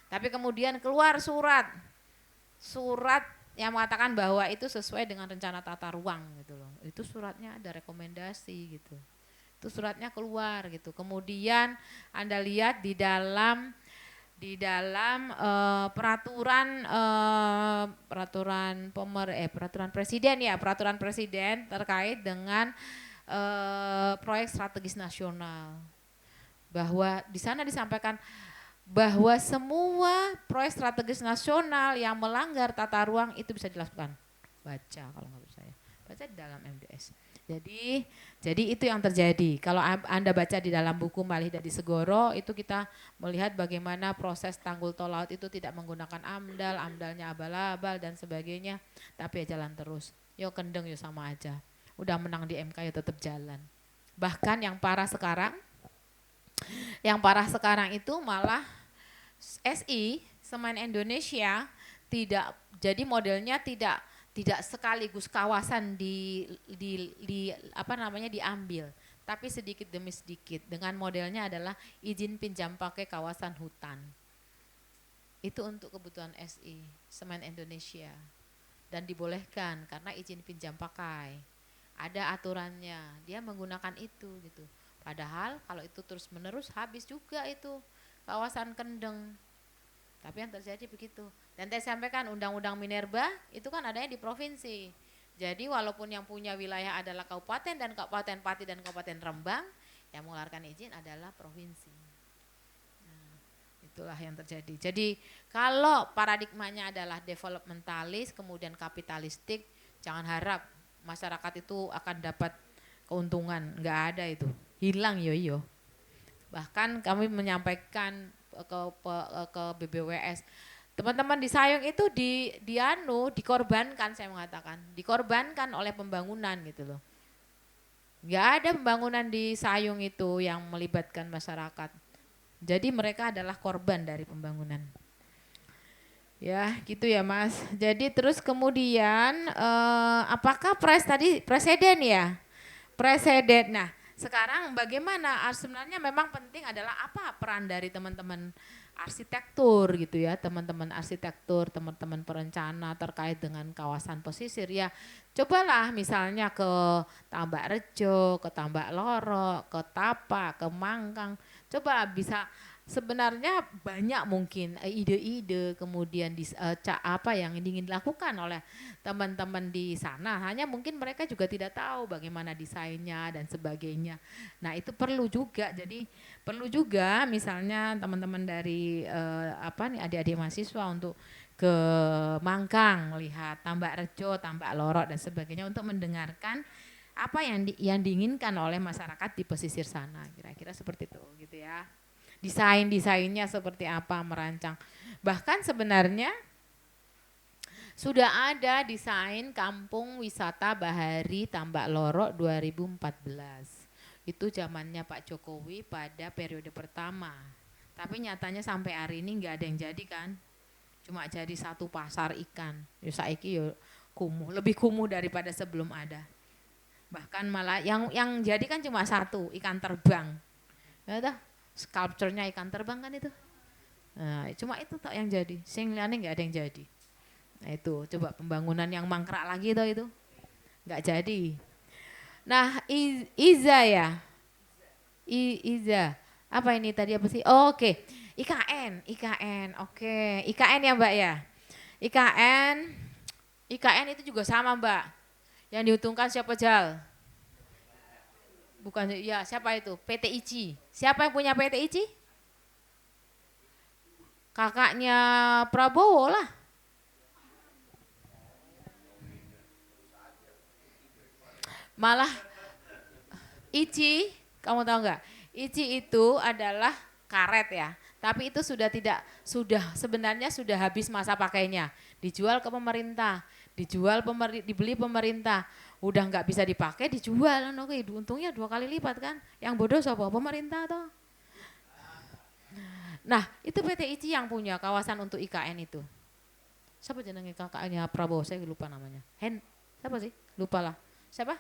Tapi kemudian keluar surat yang mengatakan bahwa itu sesuai dengan rencana tata ruang gitu loh. Itu suratnya ada rekomendasi gitu. Itu suratnya keluar gitu. Kemudian Anda lihat di dalam peraturan presiden terkait dengan proyek strategis nasional, bahwa di sana disampaikan bahwa semua proyek strategis nasional yang melanggar tata ruang itu bisa dilakukan. Baca kalau nggak percaya, baca di dalam MDS. Jadi itu yang terjadi. Kalau Anda baca di dalam buku Malih Dadi Segoro, itu kita melihat bagaimana proses tanggul tol laut itu tidak menggunakan amdalnya abal-abal dan sebagainya, tapi ya jalan terus. Yo kendeng yo sama aja. Udah menang di MK ya tetap jalan. Bahkan yang parah sekarang itu malah SI, Semen Indonesia, tidak, jadi modelnya tidak sekaligus kawasan diambil, tapi sedikit demi sedikit, dengan modelnya adalah izin pinjam pakai kawasan hutan. Itu untuk kebutuhan SI, Semen Indonesia, dan dibolehkan karena izin pinjam pakai. Ada aturannya, dia menggunakan itu gitu. Padahal kalau itu terus menerus habis juga itu kawasan Kendeng. Tapi yang terjadi begitu. Dan saya sampaikan Undang-Undang Minerba itu kan adanya di provinsi. Jadi walaupun yang punya wilayah adalah kabupaten dan Kabupaten Pati dan Kabupaten Rembang, yang mengeluarkan izin adalah provinsi. Nah, itulah yang terjadi. Jadi kalau paradigmanya adalah developmentalis kemudian kapitalistik, jangan harap masyarakat itu akan dapat keuntungan, enggak ada itu. Hilang yo. Bahkan kami menyampaikan ke BBWS. Teman-teman di Sayung itu dikorbankan, saya mengatakan, dikorbankan oleh pembangunan gitu loh. Nggak ada pembangunan di Sayung itu yang melibatkan masyarakat. Jadi mereka adalah korban dari pembangunan. Ya, gitu ya Mas. Jadi terus kemudian apakah presiden ya? Presiden. Nah, sekarang bagaimana? Sebenarnya memang penting adalah apa peran dari teman-teman arsitektur gitu ya, teman-teman arsitektur, teman-teman perencana terkait dengan kawasan pesisir ya. Cobalah misalnya ke Tambak Rejo, ke Tambak Loro, ke Tapa, ke Mangkang. Coba bisa, sebenarnya banyak mungkin ide-ide kemudian apa yang ingin dilakukan oleh teman-teman di sana. Hanya mungkin mereka juga tidak tahu bagaimana desainnya dan sebagainya. Nah, itu perlu juga. Jadi perlu juga misalnya teman-teman dari adik-adik mahasiswa untuk ke Mangkang melihat Tambak Rejo, Tambak Loro dan sebagainya untuk mendengarkan apa yang diinginkan oleh masyarakat di pesisir sana. Kira-kira seperti itu gitu ya. Desainnya seperti apa, merancang. Bahkan sebenarnya sudah ada desain kampung wisata bahari Tambak Loro 2014. Itu zamannya Pak Jokowi pada periode pertama. Tapi nyatanya sampai hari ini nggak ada yang jadi kan. Cuma jadi satu pasar ikan. Ya saiki ya kumuh, lebih kumuh daripada sebelum ada. Bahkan malah yang jadi kan cuma satu, ikan terbang. Ya dah. Sculpture-nya ikan terbang kan itu. Nah, cuma itu tak yang jadi. Sing liane nggak ada yang jadi. Nah itu, coba pembangunan yang mangkrak lagi itu nggak jadi. Nah, Iza ya. Iza. Apa ini tadi apa sih? Oh, oke. IKN. Oke. IKN ya, Mbak ya. IKN itu juga sama, Mbak. Yang diuntungkan siapa, Jal? Bukan, ya siapa itu? PT ICI. Siapa yang punya PT ICI? Kakaknya Prabowo lah. Malah ICI, kamu tahu nggak? ICI itu adalah karet ya. Tapi itu sebenarnya sudah habis masa pakainya. Dijual ke pemerintah, dibeli pemerintah. Udah nggak bisa dipakai, dijual. Oke, untungnya 2 kali lipat kan. Yang bodoh siapa? Pemerintah toh. Nah, itu PT ICI yang punya kawasan untuk IKN itu. Siapa jenenge kakaknya Prabowo? Saya lupa namanya. Siapa sih? Lupa lah. Siapa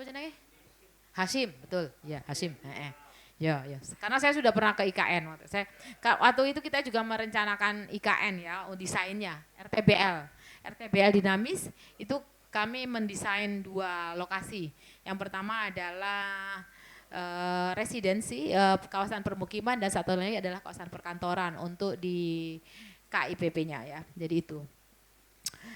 jenenge? Hasim, betul. Ya, Hasim. Ya. Karena saya sudah pernah ke IKN. Waktu itu kita juga merencanakan IKN ya, desainnya RTBL dinamis itu kami mendesain 2 lokasi. Yang pertama adalah residensi, kawasan permukiman, dan satu lagi adalah kawasan perkantoran untuk di KIPP-nya ya. Jadi itu.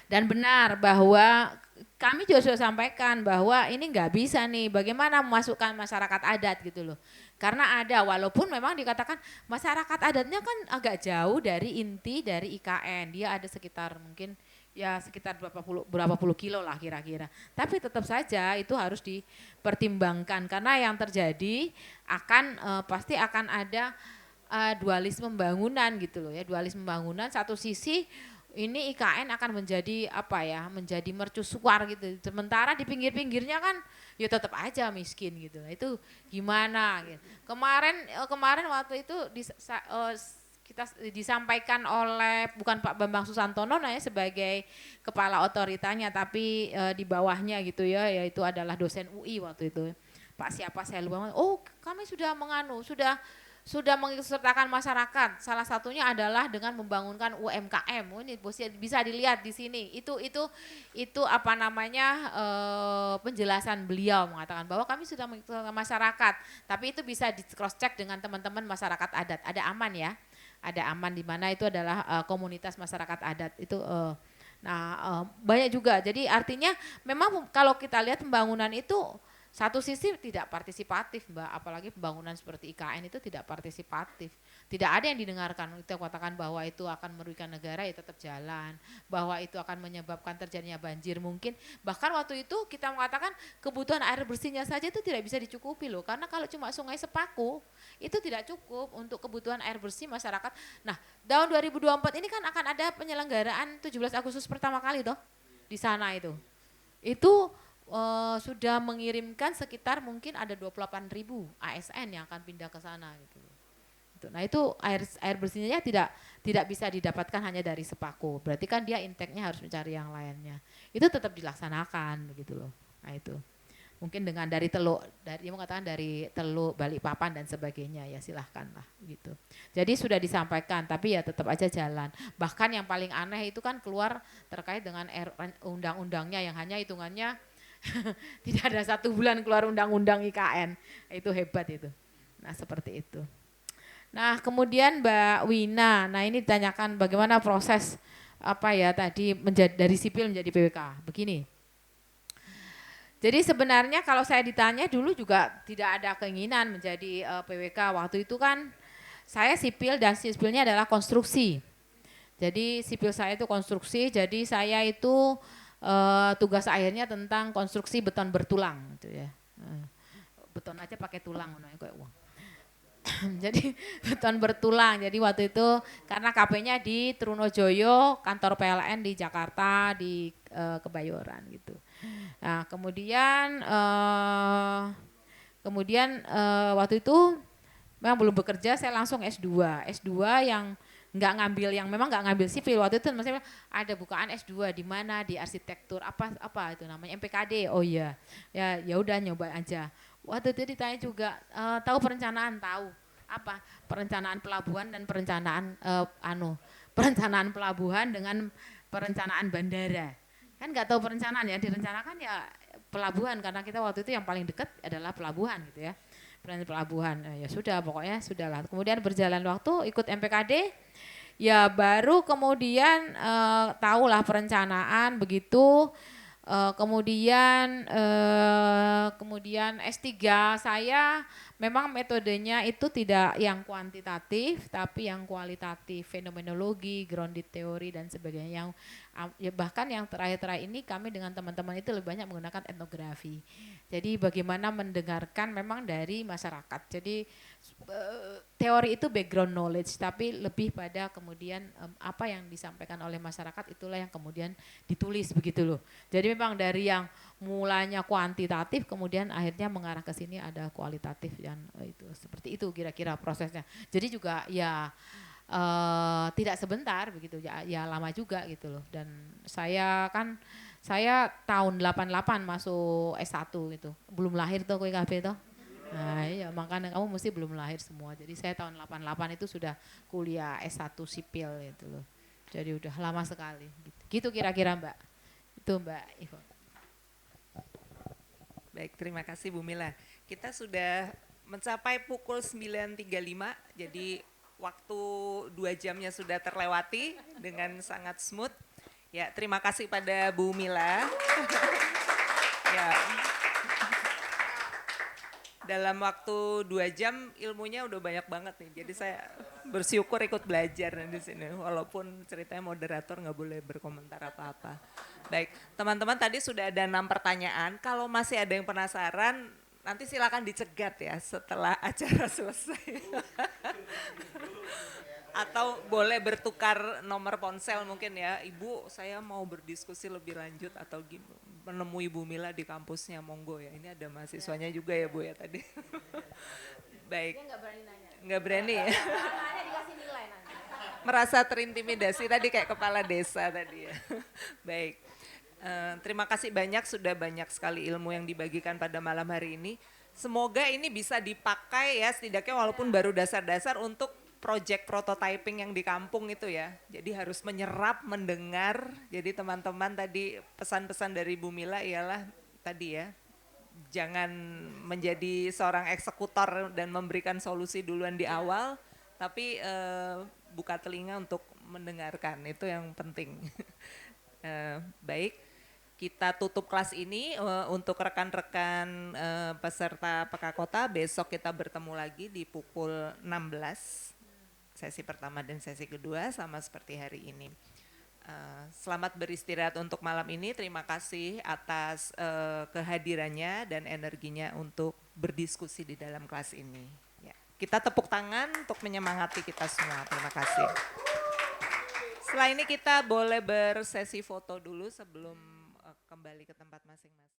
Dan benar bahwa kami juga sudah sampaikan bahwa ini nggak bisa nih, bagaimana memasukkan masyarakat adat gitu loh. Karena ada, walaupun memang dikatakan masyarakat adatnya kan agak jauh dari inti dari IKN. Dia ada sekitar mungkin ya sekitar berapa puluh kilo lah kira-kira. Tapi tetap saja itu harus dipertimbangkan karena yang terjadi pasti akan ada dualisme pembangunan gitu loh ya. Dualisme pembangunan, satu sisi ini IKN akan menjadi menjadi mercusuar gitu. Sementara di pinggir-pinggirnya kan ya tetap aja miskin gitu. Itu gimana gitu. Kemarin waktu itu kita disampaikan oleh bukan Pak Bambang Susantono sebagai kepala otoritanya, tapi di bawahnya gitu ya, yaitu adalah dosen UI waktu itu. Pak siapa saya lupa. Oh, kami sudah mengikutsertakan masyarakat. Salah satunya adalah dengan membangunkan UMKM. Ini bisa dilihat di sini. Itu penjelasan beliau mengatakan bahwa kami sudah mengikutsertakan masyarakat. Tapi itu bisa di cross check dengan teman-teman masyarakat adat. Ada aman ya. Ada aman di mana itu adalah komunitas masyarakat adat. Itu banyak juga. Jadi artinya memang kalau kita lihat pembangunan itu Satu sisi tidak partisipatif Mbak, apalagi pembangunan seperti IKN itu tidak partisipatif. Tidak ada yang didengarkan, kita katakan bahwa itu akan merugikan negara ya tetap jalan. Bahwa itu akan menyebabkan terjadinya banjir mungkin. Bahkan waktu itu kita mengatakan kebutuhan air bersihnya saja itu tidak bisa dicukupi loh. Karena kalau cuma Sungai Sepaku itu tidak cukup untuk kebutuhan air bersih masyarakat. Nah tahun 2024 ini kan akan ada penyelenggaraan 17 Agustus pertama kali toh di sana itu. Itu sudah mengirimkan sekitar mungkin ada 28.000 ASN yang akan pindah ke sana gitu. Nah itu air bersihnya tidak bisa didapatkan hanya dari Sepaku. Berarti kan dia intake-nya harus mencari yang lainnya. Itu tetap dilaksanakan begitu loh. Nah itu. Mungkin dengan dari Teluk, dia mengatakan dari Teluk, Balikpapan dan sebagainya ya silahkan lah gitu. Jadi sudah disampaikan tapi ya tetap aja jalan. Bahkan yang paling aneh itu kan keluar terkait dengan undang-undangnya yang hanya hitungannya tidak ada 1 bulan keluar undang-undang IKN. Itu hebat itu. Nah seperti itu. Nah kemudian Mbak Wina, nah ini ditanyakan bagaimana proses apa ya tadi dari sipil menjadi PWK. Begini. Jadi sebenarnya kalau saya ditanya dulu juga tidak ada keinginan menjadi PWK. Waktu itu kan saya sipil dan sipilnya adalah konstruksi. Jadi sipil saya itu konstruksi, jadi saya itu tugas akhirnya tentang konstruksi beton bertulang gitu ya. Beton aja pakai tulang kayak uang. Jadi beton bertulang. Jadi waktu itu karena KP-nya di Trunojoyo, kantor PLN di Jakarta di Kebayoran gitu. Nah, kemudian waktu itu memang belum bekerja, saya langsung S2 yang memang nggak ngambil sipil. Waktu itu maksudnya ada bukaan S2 di mana di arsitektur apa itu namanya MPKD. Oh iya. Ya udah nyoba aja. Waktu itu ditanya juga tahu perencanaan, tahu apa? Perencanaan pelabuhan dan perencanaan perencanaan pelabuhan dengan perencanaan bandara. Kan nggak tahu perencanaan ya, direncanakan ya pelabuhan karena kita waktu itu yang paling dekat adalah pelabuhan gitu ya. Pelabuhan. Ya sudah pokoknya sudahlah. Kemudian berjalan waktu ikut MPKD. Ya baru kemudian tahulah perencanaan begitu. Kemudian S3 saya memang metodenya itu tidak yang kuantitatif tapi yang kualitatif, fenomenologi, grounded theory dan sebagainya. Yang bahkan yang terakhir-terakhir ini kami dengan teman-teman itu lebih banyak menggunakan etnografi. Jadi bagaimana mendengarkan memang dari masyarakat. Jadi teori itu background knowledge tapi lebih pada kemudian apa yang disampaikan oleh masyarakat itulah yang kemudian ditulis begitu loh. Jadi memang dari yang mulanya kuantitatif kemudian akhirnya mengarah ke sini ada kualitatif dan itu seperti itu kira-kira prosesnya. Jadi juga ya tidak sebentar begitu ya lama juga gitu loh. Dan saya tahun 88 masuk S1 gitu. Belum lahir tuh KIKB tuh. Nah iya makanya kamu mesti belum lahir semua. Jadi saya tahun 88 itu sudah kuliah S1 sipil gitu loh. Jadi udah lama sekali gitu kira-kira Mbak. Itu Mbak Ivo. Baik, terima kasih Bu Mila. Kita sudah mencapai pukul 9.35, jadi waktu 2 jamnya sudah terlewati dengan sangat smooth. Ya, terima kasih pada Bu Mila. Ya. Dalam waktu 2 jam ilmunya udah banyak banget nih. Jadi saya bersyukur ikut belajar di sini. Walaupun ceritanya moderator nggak boleh berkomentar apa-apa. Baik, teman-teman tadi sudah ada 6 pertanyaan. Kalau masih ada yang penasaran, nanti silakan dicegat ya setelah acara selesai. Atau boleh bertukar nomor ponsel mungkin ya. Ibu, saya mau berdiskusi lebih lanjut atau menemui Bu Mila di kampusnya, monggo ya. Ini ada mahasiswanya juga ya Bu ya tadi. Baik. Dia nggak berani nanya. Nggak berani ya. Nanya dikasih nilai nanti. Merasa terintimidasi tadi kayak kepala desa tadi ya. Baik. Terima kasih banyak, sudah banyak sekali ilmu yang dibagikan pada malam hari ini. Semoga ini bisa dipakai ya setidaknya walaupun baru dasar-dasar untuk project prototyping yang di kampung itu ya. Jadi harus menyerap, mendengar. Jadi teman-teman tadi pesan-pesan dari Bu Mila ialah tadi ya, jangan menjadi seorang eksekutor dan memberikan solusi duluan di awal, tapi buka telinga untuk mendengarkan, itu yang penting. Baik, kita tutup kelas ini untuk rekan-rekan peserta PK Kota. Besok kita bertemu lagi di pukul 16, sesi pertama dan sesi kedua sama seperti hari ini. Selamat beristirahat untuk malam ini. Terima kasih atas kehadirannya dan energinya untuk berdiskusi di dalam kelas ini. Ya, kita tepuk tangan untuk menyemangati kita semua. Terima kasih. Setelah ini kita boleh bersesi foto dulu sebelum kembali ke tempat masing-masing.